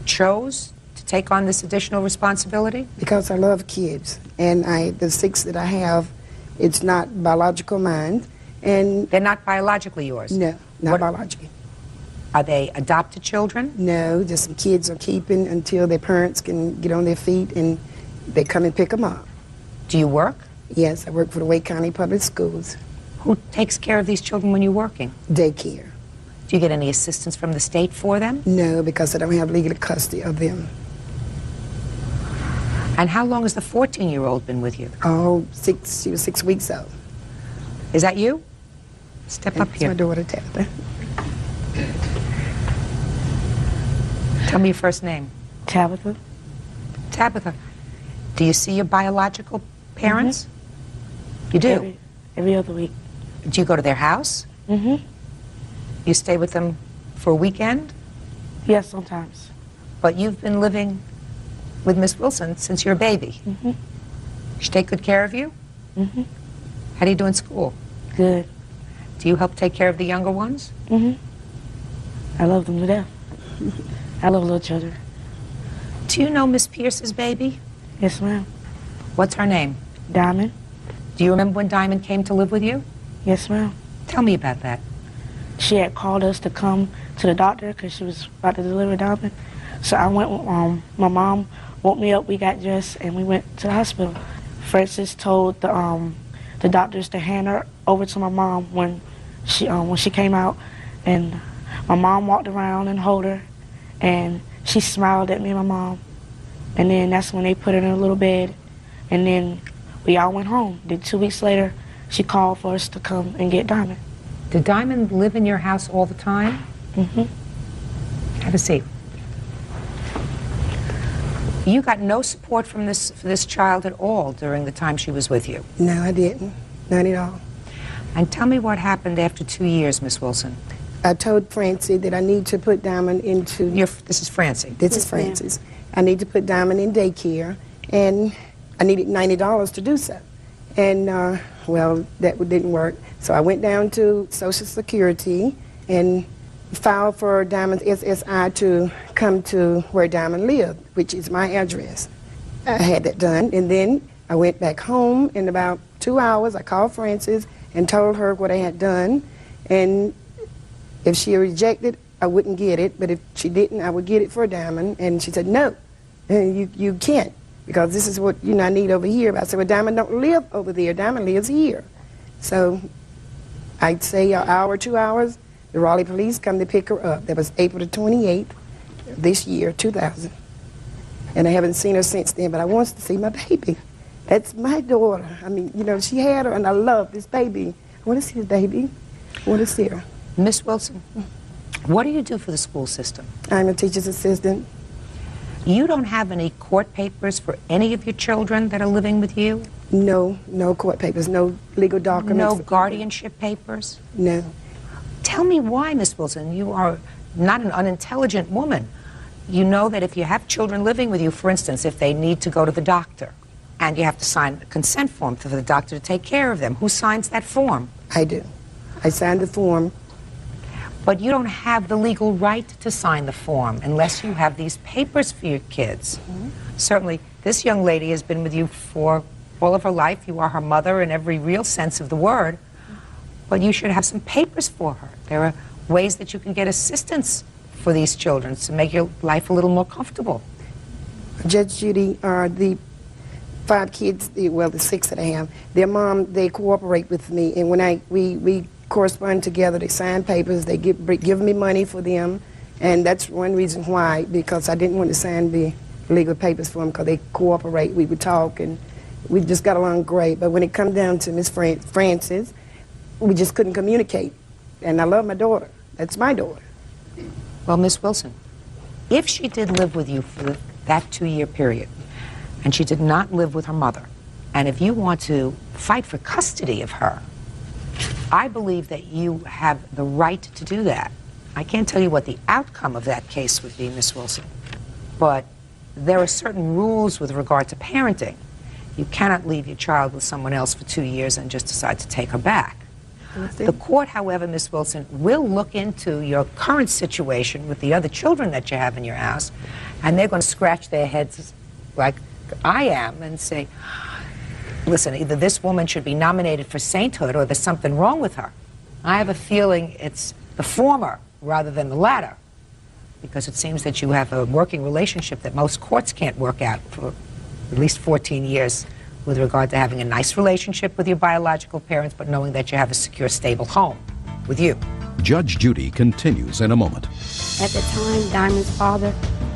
chose to take on this additional responsibility? Because I love kids, and the 6 that I have, it's not biological mine, and they're not biologically yours. No, not biologically. Are they adopted children? No, just some kids are keeping until their parents can get on their feet and they come and pick them up. Do you work? Yes, I work for the Wake County Public Schools. Who takes care of these children when you're working? Daycare. Do you get any assistance from the state for them? No, because I don't have legal custody of them. And how long has the 14-year-old been with you? Oh, she was 6 weeks old. Is that you? Step up here. That's my daughter, Tabitha. Tell me your first name. Tabitha. Tabitha. Do you see your biological parents? You do? Every other week. Do you go to their house? Mm-hmm. You stay with them for a weekend? Yes, sometimes. But you've been living with Miss Wilson since you're a baby. Mm-hmm. She take good care of you? Mm-hmm. How do you do in school? Good. Do you help take care of the younger ones? Mm-hmm. I love them to death. I love little children. Do you know Miss Pierce's baby? Yes, ma'am. What's her name? Diamond. Do you remember when Diamond came to live with you? Yes, ma'am. Tell me about that. She had called us to come to the doctor because she was about to deliver Diamond. So I went with my mom, woke me up, we got dressed, and we went to the hospital. Francis told the doctors to hand her over to my mom when she came out, and my mom walked around and held her, and she smiled at me and my mom. And then that's when they put her in a little bed, and then we all went home. Then 2 weeks later, she called for us to come and get Diamond. Did Diamond live in your house all the time? Mm-hmm. Have a seat. You got no support from this child at all during the time she was with you? No, I didn't. Not at all. And tell me what happened after 2 years, Miss Wilson. I told Francie that I need to put Diamond into... This is Francie. This is Francis. I need to put Diamond in daycare, and I needed $90 to do so. And, well, that didn't work. So I went down to Social Security and filed for Diamond's SSI to come to where Diamond lived, which is my address. I had that done, and then I went back home. In about 2 hours, I called Frances and told her what I had done, and if she rejected, I wouldn't get it, but if she didn't, I would get it for Diamond. And she said, no, you can't, because this is what I need over here. But I said, well, Diamond don't live over there. Diamond lives here. So I'd say an hour, 2 hours, the Raleigh police come to pick her up. That was April the 28th this year, 2000. And I haven't seen her since then, but I want to see my baby. That's my daughter. I mean, she had her, and I love this baby. I want to see this baby. I want to see her. Miss Wilson, what do you do for the school system? I'm a teacher's assistant. You don't have any court papers for any of your children that are living with you? No, no court papers, no legal documents. No guardianship papers? No. Tell me why, Miss Wilson. You are not an unintelligent woman. You know that if you have children living with you, for instance, if they need to go to the doctor, and you have to sign a consent form for the doctor to take care of them, who signs that form? I do. I signed the form. But you don't have the legal right to sign the form unless you have these papers for your kids. Mm-hmm. Certainly, this young lady has been with you for all of her life. You are her mother in every real sense of the word. But you should have some papers for her. There are ways that you can get assistance for these children to make your life a little more comfortable. Judge Judy, the 5 kids, well, the 6 that I have, their mom, they cooperate with me. And when we correspond together, they sign papers, they give me money for them. And that's one reason why, because I didn't want to sign the legal papers for them, because they cooperate. We would talk, and we just got along great. But when it come down to Miss Frances, we just couldn't communicate. And I love my daughter. That's my daughter. Well, Miss Wilson, if she did live with you for that 2-year period, and she did not live with her mother, and if you want to fight for custody of her, I believe that you have the right to do that. I can't tell you what the outcome of that case would be, Miss Wilson, but there are certain rules with regard to parenting. You cannot leave your child with someone else for 2 years and just decide to take her back. The court, however, Miss Wilson, will look into your current situation with the other children that you have in your house, and they're going to scratch their heads like I am and say, listen, either this woman should be nominated for sainthood or there's something wrong with her. I have a feeling it's the former rather than the latter, because it seems that you have a working relationship that most courts can't work out for at least 14 years with regard to having a nice relationship with your biological parents, but knowing that you have a secure, stable home with you. Judge Judy continues in a moment. At the time, Diamond's father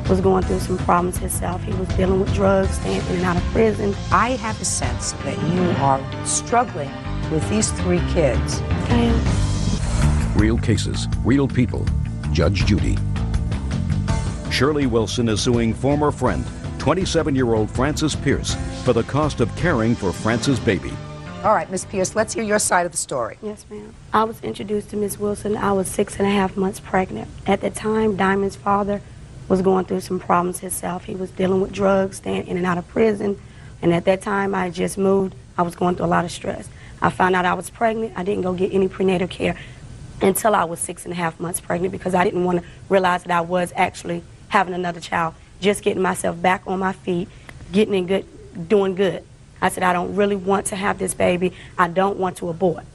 was going through some problems himself. He was dealing with drugs, staying in and out of prison. I have a sense that you are struggling with these 3 kids. I am. Real cases, real people. Judge Judy. Shirley Wilson is suing former friend, 27-year-old Frances Pierce, for the cost of caring for Frances' baby. All right, Miss Pierce, let's hear your side of the story. Yes, ma'am. I was introduced to Miss Wilson. I was 6.5 months pregnant. At the time, Diamond's father was going through some problems himself. He was dealing with drugs, staying in and out of prison. And at that time, I just moved. I was going through a lot of stress. I found out I was pregnant. I didn't go get any prenatal care until I was 6.5 months pregnant, because I didn't want to realize that I was actually having another child, just getting myself back on my feet, getting in good, doing good. I said, I don't really want to have this baby. I don't want to abort,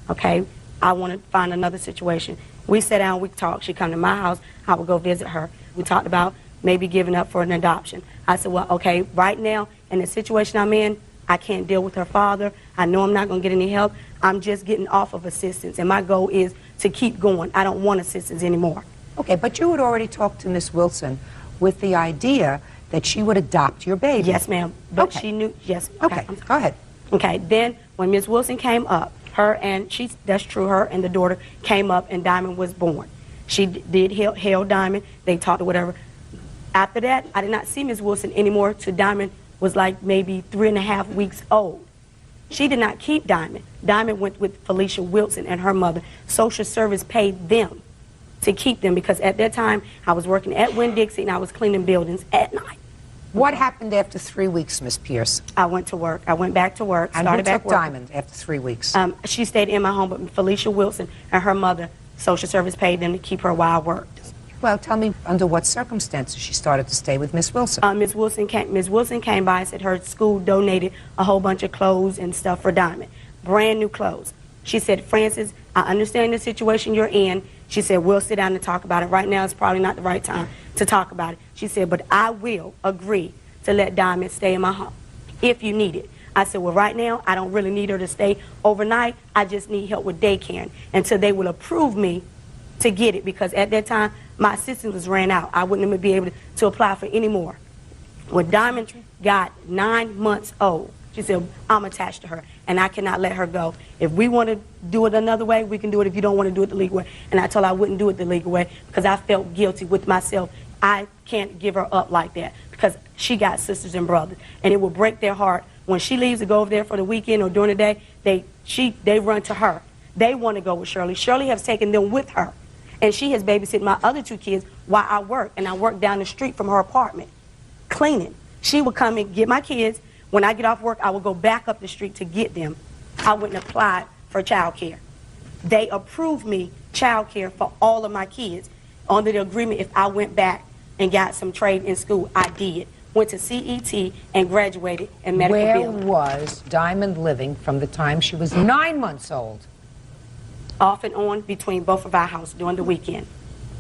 okay? I want to find another situation. We sat down, we talked. She'd come to my house. I would go visit her. We talked about maybe giving up for an adoption. I said, well, okay, right now, in the situation I'm in, I can't deal with her father. I know I'm not going to get any help. I'm just getting off of assistance, and my goal is to keep going. I don't want assistance anymore. Okay, but you had already talked to Miss Wilson with the idea that she would adopt your baby. Yes, ma'am. But okay. She knew, yes. Okay, go ahead. Okay, then when Miss Wilson came up, that's true, her and the daughter came up and Diamond was born. She did hail Diamond, they talked or whatever. After that, I did not see Miss Wilson anymore till Diamond was like maybe 3.5 weeks old. She did not keep Diamond. Diamond went with Felicia Wilson and her mother. Social service paid them to keep them, because at that time I was working at Winn-Dixie and I was cleaning buildings at night. What happened after 3 weeks, Miss Pierce? I went to work. I went back to work. And started who back took working. Diamond after 3 weeks? She stayed in my home, but Felicia Wilson and her mother, social service paid them to keep her while I worked. Well, tell me under what circumstances she started to stay with Miss Wilson. Miss Wilson came by and said her school donated a whole bunch of clothes and stuff for Diamond. Brand new clothes. She said, Francis, I understand the situation you're in. She said, we'll sit down and talk about it. Right now, it's probably not the right time to talk about it. She said, but I will agree to let Diamond stay in my home if you need it. I said, well, right now, I don't really need her to stay overnight. I just need help with daycare until they will approve me to get it, because at that time, my assistance was ran out. I wouldn't even be able to apply for any more. When Diamond got 9 months old, she said, I'm attached to her, and I cannot let her go. If we want to do it another way, we can do it. If you don't want to do it the legal way. And I told her I wouldn't do it the legal way because I felt guilty with myself. I can't give her up like that because she got sisters and brothers, and it will break their heart. When she leaves to go over there for the weekend or during the day, they run to her. They want to go with Shirley. Shirley has taken them with her, and she has babysitted my other 2 kids while I work, and I work down the street from her apartment, cleaning. She would come and get my kids. When I get off work, I would go back up the street to get them. I wouldn't apply for child care. They approved me child care for all of my kids under the agreement if I went back and got some trade in school. I did. Went to CET and graduated in medical billing. Where was Diamond living from the time she was 9 months old? Off and on between both of our houses during the weekend.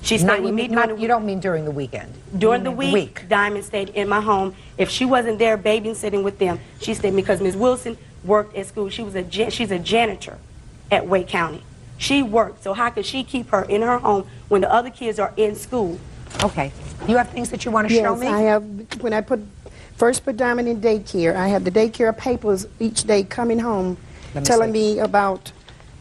She stayed with me during the week. You don't mean during the weekend? During the week, Diamond stayed in my home. If she wasn't there babysitting with them, she stayed because Ms. Wilson worked at school. She's a janitor at Wake County. She worked, so how could she keep her in her home when the other kids are in school? Okay. You have things that you want to show me? Yes, I have. When I first put Diamond in daycare, I had the daycare papers each day coming home telling me about.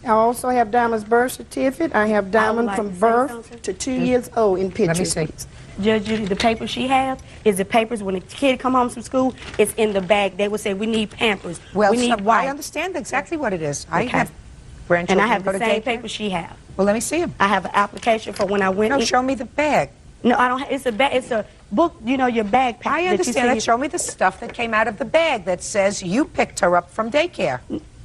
I also have Diamond's birth certificate. I have Diamond from birth to 2 years old in pictures. Let me see. Judge Judy, the papers she has is the papers when a kid come home from school, it's in the bag. They would say, we need Pampers, Well, we need wipes. I understand exactly what it is. I Okay. have grandchildren. And I have go the to same daycare. papers she has. Well, let me see them. I have an application for when I went. No, show me the bag. No, I don't. It's a bag. It's a book. You know, your bag pack. I understand that. Show me the stuff that came out of the bag that says you picked her up from daycare.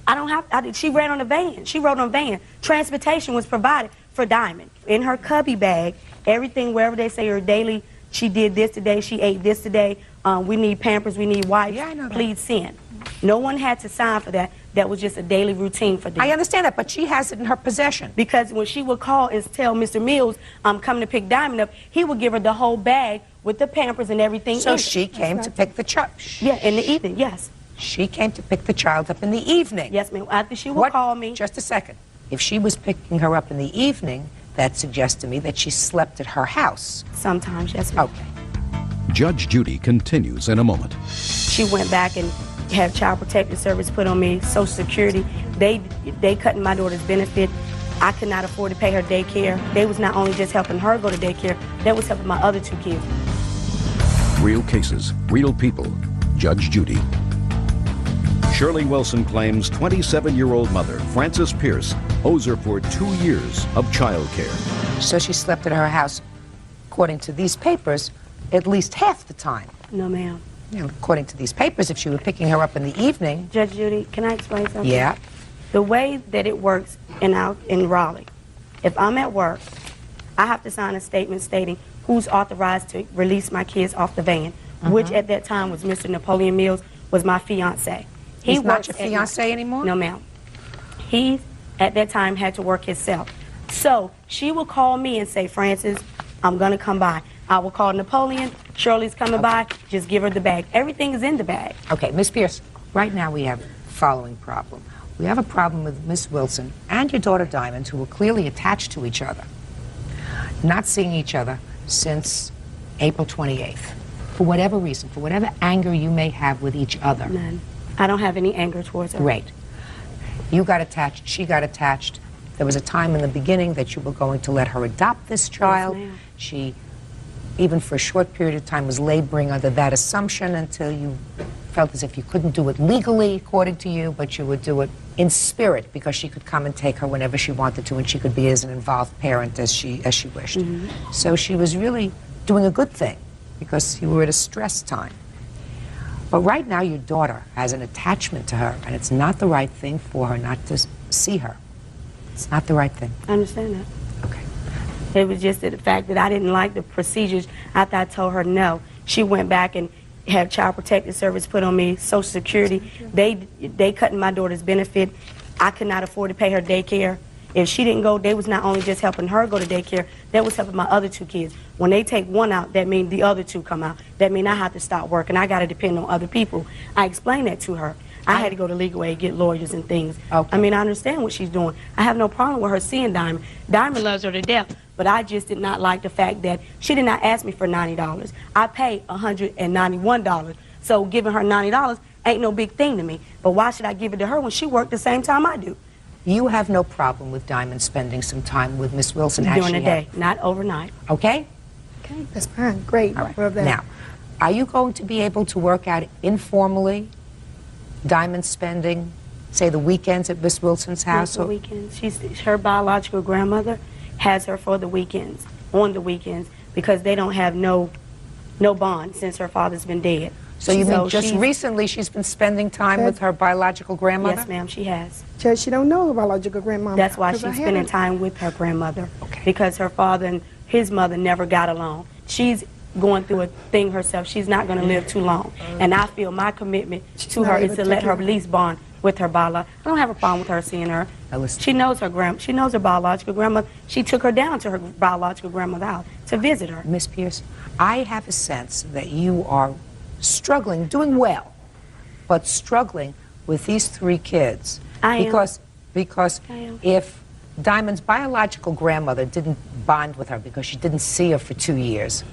I don't have. She ran on a van. She rode on a van. Transportation was provided for Diamond in her cubby bag. Everything wherever they say her daily. She did this today. She ate this today. We need Pampers. We need wipes. Yeah, I know that. Please send. No one had to sign for that. That was just a daily routine for them. I understand that, but she has it in her possession. Because when she would call and tell Mr. Mills, I'm coming to pick Diamond up, he would give her the whole bag with the Pampers and everything. So she came to pick the child. Yeah, in the evening, yes. She came to pick the child up in the evening. Yes, ma'am. After she would call me. Just a second. If she was picking her up in the evening, that suggests to me that she slept at her house. Sometimes, yes, ma'am. Okay. Judge Judy continues in a moment. She went back and had Child Protective Service put on me, Social Security. They cut my daughter's benefit. I could not afford to pay her daycare. They was not only just helping her go to daycare, they was helping my other 2 kids. Real cases, real people. Judge Judy. Shirley Wilson claims 27-year-old mother, Frances Pierce, owes her for 2 years of child care. So she slept at her house, according to these papers, at least half the time. No, ma'am. You know, according to these papers, if she were picking her up in the evening. Judge Judy, can I explain something? Yeah. The way that it works in Raleigh, if I'm at work, I have to sign a statement stating who's authorized to release my kids off the van, which at that time was Mr. Napoleon Mills, was my fiance. He's not your fiance anymore? No, ma'am. He, at that time, had to work himself. So she will call me and say, Francis, I'm going to come by. I will call Napoleon. Shirley's coming by. Just give her the bag. Everything is in the bag. Okay, Miss Pierce, right now we have the following problem. We have a problem with Miss Wilson and your daughter Diamond, who were clearly attached to each other, not seeing each other since April 28th. For whatever reason, for whatever anger you may have with each other. None. I don't have any anger towards her. Great. You got attached, she got attached. There was a time in the beginning that you were going to let her adopt this child. Yes, she, even for a short period of time, was laboring under that assumption until you felt as if you couldn't do it legally, according to you, but you would do it in spirit because she could come and take her whenever she wanted to, and she could be as an involved parent as she wished. So she was really doing a good thing because you were at a stress time. But right now your daughter has an attachment to her, and it's not the right thing for her not to see her. It's not the right thing. I understand that. Okay. It was just the fact that I didn't like the procedures. After I told her no, she went back and had Child Protective Service put on me, Social Security. They cut my daughter's benefit. I could not afford to pay her daycare. If she didn't go, they was not only just helping her go to daycare, they was helping my other 2 kids. When they take one out, that means the other 2 come out. That means I have to stop working. I got to depend on other people. I explained that to her. I had to go to legal aid, get lawyers and things. Okay. I mean, I understand what she's doing. I have no problem with her seeing Diamond. Diamond loves her to death, but I just did not like the fact that she did not ask me for $90. I paid $191, so giving her $90 ain't no big thing to me. But why should I give it to her when she worked the same time I do? You have no problem with Diamond spending some time with Miss Wilson as During she the day, had. not overnight. Okay? Okay, that's fine. Great. All right. Love that. Now, are you going to be able to work out informally Diamond spending, say, the weekends at Miss Wilson's house? Not the weekends. Her biological grandmother has her for the weekends, on the weekends, because they don't have no bond since her father's been dead. So you mean just recently she's been spending time with her biological grandmother? Yes, ma'am, she has. Judge, she don't know her biological grandmama. That's why she's spending time with her grandmother. Okay. Because her father and his mother never got along. She's going through a thing herself. She's not going to live too long. And I feel my commitment to her is to let her at least bond with her biological. I don't have a problem with her seeing her. She knows her she knows her biological grandmother. She took her down to her biological grandmother's house to visit her. Miss Pierce, I have a sense that you are struggling, doing well, but struggling with these 3 kids. I am. Because if Diamond's biological grandmother didn't bond with her because she didn't see her for 2 years,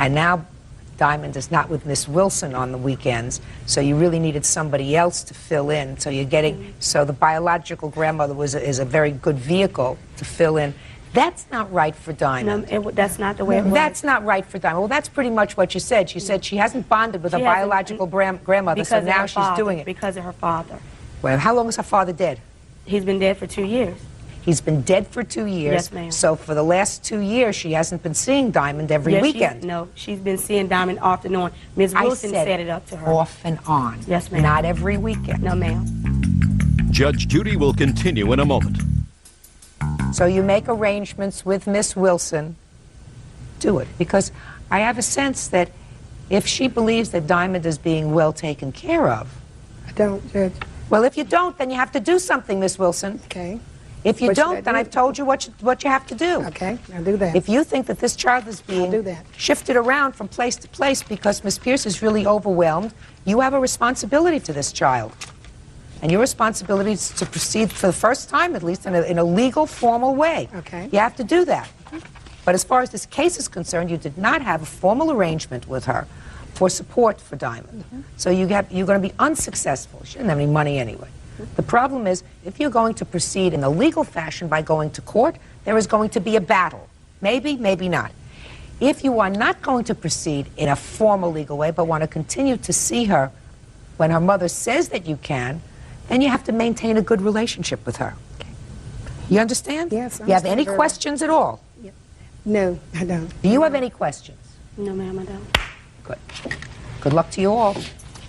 and now Diamond is not with Miss Wilson on the weekends, so you really needed somebody else to fill in. So you're getting, so the biological grandmother is a very good vehicle to fill in. That's not right for Diamond. No, that's not the way it was. That's not right for Diamond. Well, that's pretty much what you said. She said she hasn't bonded with her biological grandmother, so now she's doing it. Because of her father. Well, how long is her father dead? He's been dead for 2 years. He's been dead for 2 years. Yes, ma'am. So for the last 2 years, she hasn't been seeing Diamond every weekend. No, she's been seeing Diamond off and on. Ms. Wilson set it up to her. Off and on. Yes, ma'am. Not every weekend. No, ma'am. Judge Judy will continue in a moment. So you make arrangements with Miss Wilson. Do it. Because I have a sense that if she believes that Diamond is being well taken care of. I don't, Judge. Well, if you don't, then you have to do something, Miss Wilson. Okay. If you don't, then I've told you what you have to do. Okay, I'll do that. If you think that this child is being shifted around from place to place because Miss Pierce is really overwhelmed, you have a responsibility to this child. And your responsibility is to proceed for the first time, at least, in a legal, formal way. Okay. You have to do that. But as far as this case is concerned, you did not have a formal arrangement with her for support for Diamond. So you're going to be unsuccessful. She didn't have any money anyway. The problem is, if you're going to proceed in a legal fashion by going to court, there is going to be a battle. Maybe, maybe not. If you are not going to proceed in a formal legal way, but want to continue to see her when her mother says that you can, then you have to maintain a good relationship with her. Okay. You understand? Yes, I You have any understand. questions at all? Yep. No, I don't. Do you have any questions? No, ma'am, I don't. Good. Good luck to you all.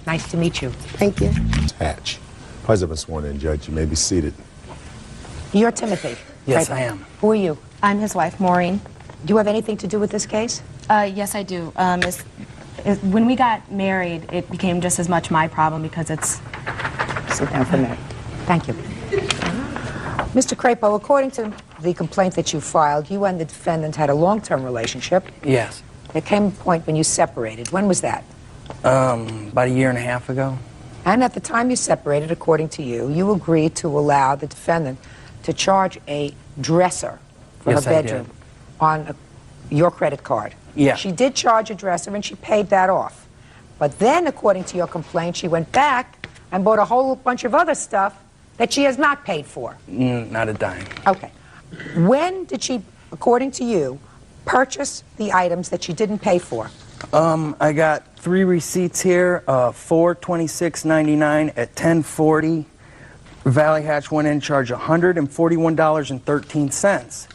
Nice to meet you. Thank you. Hatch. Parties have been sworn in, Judge. You may be seated. You're Timothy. Yes, Right. I am. Who are you? I'm his wife, Maureen. Do you have anything to do with this case? Yes, I do. When we got married, it became just as much my problem because it's... Sit down for a minute. Thank you. Mr. Crapo, according to the complaint that you filed, you and the defendant had a long-term relationship. Yes. There came a point when you separated. When was that? About a year and a half ago. And at the time you separated, according to you, you agreed to allow the defendant to charge a dresser for Yes, her I bedroom did. on your credit card. Yeah. She did charge a dresser and she paid that off. But then, according to your complaint, she went back and bought a whole bunch of other stuff that she has not paid for. Not a dime. Okay. When did she, according to you, purchase the items that she didn't pay for? I got 3 receipts here, $426.99 at 10:40. Valley Hatch went in, charged $141.13.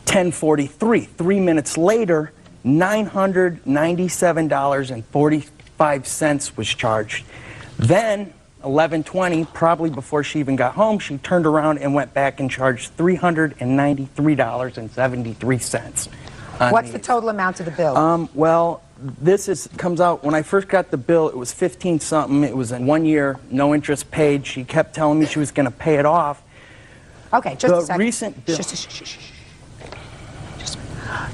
10:43, 3 minutes later, $997.45 was charged. Then, 11:20, probably before she even got home, she turned around and went back and charged $393.73. What's the total amount of the bill? Well, this comes out, when I first got the bill, it was 15 something. It was in 1 year, no interest paid. She kept telling me she was going to pay it off. Okay, just a second. The recent bill.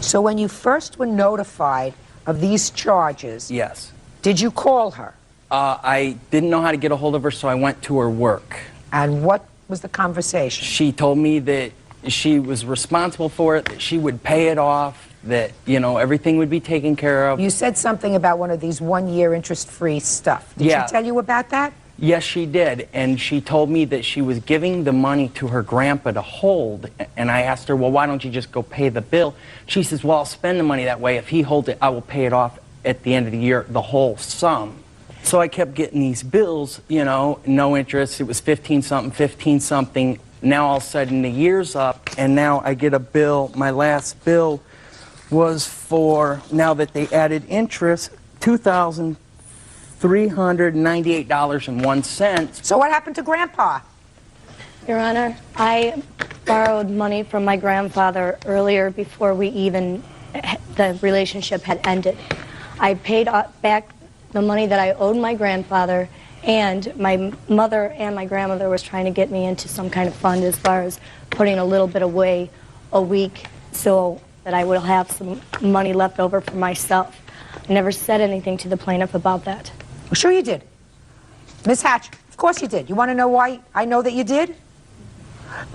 So when you first were notified of these charges, yes, did you call her? I didn't know how to get a hold of her, so I went to her work. And what was the conversation? She told me that she was responsible for it, that she would pay it off, that, you know, everything would be taken care of. You said something about one of these 1 year interest-free stuff. Did Yeah. she tell you about that? Yes, she did, and she told me that she was giving the money to her grandpa to hold, and I asked her, well, why don't you just go pay the bill? She says, well, I'll spend the money that way. If he holds it, I will pay it off at the end of the year, the whole sum. So I kept getting these bills, you know, no interest. It was 15-something, 15-something. Now all of a sudden the year's up, and now I get a bill. My last bill was for, now that they added interest, $2,398.01. So what happened to Grandpa? Your Honor, I borrowed money from my grandfather earlier before the relationship had ended. I paid back the money that I owed my grandfather, and my mother and my grandmother was trying to get me into some kind of fund as far as putting a little bit away a week so that I would have some money left over for myself. I never said anything to the plaintiff about that. Well, sure you did. Miss Hatch, of course you did. You want to know why I know that you did?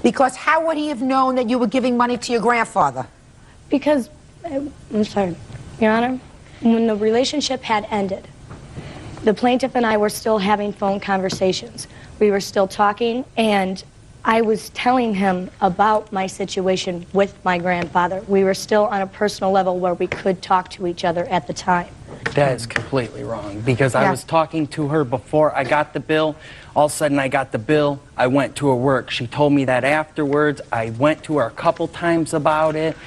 Because how would he have known that you were giving money to your grandfather? Because, I'm sorry, Your Honor, when the relationship had ended, the plaintiff and I were still having phone conversations. We were still talking, and I was telling him about my situation with my grandfather. We were still on a personal level where we could talk to each other at the time. That is completely wrong, because I was talking to her before I got the bill. All of a sudden I got the bill, I went to her work. She told me that afterwards. I went to her a couple times about it,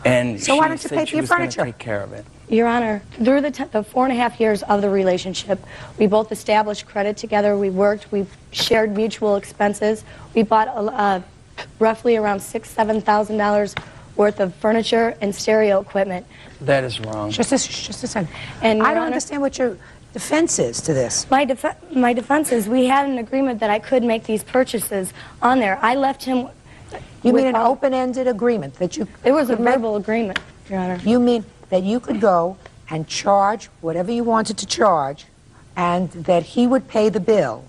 and so she why don't you said pay she for your was going to furniture? take care of it. Your Honor, through the 4.5 years of the relationship, we both established credit together. We worked. We shared mutual expenses. We bought roughly around $6,000 to $7,000 worth of furniture and stereo equipment. That is wrong. Just a second. And I don't understand what your defense is to this. My defense is we had an agreement that I could make these purchases on there. I left him. You mean an open-ended agreement that you? It was a verbal agreement, Your Honor. You mean that you could go and charge whatever you wanted to charge, and that he would pay the bill?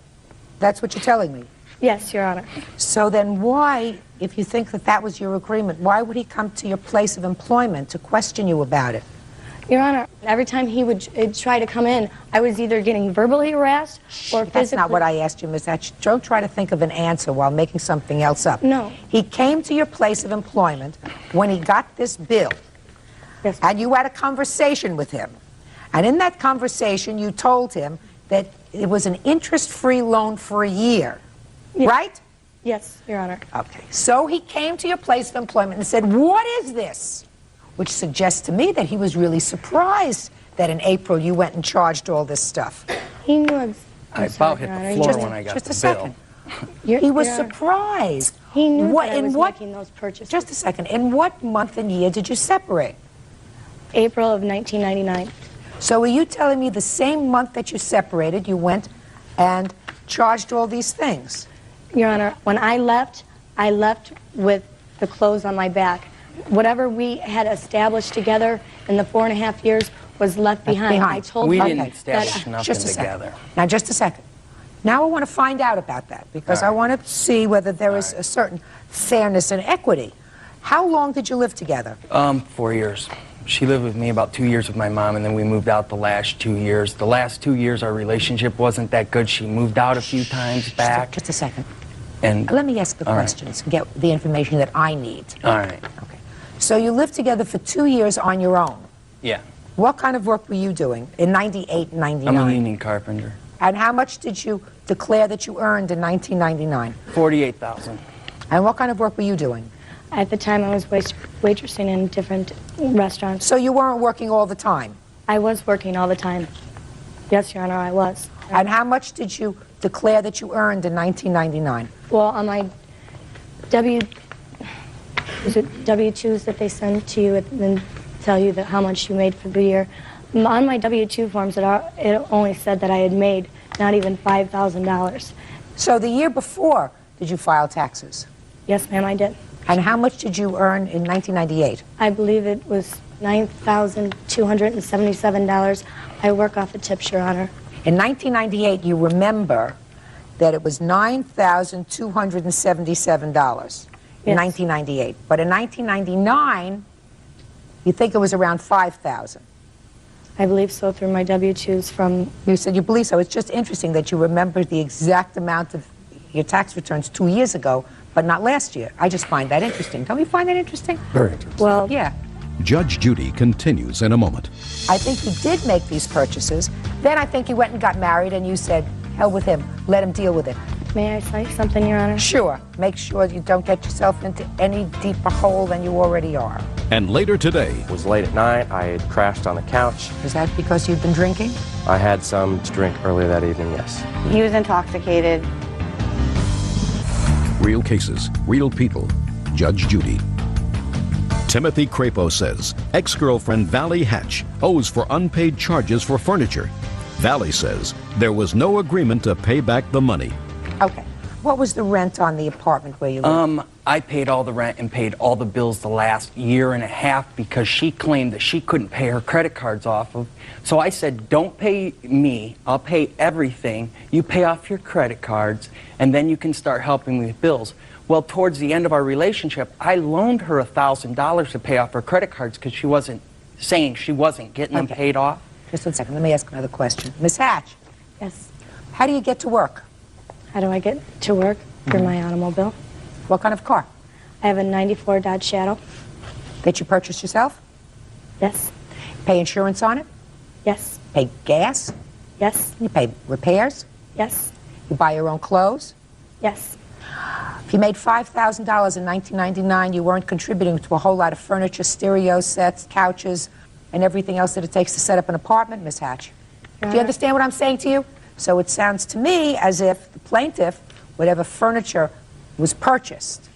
That's what you're telling me? Yes, Your Honor. So then why, if you think that that was your agreement, why would he come to your place of employment to question you about it? Your Honor, every time he would try to come in, I was either getting verbally harassed or physically. That's not what I asked you, Ms. Hatch. Don't try to think of an answer while making something else up. No. He came to your place of employment when he got this bill. Yes. And you had a conversation with him. And in that conversation, you told him that it was an interest-free loan for a year. Yes. Right? Yes, Your Honor. Okay. So he came to your place of employment and said, "What is this?" Which suggests to me that he was really surprised that in April you went and charged all this stuff. He knew. I about hit the floor when I got the bill. Just a second. He was surprised. He knew that I was making those purchases. Just a second. In what month and year did you separate? April of 1999. So are you telling me the same month that you separated, you went and charged all these things? Your Honor, when I left with the clothes on my back. Whatever we had established together in the 4.5 years was left behind. I told we him didn't establish nothing together. Now, just a second. Now I want to find out about that, because I want to see whether there is a certain fairness and equity. How long did you live together? 4 years. She lived with me about 2 years with my mom, and then we moved out the last 2 years. The last 2 years, our relationship wasn't that good. She moved out a few times back. Just a second. And let me ask the questions and get the information that I need. All right. Okay. So you lived together for 2 years on your own. Yeah. What kind of work were you doing in 98 and 99? I'm a union carpenter. And how much did you declare that you earned in 1999? $48,000. And what kind of work were you doing? At the time, I was waitressing in different restaurants. So you weren't working all the time? I was working all the time. Yes, Your Honor, I was. And how much did you declare that you earned in 1999? Well, on my W-2s that they send to you and then tell you that how much you made for the year, on my W-2 forms it only said that I had made not even $5,000. So the year before, did you file taxes? Yes, ma'am, I did. And how much did you earn in 1998? I believe it was $9,277. I work off the tips, Your Honor. In 1998, you remember that it was $9,277 in 1998. But in 1999, you think it was around $5,000. I believe so through my W-2s from... You said you believe so. It's just interesting that you remember the exact amount of your tax returns 2 years ago, but not last year. I just find that interesting. Don't you find that interesting? Very interesting. Well, yeah. Judge Judy continues in a moment. I think he did make these purchases. Then I think he went and got married, and you said, hell with him. Let him deal with it. May I say something, Your Honor? Sure. Make sure you don't get yourself into any deeper hole than you already are. And later today. It was late at night. I had crashed on the couch. Is that because you've been drinking? I had some to drink earlier that evening, yes. He was intoxicated. Real cases, real people. Judge Judy. Timothy Crapo says ex-girlfriend Valley Hatch owes for unpaid charges for furniture. Valley says there was no agreement to pay back the money. Okay. What was the rent on the apartment where you lived? I paid all the rent and paid all the bills the last year and a half because she claimed that she couldn't pay her credit cards off of. So I said, don't pay me. I'll pay everything. You pay off your credit cards, and then you can start helping me with bills. Well, towards the end of our relationship, I loaned her $1,000 to pay off her credit cards because she wasn't saying she wasn't getting them paid off. Just 1 second. Let me ask another question. Miss Hatch. Yes. How do you get to work? How do I get to work? Through my automobile. What kind of car? I have a 94 Dodge Shadow. That you purchased yourself? Yes. Pay insurance on it? Yes. Pay gas? Yes. You pay repairs? Yes. You buy your own clothes? Yes. If you made $5,000 in 1999, you weren't contributing to a whole lot of furniture, stereo sets, couches, and everything else that it takes to set up an apartment, Miss Hatch. Do you understand what I'm saying to you? So it sounds to me as if the plaintiff, whatever furniture was purchased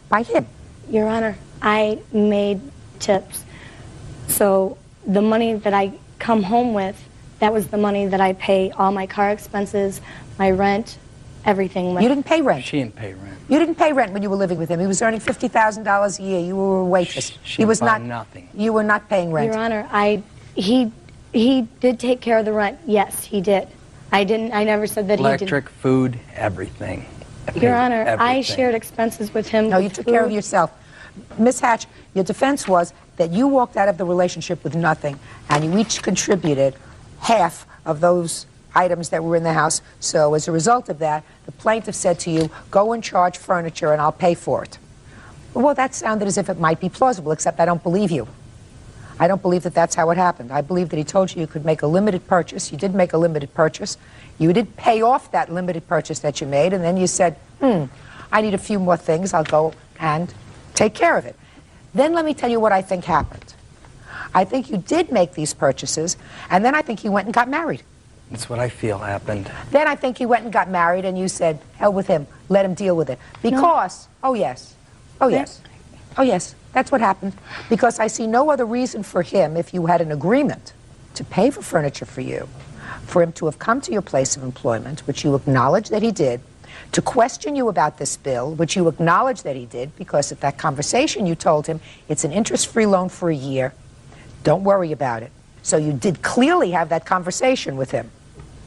by him. Your Honor, I made tips. So the money that I come home with, that was the money that I pay all my car expenses, my rent, everything with. You didn't pay rent. She didn't pay rent. You didn't pay rent when you were living with him. He was earning $50,000 a year. You were a waitress. She was not nothing. You were not paying rent. Your Honor, he did take care of the rent. Yes, he did. I never said that he didn't. Electric, food, everything. Your Honor, everything. I shared expenses with him. No, you took care of yourself. Miss Hatch, your defense was that you walked out of the relationship with nothing, and you each contributed half of those items that were in the house. So as a result of that, the plaintiff said to you, go and charge furniture and I'll pay for it. Well, that sounded as if it might be plausible, except I don't believe you. I don't believe that that's how it happened. I believe that he told you you could make a limited purchase. You did make a limited purchase. You did pay off that limited purchase that you made, and then you said, I need a few more things. I'll go and take care of it. Then let me tell you what I think happened. I think you did make these purchases, and then I think you went and got married. That's what I feel happened. Then I think you went and got married, and you said, hell with him. Let him deal with it. Because, oh yes, that's what happened. Because I see no other reason for him, if you had an agreement to pay for furniture for you, for him to have come to your place of employment, which you acknowledge that he did, to question you about this bill, which you acknowledge that he did, because at that conversation you told him it's an interest-free loan for a year. Don't worry about it. So you did clearly have that conversation with him.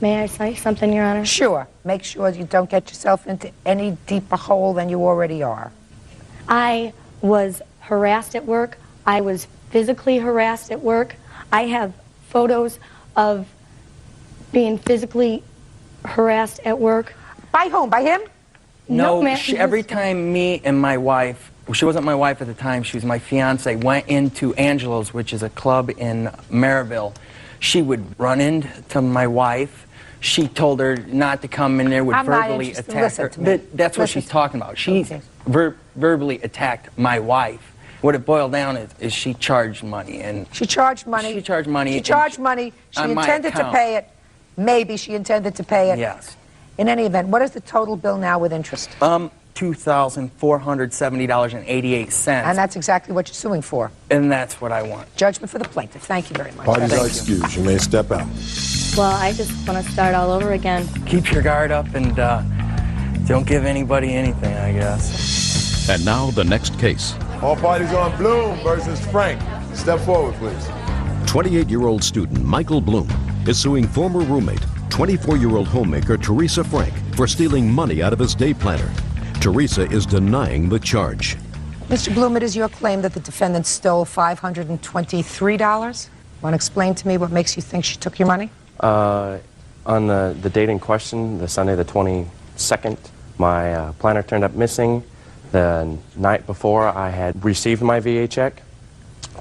May I say something, Your Honor? Sure. Make sure you don't get yourself into any deeper hole than you already are. I was harassed at work. I was physically harassed at work. I have photos of being physically harassed at work. By whom? By him? No, ma'am. every time me and my wife, she wasn't my wife at the time, she was my fiance, went into Angelo's, which is a club in Maryville, she would run into my wife. She told her not to come in there, would verbally attack her. That's what she's talking about. She verbally attacked my wife. What it boiled down is she charged money. And she charged money. She charged money. She charged money. She intended to pay it. Maybe she intended to pay it. Yes. In any event, what is the total bill now with interest? $2,470.88. And that's exactly what you're suing for. And that's what I want. Judgment for the plaintiff. Thank you very much. Parties are excused. You may step out. Well, I just want to start all over again. Keep your guard up and don't give anybody anything, I guess. And now the next case. All parties on Bloom versus Frank. Step forward, please. 28-year-old student Michael Bloom is suing former roommate, 24-year-old homemaker Teresa Frank, for stealing money out of his day planner. Teresa is denying the charge. Mr. Bloom, it is your claim that the defendant stole $523. Want to explain to me what makes you think she took your money? On the date in question, the Sunday the 22nd, my planner turned up missing. The night before, I had received my VA check,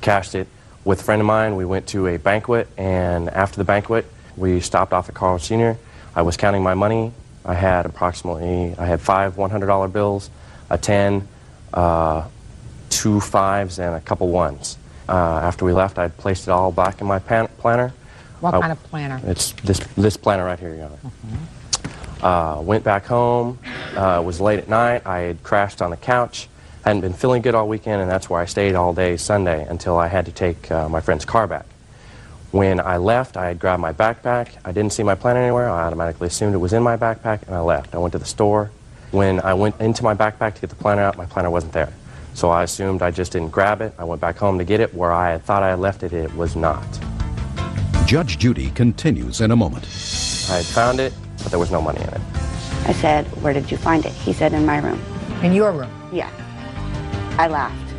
cashed it with a friend of mine. We went to a banquet, and after the banquet, we stopped off at Carl Sr. I was counting my money. I had five $100 bills, a 10, 2 5s, and a couple 1s. After we left, I placed it all back in my planner. What kind of planner? It's this planner right here, Your Honor. Went back home. It was late at night. I had crashed on the couch. Hadn't been feeling good all weekend, and that's where I stayed all day Sunday until I had to take my friend's car back. When I left, I had grabbed my backpack. I didn't see my planner anywhere. I automatically assumed it was in my backpack, and I left. I went to the store. When I went into my backpack to get the planner out, my planner wasn't there. So I assumed I just didn't grab it. I went back home to get it. Where I had thought I had left it, it was not. Judge Judy continues in a moment. I had found it, but there was no money in it. I said, "Where did you find it?" He said, "In my room." In your room? Yeah. I laughed.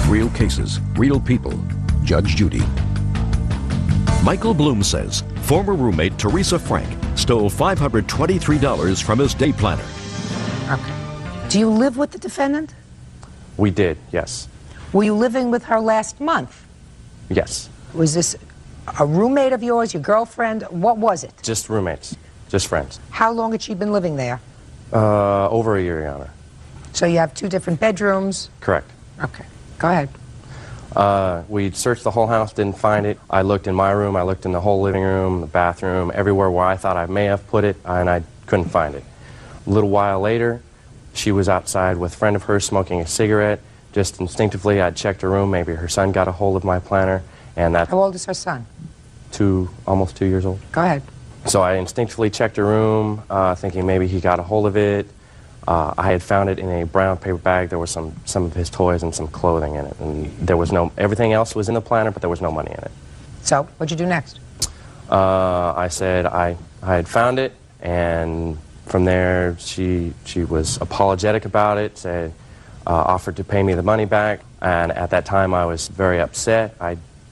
Real cases, real people. Judge Judy. Michael Bloom says former roommate Teresa Frank stole $523 from his day planner. Okay. Do you live with the defendant? We did, yes. Were you living with her last month? Yes. Was this a roommate of yours, your girlfriend? What was it? Just roommates, just friends. How long had she been living there? Over a year, Your Honor. So you have 2 different bedrooms? Correct. Okay. Go ahead. We searched the whole house, didn't find it. I looked in my room, I looked in the whole living room, the bathroom, everywhere where I thought I may have put it, and I couldn't find it. A little while later, she was outside with a friend of hers smoking a cigarette. Just instinctively, I'd checked her room. Maybe her son got a hold of my planner, and that... How old is her son? Almost 2 years old. Go ahead. So I instinctively checked her room, thinking maybe he got a hold of it. I had found it in a brown paper bag. There was some of his toys and some clothing in it, and there was everything else was in the planner, but there was no money in it. So what'd you do next? I said I had found it, and from there she was apologetic about it, said, offered to pay me the money back, and at that time I was very upset.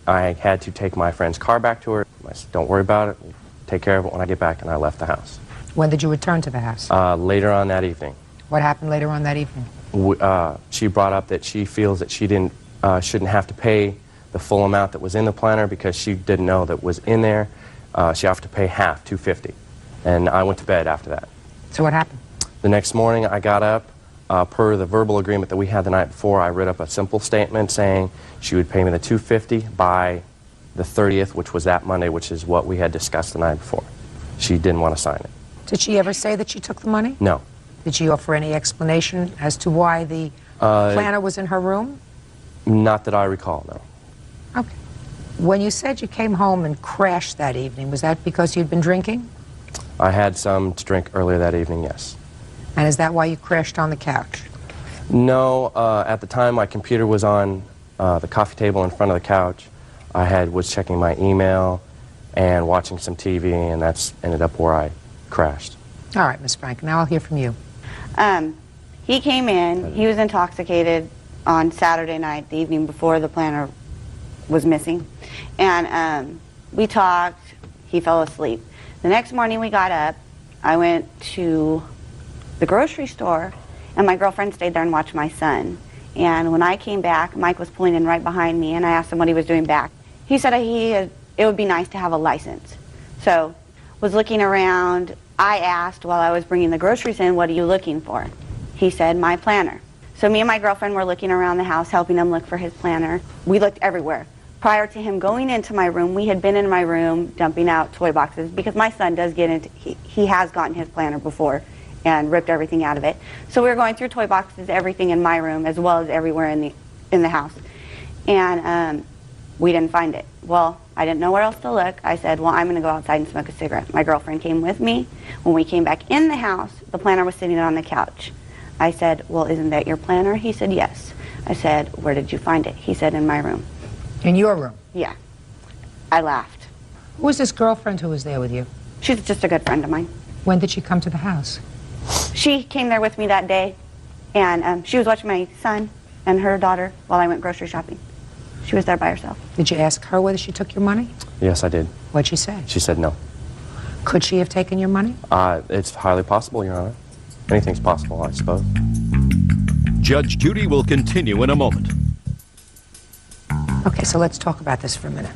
I had to take my friend's car back to her. I said, "Don't worry about it. We'll take care of it when I get back," and I left the house. When did you return to the house? Later on that evening. What happened later on that evening? She brought up that she feels that she shouldn't have to pay the full amount that was in the planner because she didn't know that was in there. She offered to pay half, $250, and I went to bed after that. So what happened? The next morning I got up. Per the verbal agreement that we had the night before, I wrote up a simple statement saying she would pay me the $250 by the 30th, which was that Monday, which is what we had discussed the night before. She didn't want to sign it. Did she ever say that she took the money? No. Did she offer any explanation as to why the planner was in her room? Not that I recall, no. Okay. When you said you came home and crashed that evening, was that because you'd been drinking? I had some to drink earlier that evening, yes. And is that why you crashed on the couch? No, at the time my computer was on the coffee table in front of the couch. I was checking my email and watching some TV, and that's ended up where I crashed. All right, Miss Frank, now I'll hear from you. He came in, he was intoxicated on Saturday night, the evening before the planner was missing, and we talked, he fell asleep. The next morning we got up, I went to the grocery store, and my girlfriend stayed there and watched my son. And when I came back, Mike was pulling in right behind me, and I asked him what he was doing back. He said it would be nice to have a license. So, was looking around. I asked while I was bringing the groceries in, "What are you looking for?" He said, "My planner." So me and my girlfriend were looking around the house, helping him look for his planner. We looked everywhere. prior to him going into my room, we had been in my room dumping out toy boxes because my son does get into, he has gotten his planner before and ripped everything out of it. So we were going through toy boxes, everything in my room as well as everywhere in the house. And we didn't find it. Well, I didn't know where else to look. I said, well, I'm going to go outside and smoke a cigarette. My girlfriend came with me. When we came back in the house, the planner was sitting on the couch. I said, well, isn't that your planner? He said, yes. I said, where did you find it? He said, in my room. In your room? Yeah. I laughed. Who was this girlfriend who was there with you? She's just a good friend of mine. When did she come to the house? She came there with me that day, and she was watching my son and her daughter while I went grocery shopping. She was there by herself. Did you ask her whether she took your money? Yes, I did. What'd she say? She said no. Could she have taken your money? It's highly possible, Your Honor. Anything's possible, I suppose. Judge Judy will continue in a moment. Okay, so let's talk about this for a minute.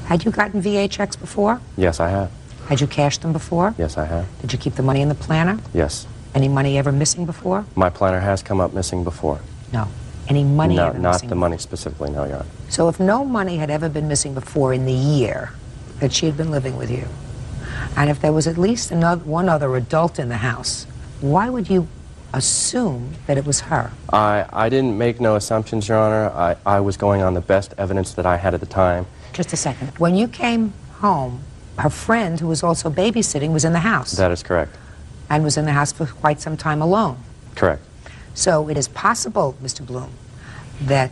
Had you gotten VA checks before? Yes, I have. Had you cashed them before? Yes, I have. Did you keep the money in the planner? Yes. Any money ever missing before? My planner has come up missing before. No. Any money No, ever not missing the money specifically, no, Your Honor. So if no money had ever been missing before in the year that she had been living with you, and if there was at least one other adult in the house, why would you assume that it was her? I didn't make no assumptions, Your Honor. I was going on the best evidence that I had at the time. Just a second. When you came home, her friend, who was also babysitting, was in the house. That is correct. And was in the house for quite some time alone. Correct. So it is possible, Mr. Bloom, that,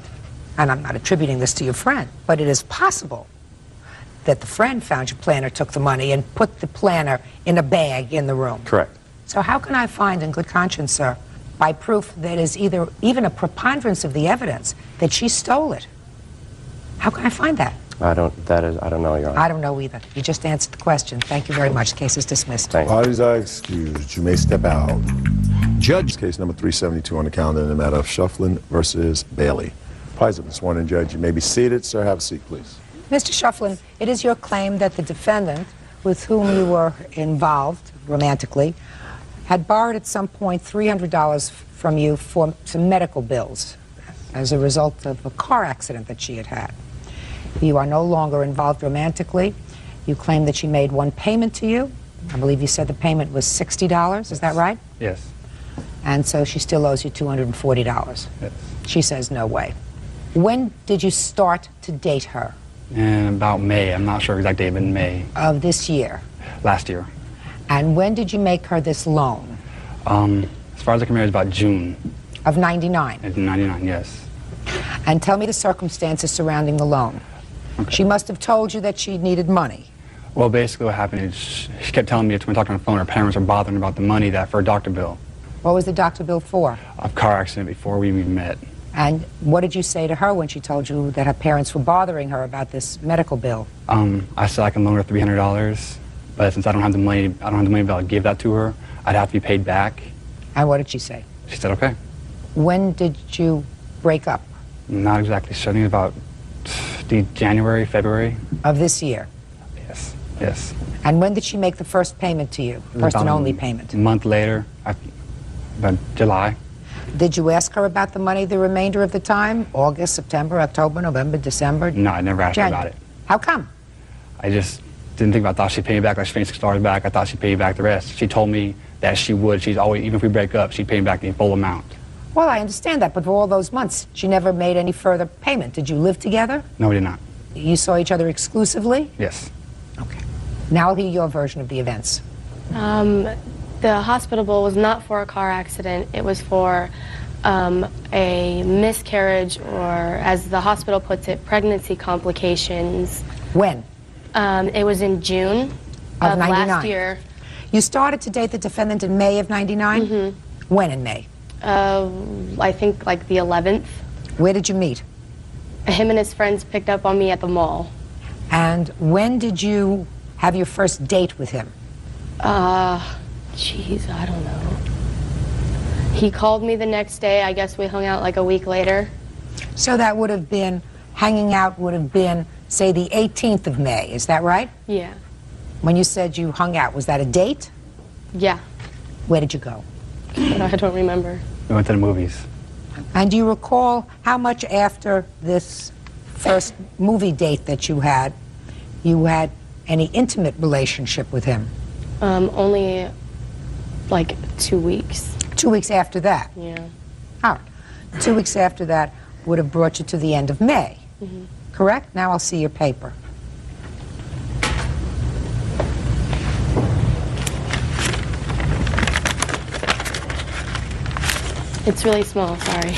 and I'm not attributing this to your friend, but it is possible that the friend found your planner, took the money, and put the planner in a bag in the room. Correct. So how can I find in good conscience, sir, by proof that is even a preponderance of the evidence, that she stole it? How can I find that? I don't know, Your Honor. I don't know either. You just answered the question. Thank you very much. The case is dismissed. Parties are excused. You may step out. Judge. Case number 372 on the calendar in the matter of Shufflin versus Bailey. Parties have been sworn in, Judge. You may be seated. Sir, have a seat, please. Mr. Shufflin, it is your claim that the defendant, with whom you were involved romantically, had borrowed at some point $300 from you for some medical bills as a result of a car accident that she had had. You are no longer involved romantically. You claim that she made one payment to you. I believe you said the payment was $60. Is that right? Yes. And so she still owes you $240. Yes. She says no way. When did you start to date her? In about May. I'm not sure exact date, but in May. Of this year? Last year. And when did you make her this loan? As far as I can remember, it was about June. Of 99? Of 99, yes. And tell me the circumstances surrounding the loan. Okay. She must have told you that she needed money. Well, basically what happened is she kept telling me when we talked on the phone, her parents were bothering about the money for a doctor bill. What was the doctor bill for? A car accident before we even met. And what did you say to her when she told you that her parents were bothering her about this medical bill? I said I can loan her $300, but since I don't have the money, but I'll give that to her. I'd have to be paid back. And what did she say? She said okay. When did you break up? Not exactly sure. I think about January, February. Of this year? Yes, yes. And when did she make the first payment to you? First and only payment? A month later, about July. Did you ask her about the money the remainder of the time? August, September, October, November, December? No, I never asked her about it. How come? I just didn't think about it. I thought she'd pay me back, like she paid $6 back. I thought she'd pay me back the rest. She told me that she would. She's always, even if we break up, she'd pay me back the full amount. Well, I understand that, but for all those months, she never made any further payment. Did you live together? No, we did not. You saw each other exclusively? Yes. Okay. Now I'll hear your version of the events. The hospital bill was not for a car accident. It was for a miscarriage, or as the hospital puts it, pregnancy complications. When? It was in June of 99. last year. You started to date the defendant in May of 99? Mm-hmm. When in May? I think like the 11th. Where did you meet? Him and his friends picked up on me at the mall. And when did you have your first date with him? Geez, I don't know. He called me the next day. I guess we hung out like a week later. So that would have been, hanging out would have been, say, the 18th of May. Is that right? Yeah. When you said you hung out, was that a date? Yeah. Where did you go? I don't remember. We went to the movies. And do you recall how much after this first movie date that you had any intimate relationship with him? Only like 2 weeks. 2 weeks after that? Yeah. All right. 2 weeks after that would have brought you to the end of May. Correct? Now I'll see your paper. It's really small, sorry.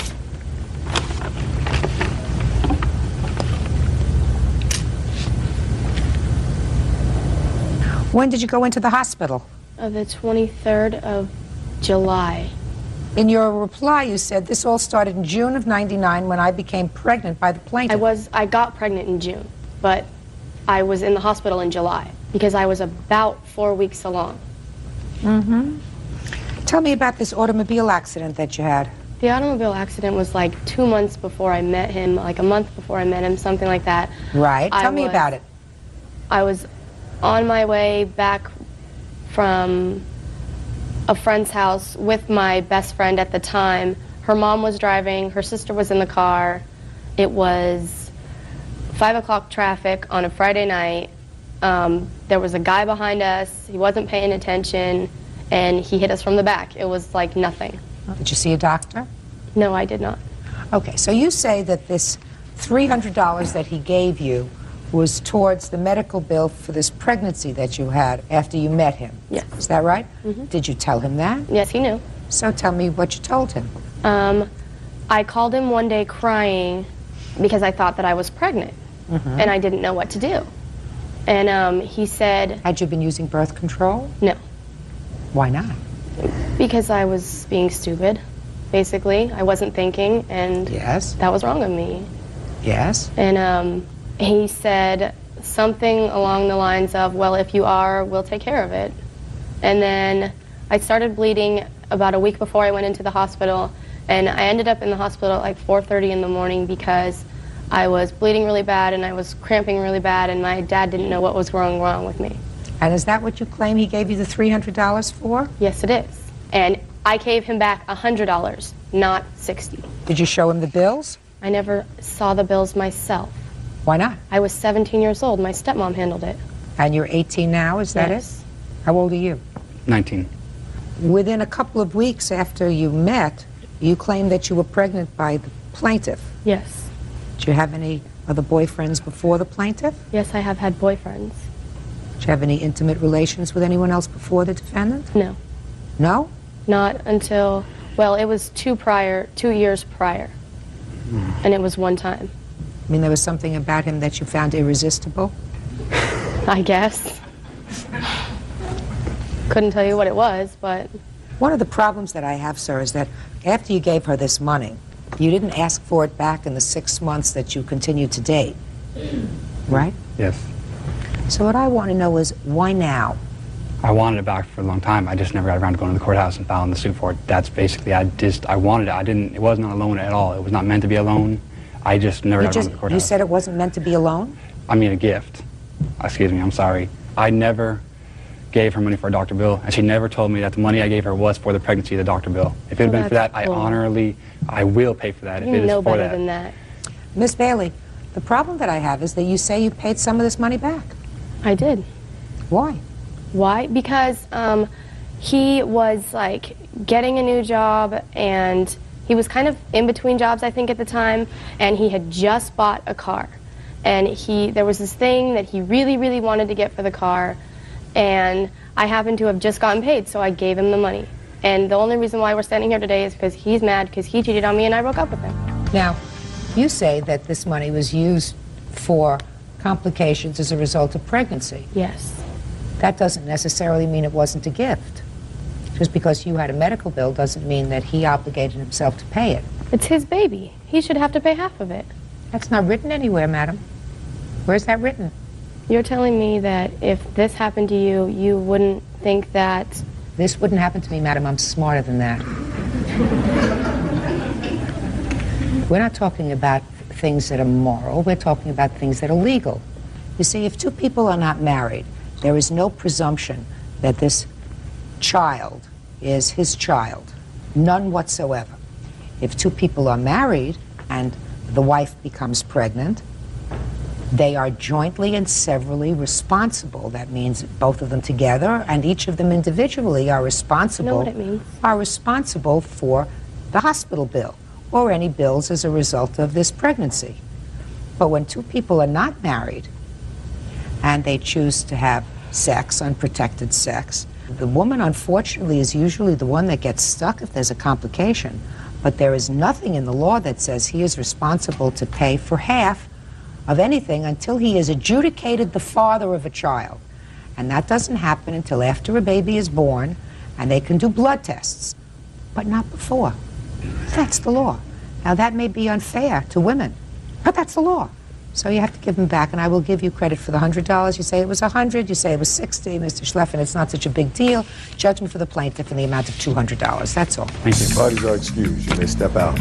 When did you go into the hospital? The 23rd of July. In your reply, you said this all started in June of '99 when I became pregnant by the plaintiff. I got pregnant in June, but I was in the hospital in July because I was about 4 weeks along. Tell me about this automobile accident that you had. The automobile accident was like 2 months before I met him, like a month before I met him, something like that. Right. Tell me about it. I was on my way back from a friend's house with my best friend at the time. Her mom was driving, her sister was in the car. It was 5 o'clock traffic on a Friday night. There was a guy behind us, he wasn't paying attention, and he hit us from the back. It was like nothing. Did you see a doctor? No, I did not. Okay, so you say that this $300 that he gave you was towards the medical bill for this pregnancy that you had after you met him. Yes. Is that right? Did you tell him that? Yes, he knew. So tell me what you told him. I called him one day crying because I thought that I was pregnant and I didn't know what to do. And he said... Had you been using birth control? No. Why not? Because I was being stupid, basically. I wasn't thinking, and yes, that was wrong of me. Yes. And he said something along the lines of, well, if you are, we'll take care of it. And then I started bleeding about a week before I went into the hospital, and I ended up in the hospital at like 4:30 in the morning because I was bleeding really bad and I was cramping really bad, and my dad didn't know what was going wrong with me. And is that what you claim he gave you the $300 for? Yes, it is. And I gave him back $100, not $60. Did you show him the bills? I never saw the bills myself. Why not? I was 17 years old. My stepmom handled it. And you're 18 now, is that Yes. it? How old are you? 19. Within a couple of weeks after you met, you claimed that you were pregnant by the plaintiff. Yes. Did you have any other boyfriends before the plaintiff? Yes, I have had boyfriends. Did you have any intimate relations with anyone else before the defendant? No. No? Not until, well, it was 2 years prior. And it was one time. I mean, there was something about him that you found irresistible? I guess. Couldn't tell you what it was, but... One of the problems that I have, sir, is that after you gave her this money, you didn't ask for it back in the 6 months that you continued to date, right? Yes. So what I want to know is, why now? I wanted it back for a long time. I just never got around to going to the courthouse and filing the suit for it. That's basically, I wanted it. It wasn't a loan at all. It was not meant to be a loan. I just never got around to the courthouse. You said it wasn't meant to be a loan? I mean, a gift. Excuse me, I'm sorry. I never gave her money for a doctor bill, and she never told me that the money I gave her was for the pregnancy of the doctor bill. If it had been for that, I will pay for that if it is for that. You know better than that. Miss Bailey, the problem that I have is that you say you paid some of this money back. I did. Why? Why? Because he was like getting a new job, and he was kind of in between jobs, I think, at the time, and he had just bought a car. And there was this thing that he really, really wanted to get for the car, and I happened to have just gotten paid, so I gave him the money. And the only reason why we're standing here today is because he's mad because he cheated on me and I broke up with him. Now, you say that this money was used for complications as a result of pregnancy. Yes. That doesn't necessarily mean it wasn't a gift. Just because you had a medical bill doesn't mean that he obligated himself to pay it. It's his baby. He should have to pay half of it. That's not written anywhere, madam. Where's that written? You're telling me that if this happened to you, you wouldn't think that... This wouldn't happen to me, madam. I'm smarter than that. We're not talking about things that are moral. We're talking about things that are legal. You see, if two people are not married, there is no presumption that this child is his child. None whatsoever. If two people are married and the wife becomes pregnant, They are jointly and severally responsible. That means both of them together and each of them individually are responsible. I know what it means. Are responsible for the hospital bill or any bills as a result of this pregnancy. But when two people are not married and they choose to have sex, unprotected sex, the woman, unfortunately, is usually the one that gets stuck if there's a complication. But there is nothing in the law that says he is responsible to pay for half of anything until he has adjudicated the father of a child. And that doesn't happen until after a baby is born, and they can do blood tests, but not before. That's the law. Now, that may be unfair to women, but that's the law. So you have to give them back, and I will give you credit for the $100. You say it was $100, you say it was $60. Mr. Schleffen, it's not such a big deal. Judgment for the plaintiff in the amount of $200. That's all. Thank you. Parties are excused. You may step out.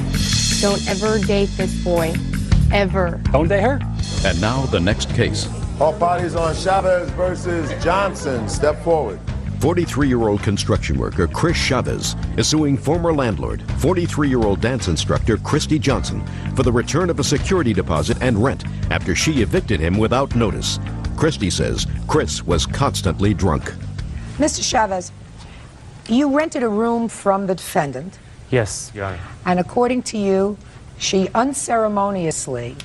Don't ever date this boy. Ever. Don't date her. And now the next case. All parties on Chavez versus Johnson. Step forward. 43-year-old construction worker Chris Chavez is suing former landlord, 43-year-old dance instructor Christy Johnson, for the return of a security deposit and rent after she evicted him without notice. Christy says Chris was constantly drunk. Mr. Chavez, you rented a room from the defendant, Yes, Your Honor. and according to you, she unceremoniously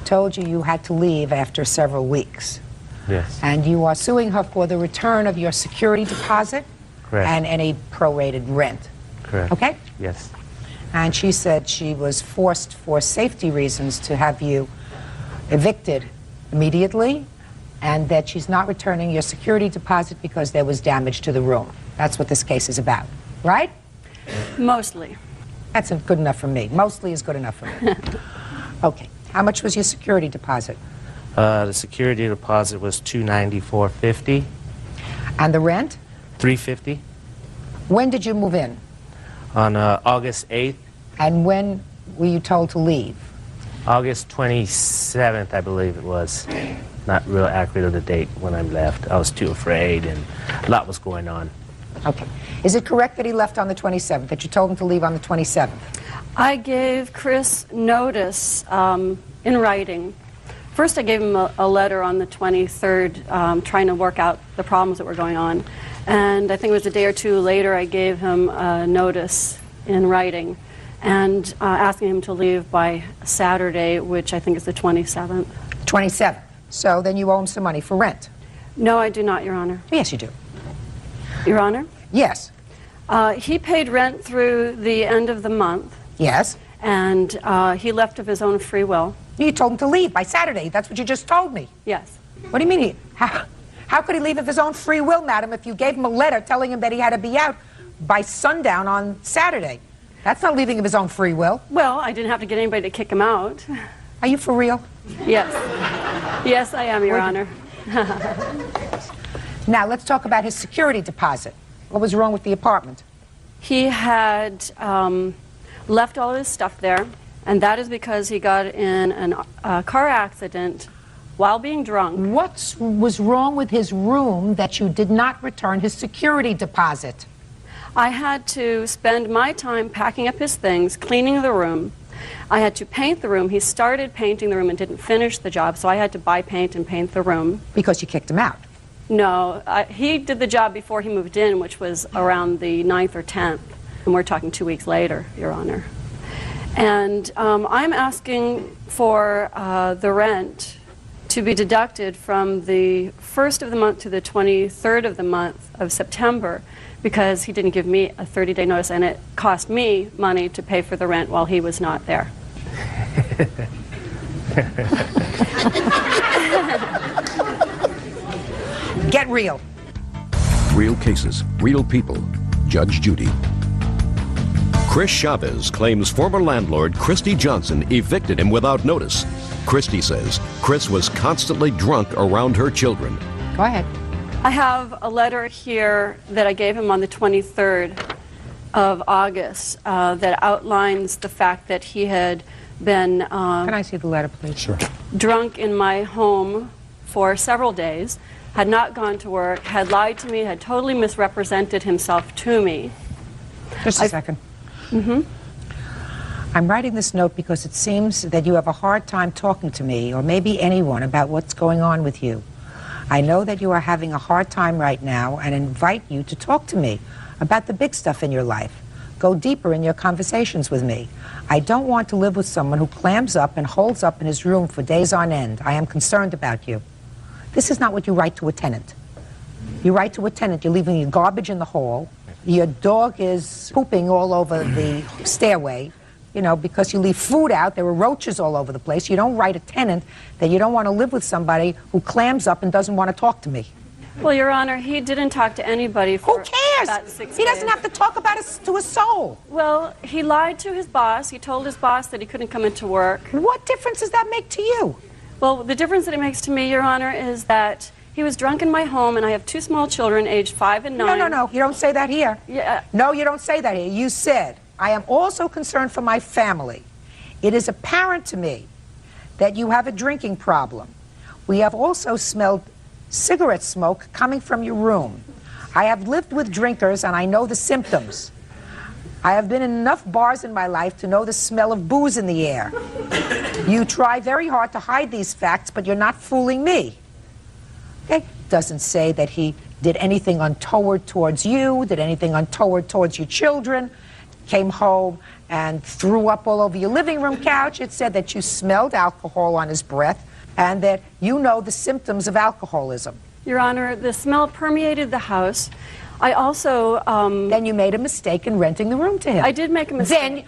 told you you had to leave after several weeks. Yes. And you are suing her for the return of your security deposit Correct. and any prorated rent. Correct. Okay? Yes. And she said she was forced for safety reasons to have you evicted immediately, and that she's not returning your security deposit because there was damage to the room. That's what this case is about, right? Mostly. That's good enough for me. Mostly is good enough for me. Okay. How much was your security deposit? The security deposit was $294.50. And the rent? $350. When did you move in? On August 8th. And when were you told to leave? August 27th, I believe it was. Not real accurate of the date when I left. I was too afraid, and a lot was going on. Okay. Is it correct that he left on the 27th, that you told him to leave on the 27th? I gave Chris notice in writing. First, I gave him a letter on the 23rd trying to work out the problems that were going on. And I think it was a day or two later I gave him a notice in writing and asking him to leave by Saturday, which I think is the 27th. 27th. So then you owe him some money for rent? No, I do not, Your Honor. Yes, you do. Your Honor? Yes. He paid rent through the end of the month. Yes. And he left of his own free will. You told him to leave by Saturday. That's what you just told me. Yes. What do you mean? How could he leave of his own free will, madam, if you gave him a letter telling him that he had to be out by sundown on Saturday? That's not leaving of his own free will. Well, I didn't have to get anybody to kick him out. Are you for real? Yes. Yes, I am, Your Honor. Now, let's talk about his security deposit. What was wrong with the apartment? He had left all of his stuff there, and that is because he got in a car accident while being drunk. What was wrong with his room that you did not return his security deposit? I had to spend my time packing up his things, cleaning the room. I had to paint the room. He started painting the room and didn't finish the job, so I had to buy paint and paint the room. Because you kicked him out? No, he did the job before he moved in, which was around the 9th or 10th, and we're talking 2 weeks later, Your Honor. And I'm asking for the rent to be deducted from the 1st of the month to the 23rd of the month of September, because he didn't give me a 30-day notice, and it cost me money to pay for the rent while he was not there. Get real. Real cases, real people. Judge Judy. Chris Chavez claims former landlord Christy Johnson evicted him without notice. Christy says Chris was constantly drunk around her children. Go ahead. I have a letter here that I gave him on the 23rd of August that outlines the fact that he had been Can I see the letter, please? Sure. Drunk in my home for several days, had not gone to work, had lied to me, had totally misrepresented himself to me. Just a second. Mm-hmm. I'm writing this note because it seems that you have a hard time talking to me, or maybe anyone, about what's going on with you. I know that you are having a hard time right now and invite you to talk to me about the big stuff in your life. Go deeper in your conversations with me. I don't want to live with someone who clams up and holds up in his room for days on end. I am concerned about you. This is not what you write to a tenant. You write to a tenant, you're leaving your garbage in the hall, your dog is pooping all over the stairway, you know, because you leave food out, there are roaches all over the place. You don't write a tenant that you don't want to live with somebody who clams up and doesn't want to talk to me. Well, Your Honor, he didn't talk to anybody for Who cares? about 6 He days. doesn't have to talk about it to a soul. Well, he lied to his boss. He told his boss that he couldn't come into work. What difference does that make to you? Well, the difference that it makes to me, Your Honor, is that he was drunk in my home, and I have 2 small children, aged 5 and 9. No, you don't say that here. Yeah. No, you don't say that here. You said, I am also concerned for my family. It is apparent to me that you have a drinking problem. We have also smelled cigarette smoke coming from your room. I have lived with drinkers, and I know the symptoms. I have been in enough bars in my life to know the smell of booze in the air. You try very hard to hide these facts, but you're not fooling me. It doesn't say that he did anything untoward towards you, did anything untoward towards your children, came home and threw up all over your living room couch. It said that you smelled alcohol on his breath and that you know the symptoms of alcoholism. Your Honor, the smell permeated the house. I also... Then you made a mistake in renting the room to him. I did make a mistake.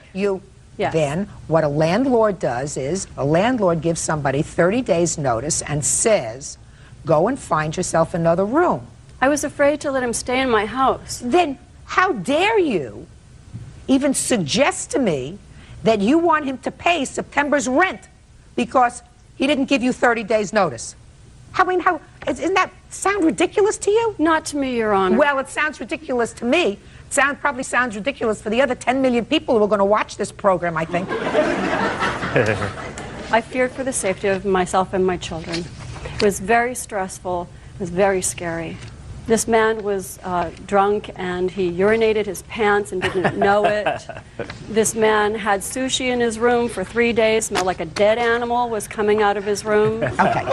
Then what a landlord does is a landlord gives somebody 30 days notice and says, go and find yourself another room. I was afraid to let him stay in my house. Then how dare you even suggest to me that you want him to pay September's rent because he didn't give you 30 days notice? Doesn't that sound ridiculous to you? Not to me, Your Honor. Well, it sounds ridiculous to me. It probably sounds ridiculous for the other 10 million people who are going to watch this program, I think. I feared for the safety of myself and my children. It was very stressful. It was very scary. This man was drunk, and he urinated his pants and didn't know it. This man had sushi in his room for 3 days, smelled like a dead animal was coming out of his room. Okay.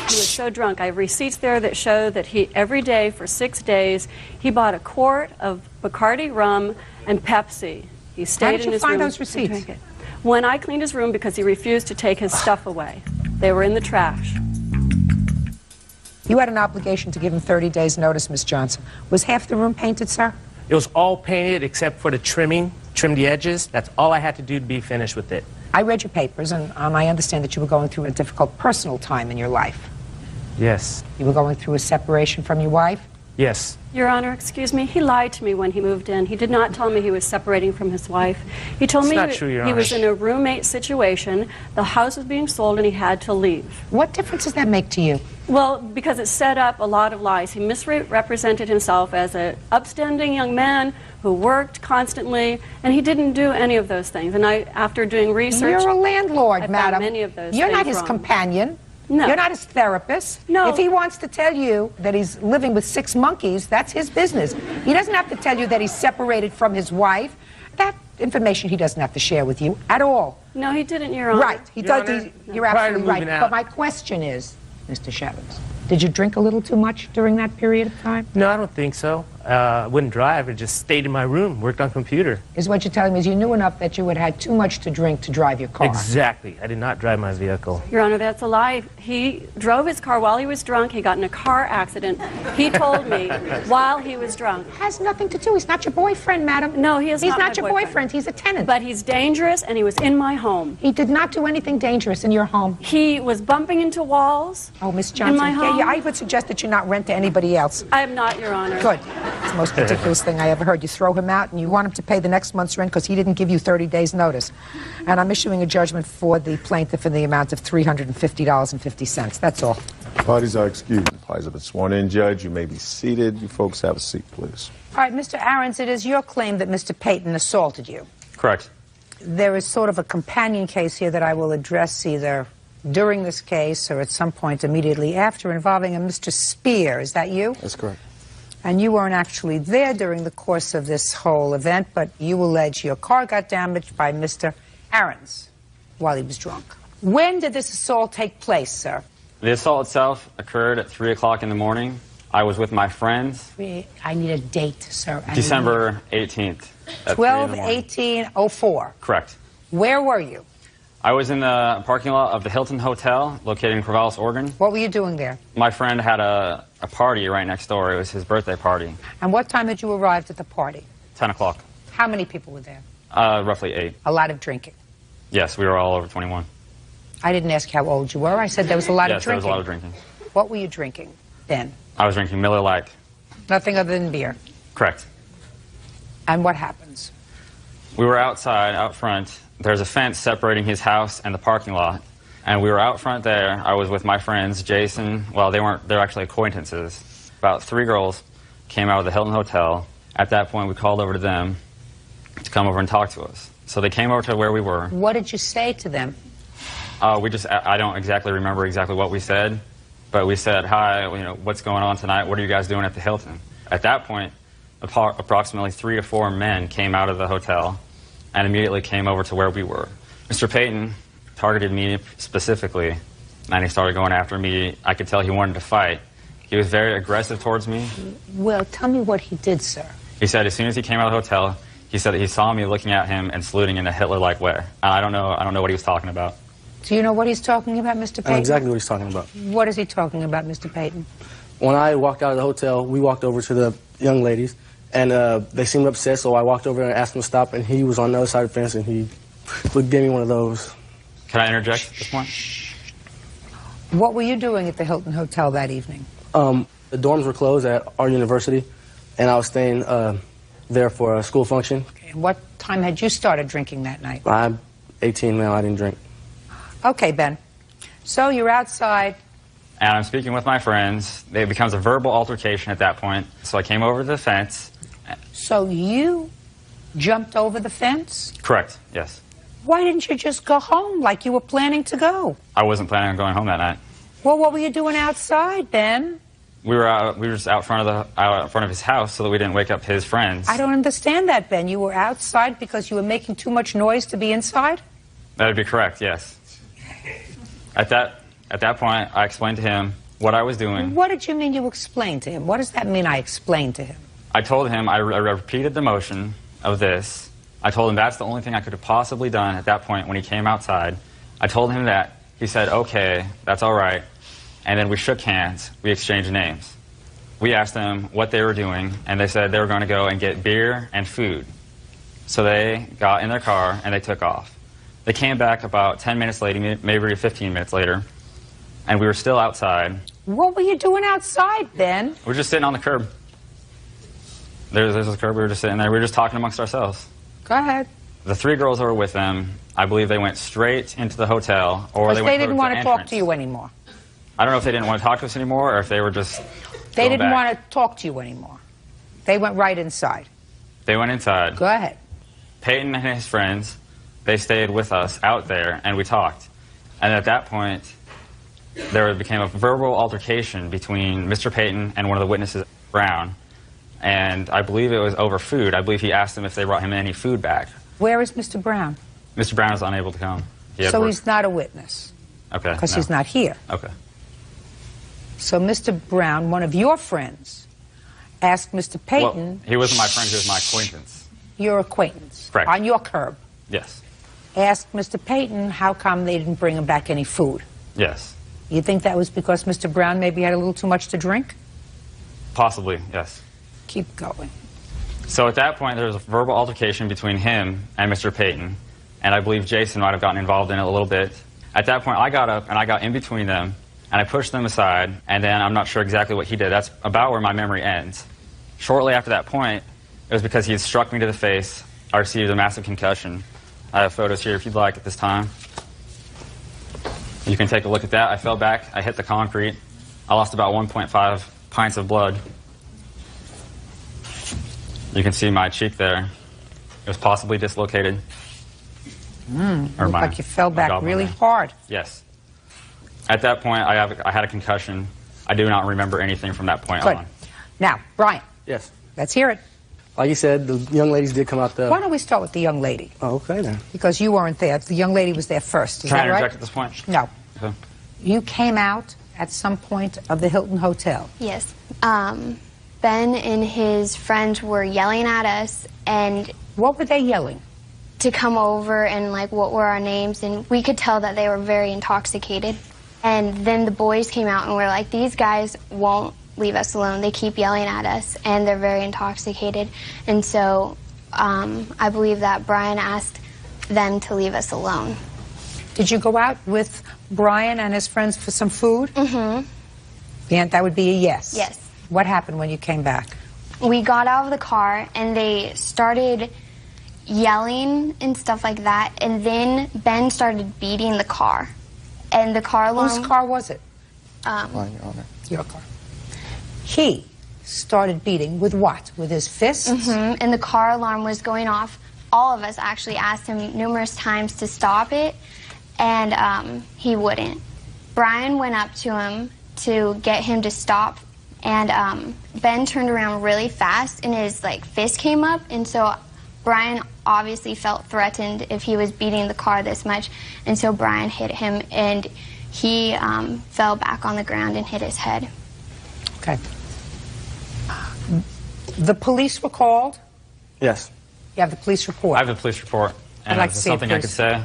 He was so drunk. I have receipts there that show that he, every day for 6 days, he bought a quart of Bacardi rum and Pepsi. He stayed in his room. How did you find those receipts? When I cleaned his room because he refused to take his stuff away. They were in the trash. You had an obligation to give him 30 days notice, Miss Johnson. Was half the room painted, sir? It was all painted except for the trimming, trim the edges. That's all I had to do to be finished with it. I read your papers, and I understand that you were going through a difficult personal time in your life. Yes. You were going through a separation from your wife? Yes. Your Honor, excuse me, he lied to me when he moved in. He did not tell me he was separating from his wife. He told me he was in a roommate situation, the house was being sold, and he had to leave. What difference does that make to you? Well, because it set up a lot of lies. He misrepresented himself as an upstanding young man who worked constantly, and he didn't do any of those things. And after doing research... You're a landlord, I madam. found many of those You're things not his wrong. companion. No. You're not his therapist. No. If he wants to tell you that he's living with 6 monkeys, that's his business. He doesn't have to tell you that he's separated from his wife. That information he doesn't have to share with you at all. No, he didn't, Your Honor. Right. You're absolutely right. But my question is, Mr. Shadows, did you drink a little too much during that period of time? No, I don't think so. I wouldn't drive. I just stayed in my room, worked on computer. Is what you're telling me is you knew enough that you had had too much to drink to drive your car? Exactly. I did not drive my vehicle. Your Honor, that's a lie. He drove his car while he was drunk. He got in a car accident. He told me while he was drunk. Has nothing to do. He's not your boyfriend, madam. No, he is not. He's not my your boyfriend. He's a tenant. But he's dangerous, and he was in my home. He did not do anything dangerous in your home. He was bumping into walls. Oh, Miss Johnson. In my home. Yeah, I would suggest that you not rent to anybody else. I am not, Your Honor. Good. It's the most ridiculous thing I ever heard. You throw him out, and you want him to pay the next month's rent because he didn't give you 30 days notice. And I'm issuing a judgment for the plaintiff in the amount of $350.50. That's all. Parties are excused. Parties have been sworn in. Judge, you may be seated. You folks have a seat, please. All right, Mr. Ahrens, it is your claim that Mr. Payton assaulted you. Correct. There is sort of a companion case here that I will address either during this case or at some point immediately after involving a Mr. Spear. Is that you? That's correct. And you weren't actually there during the course of this whole event, but you allege your car got damaged by Mr. errands while he was drunk. When did this assault take place, sir? The assault itself occurred at 3 o'clock in the morning. I was with my friends. I need a date, sir. December 18th. At 3 in the morning. 12/18/04. Correct. Where were you? I was in the parking lot of the Hilton Hotel located in Corvallis, Oregon. What were you doing there? My friend had a party right next door. It was his birthday party. And what time had you arrived at the party? 10 o'clock. How many people were there? Roughly 8. A lot of drinking. Yes, we were all over 21. I didn't ask how old you were. I said there was a lot of Yes, drinking. there was a lot of drinking. What were you drinking then? I was drinking Miller Lite. Nothing other than beer. Correct. And what happens? We were outside, out front. There's a fence separating his house and the parking lot. And we were out front there. I was with my friends, Jason. Well, they were actually acquaintances. About 3 girls came out of the Hilton Hotel. At that point, we called over to them to come over and talk to us. So they came over to where we were. What did you say to them? I don't exactly remember exactly what we said, but we said, hi, what's going on tonight? What are you guys doing at the Hilton? At that point, approximately 3 to 4 men came out of the hotel and immediately came over to where we were. Mr. Payton targeted me specifically, and he started going after me. I could tell he wanted to fight. He was very aggressive towards me. Well, tell me what he did, sir. He said as soon as he came out of the hotel, he said that he saw me looking at him and saluting in a Hitler-like way. I don't know what he was talking about. Do you know what he's talking about, Mr. Payton? I know exactly what he's talking about. What is he talking about, Mr. Payton? When I walked out of the hotel, we walked over to the young ladies, and they seemed upset, so I walked over and asked him to stop, and he was on the other side of the fence, and he gave me one of those. Can I interject at this point? What were you doing at the Hilton Hotel that evening? The dorms were closed at our university, and I was staying there for a school function. Okay. And what time had you started drinking that night? I'm 18 now, I didn't drink. Okay, Ben. So you're outside. And I'm speaking with my friends. It becomes a verbal altercation at that point. So I came over to the fence. So you jumped over the fence? Correct, yes. Why didn't you just go home like you were planning to go? I wasn't planning on going home that night. Well, what were you doing outside, Ben? We were just out front of his house so that we didn't wake up his friends. I don't understand that, Ben. You were outside because you were making too much noise to be inside? That would be correct, yes. At that point, I explained to him what I was doing. What did you mean you explained to him? What does that mean, I explained to him? I told him, I repeated the motion of this. I told him that's the only thing I could have possibly done at that point when he came outside. I told him that. He said, okay, that's all right. And then we shook hands. We exchanged names. We asked them what they were doing, and they said they were going to go and get beer and food. So they got in their car, and they took off. They came back about 10 minutes later, maybe 15 minutes later, and we were still outside. What were you doing outside, Ben? We were just sitting on the curb. There's a curb. We were just sitting there. We were just talking amongst ourselves. Go ahead. The 3 girls that were with them, I believe they went straight into the hotel, or they went didn't to want the to talk entrance. to you anymore. I don't know if they didn't want to talk to us anymore, or if they were just They didn't back. want to talk to you anymore. They went right inside. They went inside. Go ahead. Peyton and his friends, they stayed with us out there, and we talked. And at that point, there became a verbal altercation between Mr. Peyton and one of the witnesses, Brown. And I believe it was over food. I believe he asked them if they brought him any food back. Where is Mr. Brown? Mr. Brown is unable to come. So he's not a witness. Okay. Because no. he's not here. Okay. So Mr. Brown, one of your friends, asked Mr. Peyton... Well, he wasn't my friend, he was my acquaintance. Your acquaintance. Correct. On your curb. Yes. Asked Mr. Peyton how come they didn't bring him back any food. Yes. You think that was because Mr. Brown maybe had a little too much to drink? Possibly, yes. Keep going. So at that point, there was a verbal altercation between him and Mr. Peyton, and I believe Jason might have gotten involved in it a little bit. At that point, I got up and I got in between them, and I pushed them aside, and then I'm not sure exactly what he did. That's about where my memory ends. Shortly after that point, it was because he had struck me to the face. I received a massive concussion. I have photos here if you'd like at this time. You can take a look at that. I fell back. I hit the concrete. I lost about 1.5 pints of blood. You can see my cheek there. It was possibly dislocated. Looked like you fell back really hard. Yes. At that point, I had a concussion. I do not remember anything from that point Good. on. Now, Brian. Yes. Let's hear it. Like you said, the young ladies did come out there. Why don't we start with the young lady? Oh, okay then. Because you weren't there. The young lady was there first. Is Can I that right? interject at this point? No. Okay. You came out at some point of the Hilton Hotel. Yes. Ben and his friends were yelling at us, and what were they yelling? To come over and like what were our names, and we could tell that they were very intoxicated. And then the boys came out and were like, these guys won't leave us alone. They keep yelling at us, and they're very intoxicated. And so I believe that Brian asked them to leave us alone. Did you go out with Brian and his friends for some food? Mm-hmm. Yeah, that would be a yes. Yes. What happened when you came back? We got out of the car, and they started yelling and stuff like that, and then Ben started beating the car. And the car alarm... Whose car was it? Your Honor. Your car. He started beating with what? With his fists? Mm-hmm. And the car alarm was going off. All of us actually asked him numerous times to stop it, and he wouldn't. Brian went up to him to get him to stop, and Ben turned around really fast, and his fist came up, and so Brian obviously felt threatened if he was beating the car this much, and so Brian hit him, and he fell back on the ground and hit his head. Okay. The police were called? Yes. You have the police report? I have the police report. And I'd like is to there see it, something I please. could say?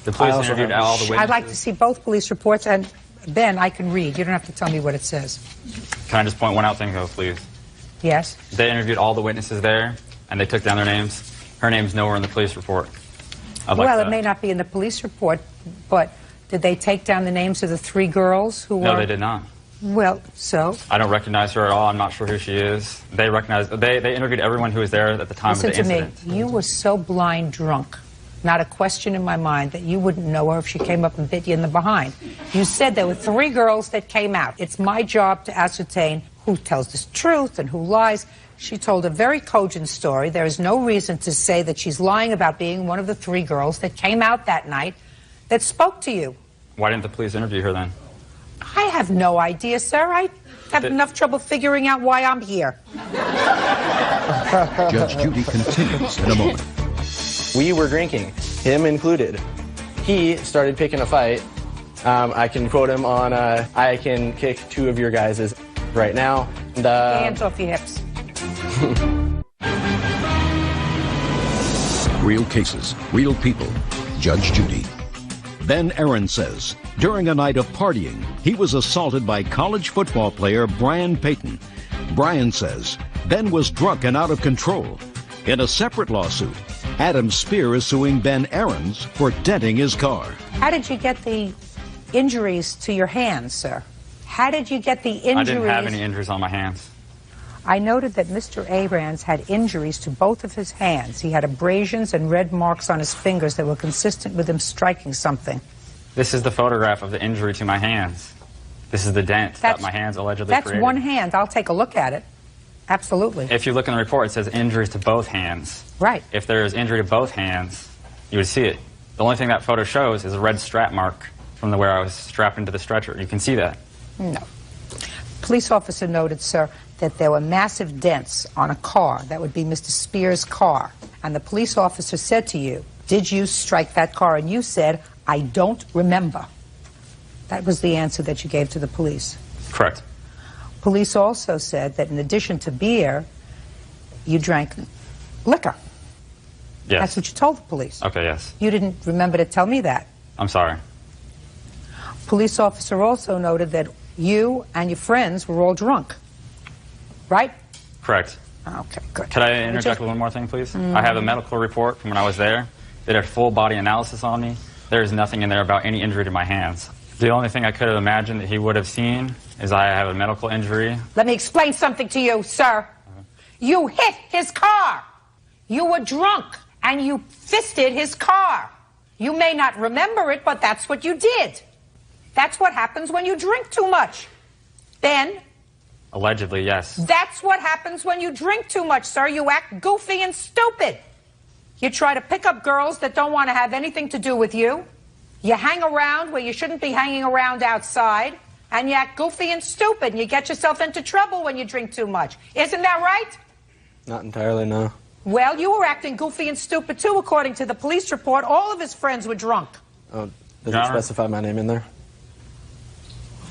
The police interviewed all the witnesses. I'd like to see both police reports, and Ben, I can read. You don't have to tell me what it says. Can I just point one out thing, though, please? Yes? They interviewed all the witnesses there, and they took down their names. Her name's nowhere in the police report. Well, it may not be in the police report, but did they take down the names of the 3 girls who were... No, they did not. Well, so? I don't recognize her at all. I'm not sure who she is. They interviewed everyone who was there at the time of the incident. Listen to me. You were so blind drunk, not a question in my mind, that you wouldn't know her if she came up and bit you in the behind. You said there were 3 girls that came out. It's my job to ascertain who tells the truth and who lies. She told a very cogent story. There is no reason to say that she's lying about being one of the 3 girls that came out that night that spoke to you. Why didn't the police interview her then? I have no idea, sir. I have enough trouble figuring out why I'm here. Judge Judy continues in a moment. We were drinking, him included. He started picking a fight. I can quote him on, I can kick 2 of your guys' right now. And, Hands off your hips. Real cases, real people. Judge Judy. Ben Aaron says, during a night of partying, he was assaulted by college football player Brian Payton. Brian says Ben was drunk and out of control. In a separate lawsuit, Adam Spear is suing Ben Aarons for denting his car. How did you get the injuries to your hands, sir? How did you get the injuries? I didn't have any injuries on my hands. I noted that Mr. Aarons had injuries to both of his hands. He had abrasions and red marks on his fingers that were consistent with him striking something. This is the photograph of the injury to my hands. This is the dent that my hands allegedly created. That's one hand. I'll take a look at it. Absolutely. If you look in the report, it says injuries to both hands. Right. If there is injury to both hands, you would see it. The only thing that photo shows is a red strap mark from where I was strapped into the stretcher. You can see that. No. Police officer noted, sir, that there were massive dents on a car. That would be Mr. Spear's car. And the police officer said to you, did you strike that car? And you said, I don't remember. That was the answer that you gave to the police. Correct. Police also said that in addition to beer, you drank liquor. Yes. That's what you told the police. Okay, yes. You didn't remember to tell me that. I'm sorry. Police officer also noted that you and your friends were all drunk. Right? Correct. Okay, good. Could I interject with one more thing, please? I have a medical report from when I was there. They did a full body analysis on me. There's nothing in there about any injury to my hands. The only thing I could have imagined that he would have seen is I have a medical injury. Let me explain something to you, sir. You hit his car. You were drunk, and you fisted his car. You may not remember it, but that's what you did. That's what happens when you drink too much. Ben? Allegedly, yes. That's what happens when you drink too much, sir. You act goofy and stupid. You try to pick up girls that don't want to have anything to do with you. You hang around where you shouldn't be hanging around outside. And you act goofy and stupid. And you get yourself into trouble when you drink too much. Isn't that right? Not entirely, no. Well, you were acting goofy and stupid too, according to the police report. All of his friends were drunk. Oh, does it specify my name in there?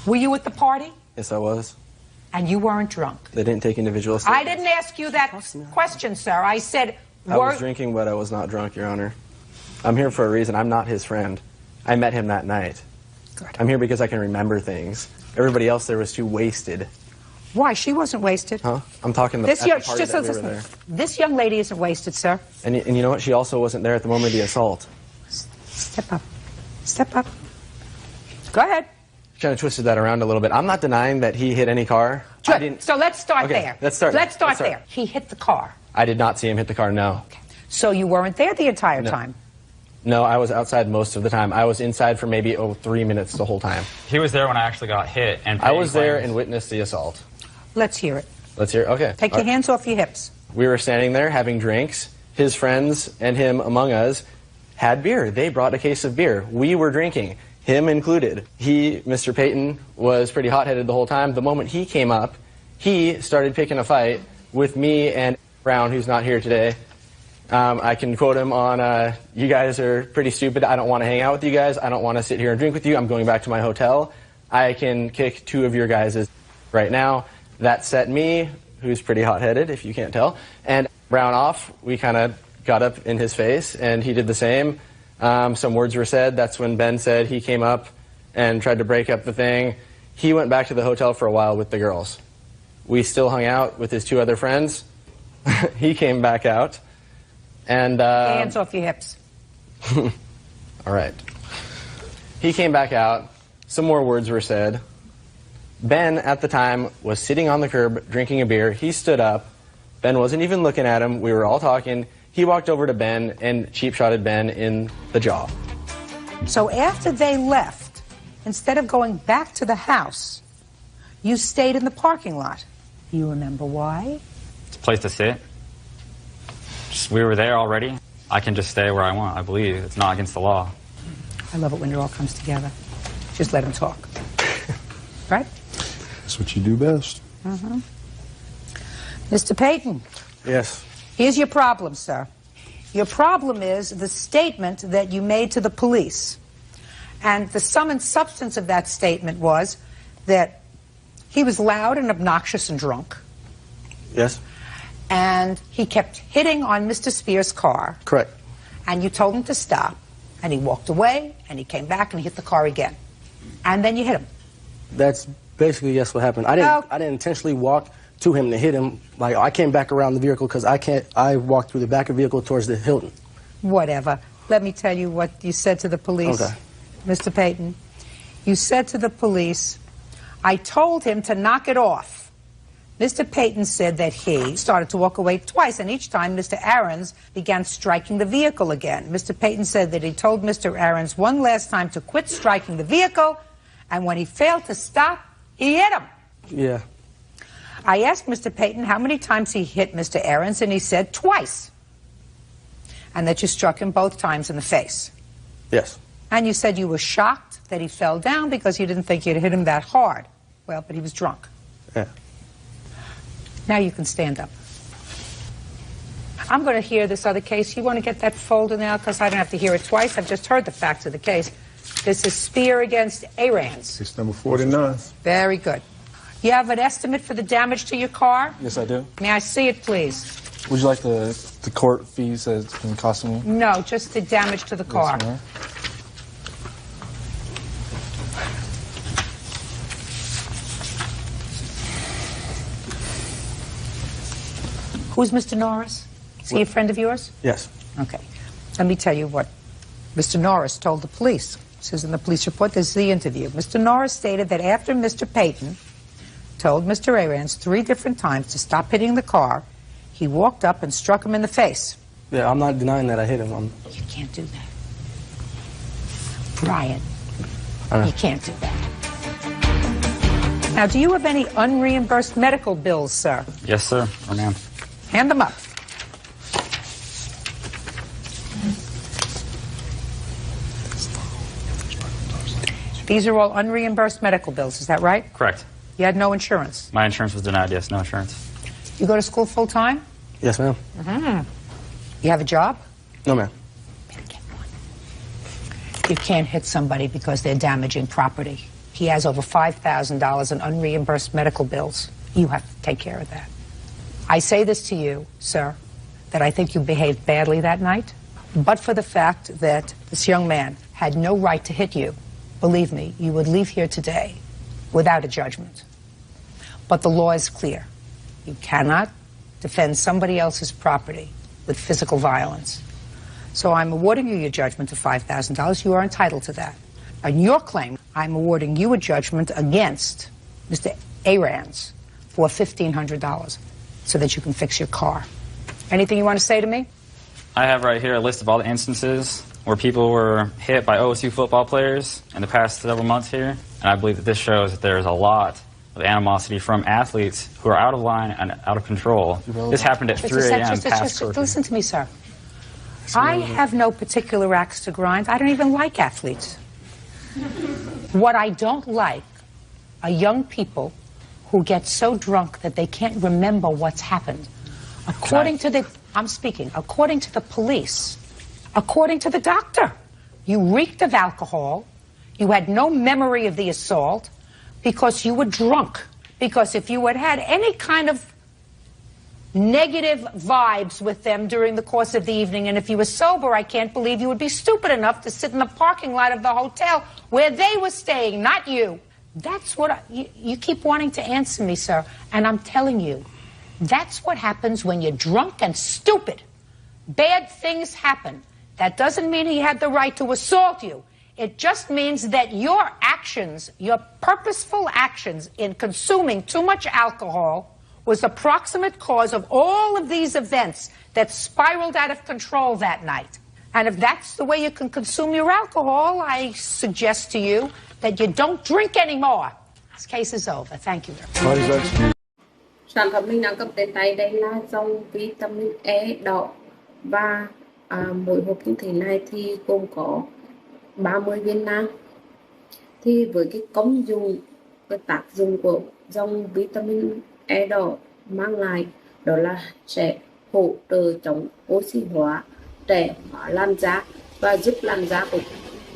Were you at the party? Yes, I was. And you weren't drunk. They didn't take individual I statements. didn't ask you that question, sir. I said, I was drinking, but I was not drunk, Your Honor. I'm here for a reason. I'm not his friend. I met him that night. Good. I'm here because I can remember things. Everybody else there was too wasted. Why? She wasn't wasted. Huh? I'm talking at the party that we were there. This young lady isn't wasted, sir. And you know what? She also wasn't there at the moment of the assault. Step up. Step up. Go ahead. Kind of twisted that around a little bit. I'm not denying that he hit any car. I didn't. So let's start Okay, there. let's start there. He hit the car. I did not see him hit the car, no. Okay. So you weren't there the entire time? No, I was outside most of the time. I was inside for maybe 3 minutes the whole time. He was there when I actually got hit. And I was there and witnessed the assault. Let's hear it. Let's hear it? Okay. Take your hands off your hips. We were standing there having drinks. His friends and him among us had beer. They brought a case of beer. We were drinking, him included. He, Mr. Payton, was pretty hot-headed the whole time. The moment he came up, he started picking a fight with me and Brown, who's not here today. I can quote him on, you guys are pretty stupid. I don't want to hang out with you guys. I don't want to sit here and drink with you. I'm going back to my hotel. I can kick 2 of your guys right now. That set me, who's pretty hot-headed, if you can't tell, and Brown off. We kind of got up in his face, and he did the same. Some words were said. That's when Ben said he came up and tried to break up the thing. He went back to the hotel for a while with the girls. We still hung out with his 2 other friends. He came back out. And hands off your hips. All right. He came back out. Some more words were said. Ben, at the time, was sitting on the curb drinking a beer. He stood up. Ben wasn't even looking at him. We were all talking. He walked over to Ben and cheap-shotted Ben in the jaw. So after they left, instead of going back to the house, you stayed in the parking lot. You remember why? It's a place to sit. We were there already. I can just stay where I want, I believe. It's not against the law. I love it when it all comes together. Just let him talk. Right? That's what you do best. Mr. Payton. Yes. Here's your problem, sir. Your problem is the statement that you made to the police. And the sum and substance of that statement was that he was loud and obnoxious and drunk. Yes. And he kept hitting on Mr. Spears' car. Correct. And you told him to stop. And he walked away, and he came back, and he hit the car again. And then you hit him. That's basically, yes, what happened. I didn't intentionally walk to him to hit him. Like, I came back around the vehicle because I walked through the back of the vehicle towards the Hilton. Whatever. Let me tell you what you said to the police. Okay. Mr. Payton, you said to the police, I told him to knock it off. Mr. Payton said that he started to walk away twice, and each time Mr. Aarons began striking the vehicle again. Mr. Payton said that he told Mr. Aarons one last time to quit striking the vehicle, and when he failed to stop, he hit him. Yeah. I asked Mr. Payton how many times he hit Mr. Aarons, and he said twice. And that you struck him both times in the face. Yes. And you said you were shocked that he fell down because you didn't think you'd hit him that hard. Well, but he was drunk. Yeah. Now you can stand up. I'm going to hear this other case. You want to get that folder now because I don't have to hear it twice. I've just heard the facts of the case. This is Spear against Aarons. Case number 49. Very good. You have an estimate for the damage to your car? Yes, I do. May I see it, please? Would you like the court fees that it's been costing me? No, just the damage to the car. Yes, ma'am. Who's Mr. Norris? Is he a friend of yours? Yes. Okay. Let me tell you what Mr. Norris told the police. It says in the police report, this is the interview. Mr. Norris stated that after Mr. Payton told Mr. Aarons 3 different times to stop hitting the car, he walked up and struck him in the face. Yeah, I'm not denying that I hit him. You can't do that. Brian, you can't do that. Now, do you have any unreimbursed medical bills, sir? Yes, sir. Oh, ma'am. Hand them up. These are all unreimbursed medical bills, is that right? Correct. You had no insurance. My insurance was denied, yes, no insurance. You go to school full time? Yes, ma'am. You have a job? No, ma'am. You can't hit somebody because they're damaging property. He has over $5,000 in unreimbursed medical bills. You have to take care of that. I say this to you, sir, that I think you behaved badly that night, but for the fact that this young man had no right to hit you, believe me, you would leave here today without a judgment. But the law is clear. You cannot defend somebody else's property with physical violence. So I'm awarding you your judgment of $5,000. You are entitled to that. On your claim, I'm awarding you a judgment against Mr. Arans for $1,500 so that you can fix your car. Anything you want to say to me? I have right here a list of all the instances where people were hit by OSU football players in the past several months here. And I believe that this shows that there's a lot of animosity from athletes who are out of line and out of control. This happened at 3 a.m. past curfew. Listen to me, sir. I have no particular axe to grind. I don't even like athletes. What I don't like are young people who get so drunk that they can't remember what's happened. According to the police, according to the doctor, you reeked of alcohol, you had no memory of the assault because you were drunk. Because if you had had any kind of negative vibes with them during the course of the evening, and if you were sober, I can't believe you would be stupid enough to sit in the parking lot of the hotel where they were staying, not you. That's what you keep wanting to answer me, sir, and I'm telling you, that's what happens when you're drunk and stupid. Bad things happen. That doesn't mean he had the right to assault you. It just means that your actions, your purposeful actions in consuming too much alcohol was the proximate cause of all of these events that spiraled out of control that night. And if that's the way you can consume your alcohol, I suggest to you that you don't drink anymore. This case is over. Thank you very much. Sản phẩm mình đang cầm trên tay đây là dòng vitamin E đỏ và mỗi hộp như thế này thì gồm có 30 viên nang. Thì với cái công dụng, cái tác dụng của dòng vitamin E đỏ mang lại đó là sẽ hỗ trợ chống oxy hóa, trẻ hóa làn da và giúp làn da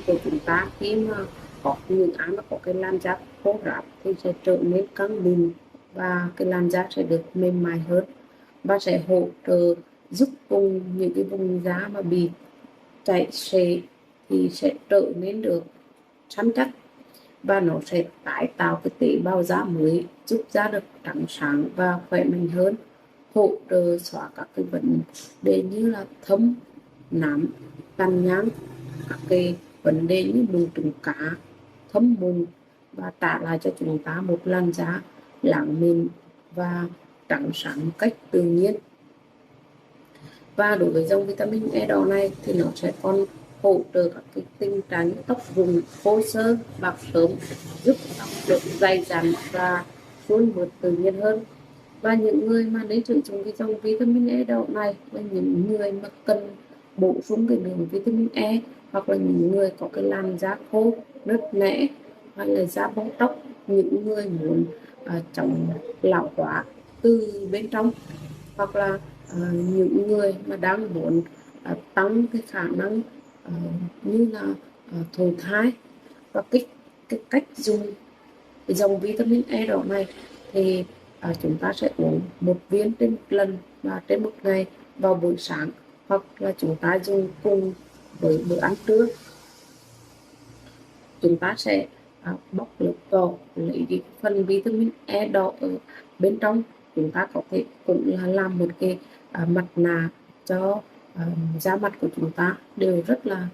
của chúng ta khi mà có những ai mà có cái làn da khô ráp thì sẽ trở nên căng mịn và cái làn da sẽ được mềm mại hơn và sẽ hỗ trợ giúp cùng những cái vùng da mà bị chảy xệ thì sẽ trở nên được săn chắc và nó sẽ tái tạo cái tế bào da mới, giúp da được trắng sáng và khỏe mạnh hơn, hỗ trợ xóa các cái vấn đề như là thâm, nám, tàn nhang, các cái vấn đề như mụn trứng cá, thâm mụn và trả lại cho chúng ta một làn da láng mịn và trắng sáng một cách tự nhiên. Và đối với dòng vitamin E đỏ này thì nó sẽ còn hỗ trợ các cái tình trạng tóc rụng, khô xơ, bạc sớm, giúp tóc được dày dặn và suôn mượt tự nhiên hơn. Và những người mà nên sử dụng cái dòng vitamin E đỏ này là những người mà cần bổ sung cái lượng vitamin E, hoặc là những người có cái làn da khô, nứt nẻ, hoặc là da bong tróc, những người muốn chống lão hóa từ bên trong, hoặc là những người mà đang muốn tăng cái khả năng như là thụ thai. Và cái cách dùng cái dòng vitamin E đỏ này thì chúng ta sẽ uống 1 viên trên một lần và trên một ngày vào buổi sáng, hoặc là chúng ta dùng cùng với bữa ăn trưa. Chúng ta sẽ bóc lớp vỏ, lấy cái phần vitamin E đỏ ở bên trong. Chúng ta có thể cũng là làm một cái mặt nạ cho da mặt của chúng ta, đều rất là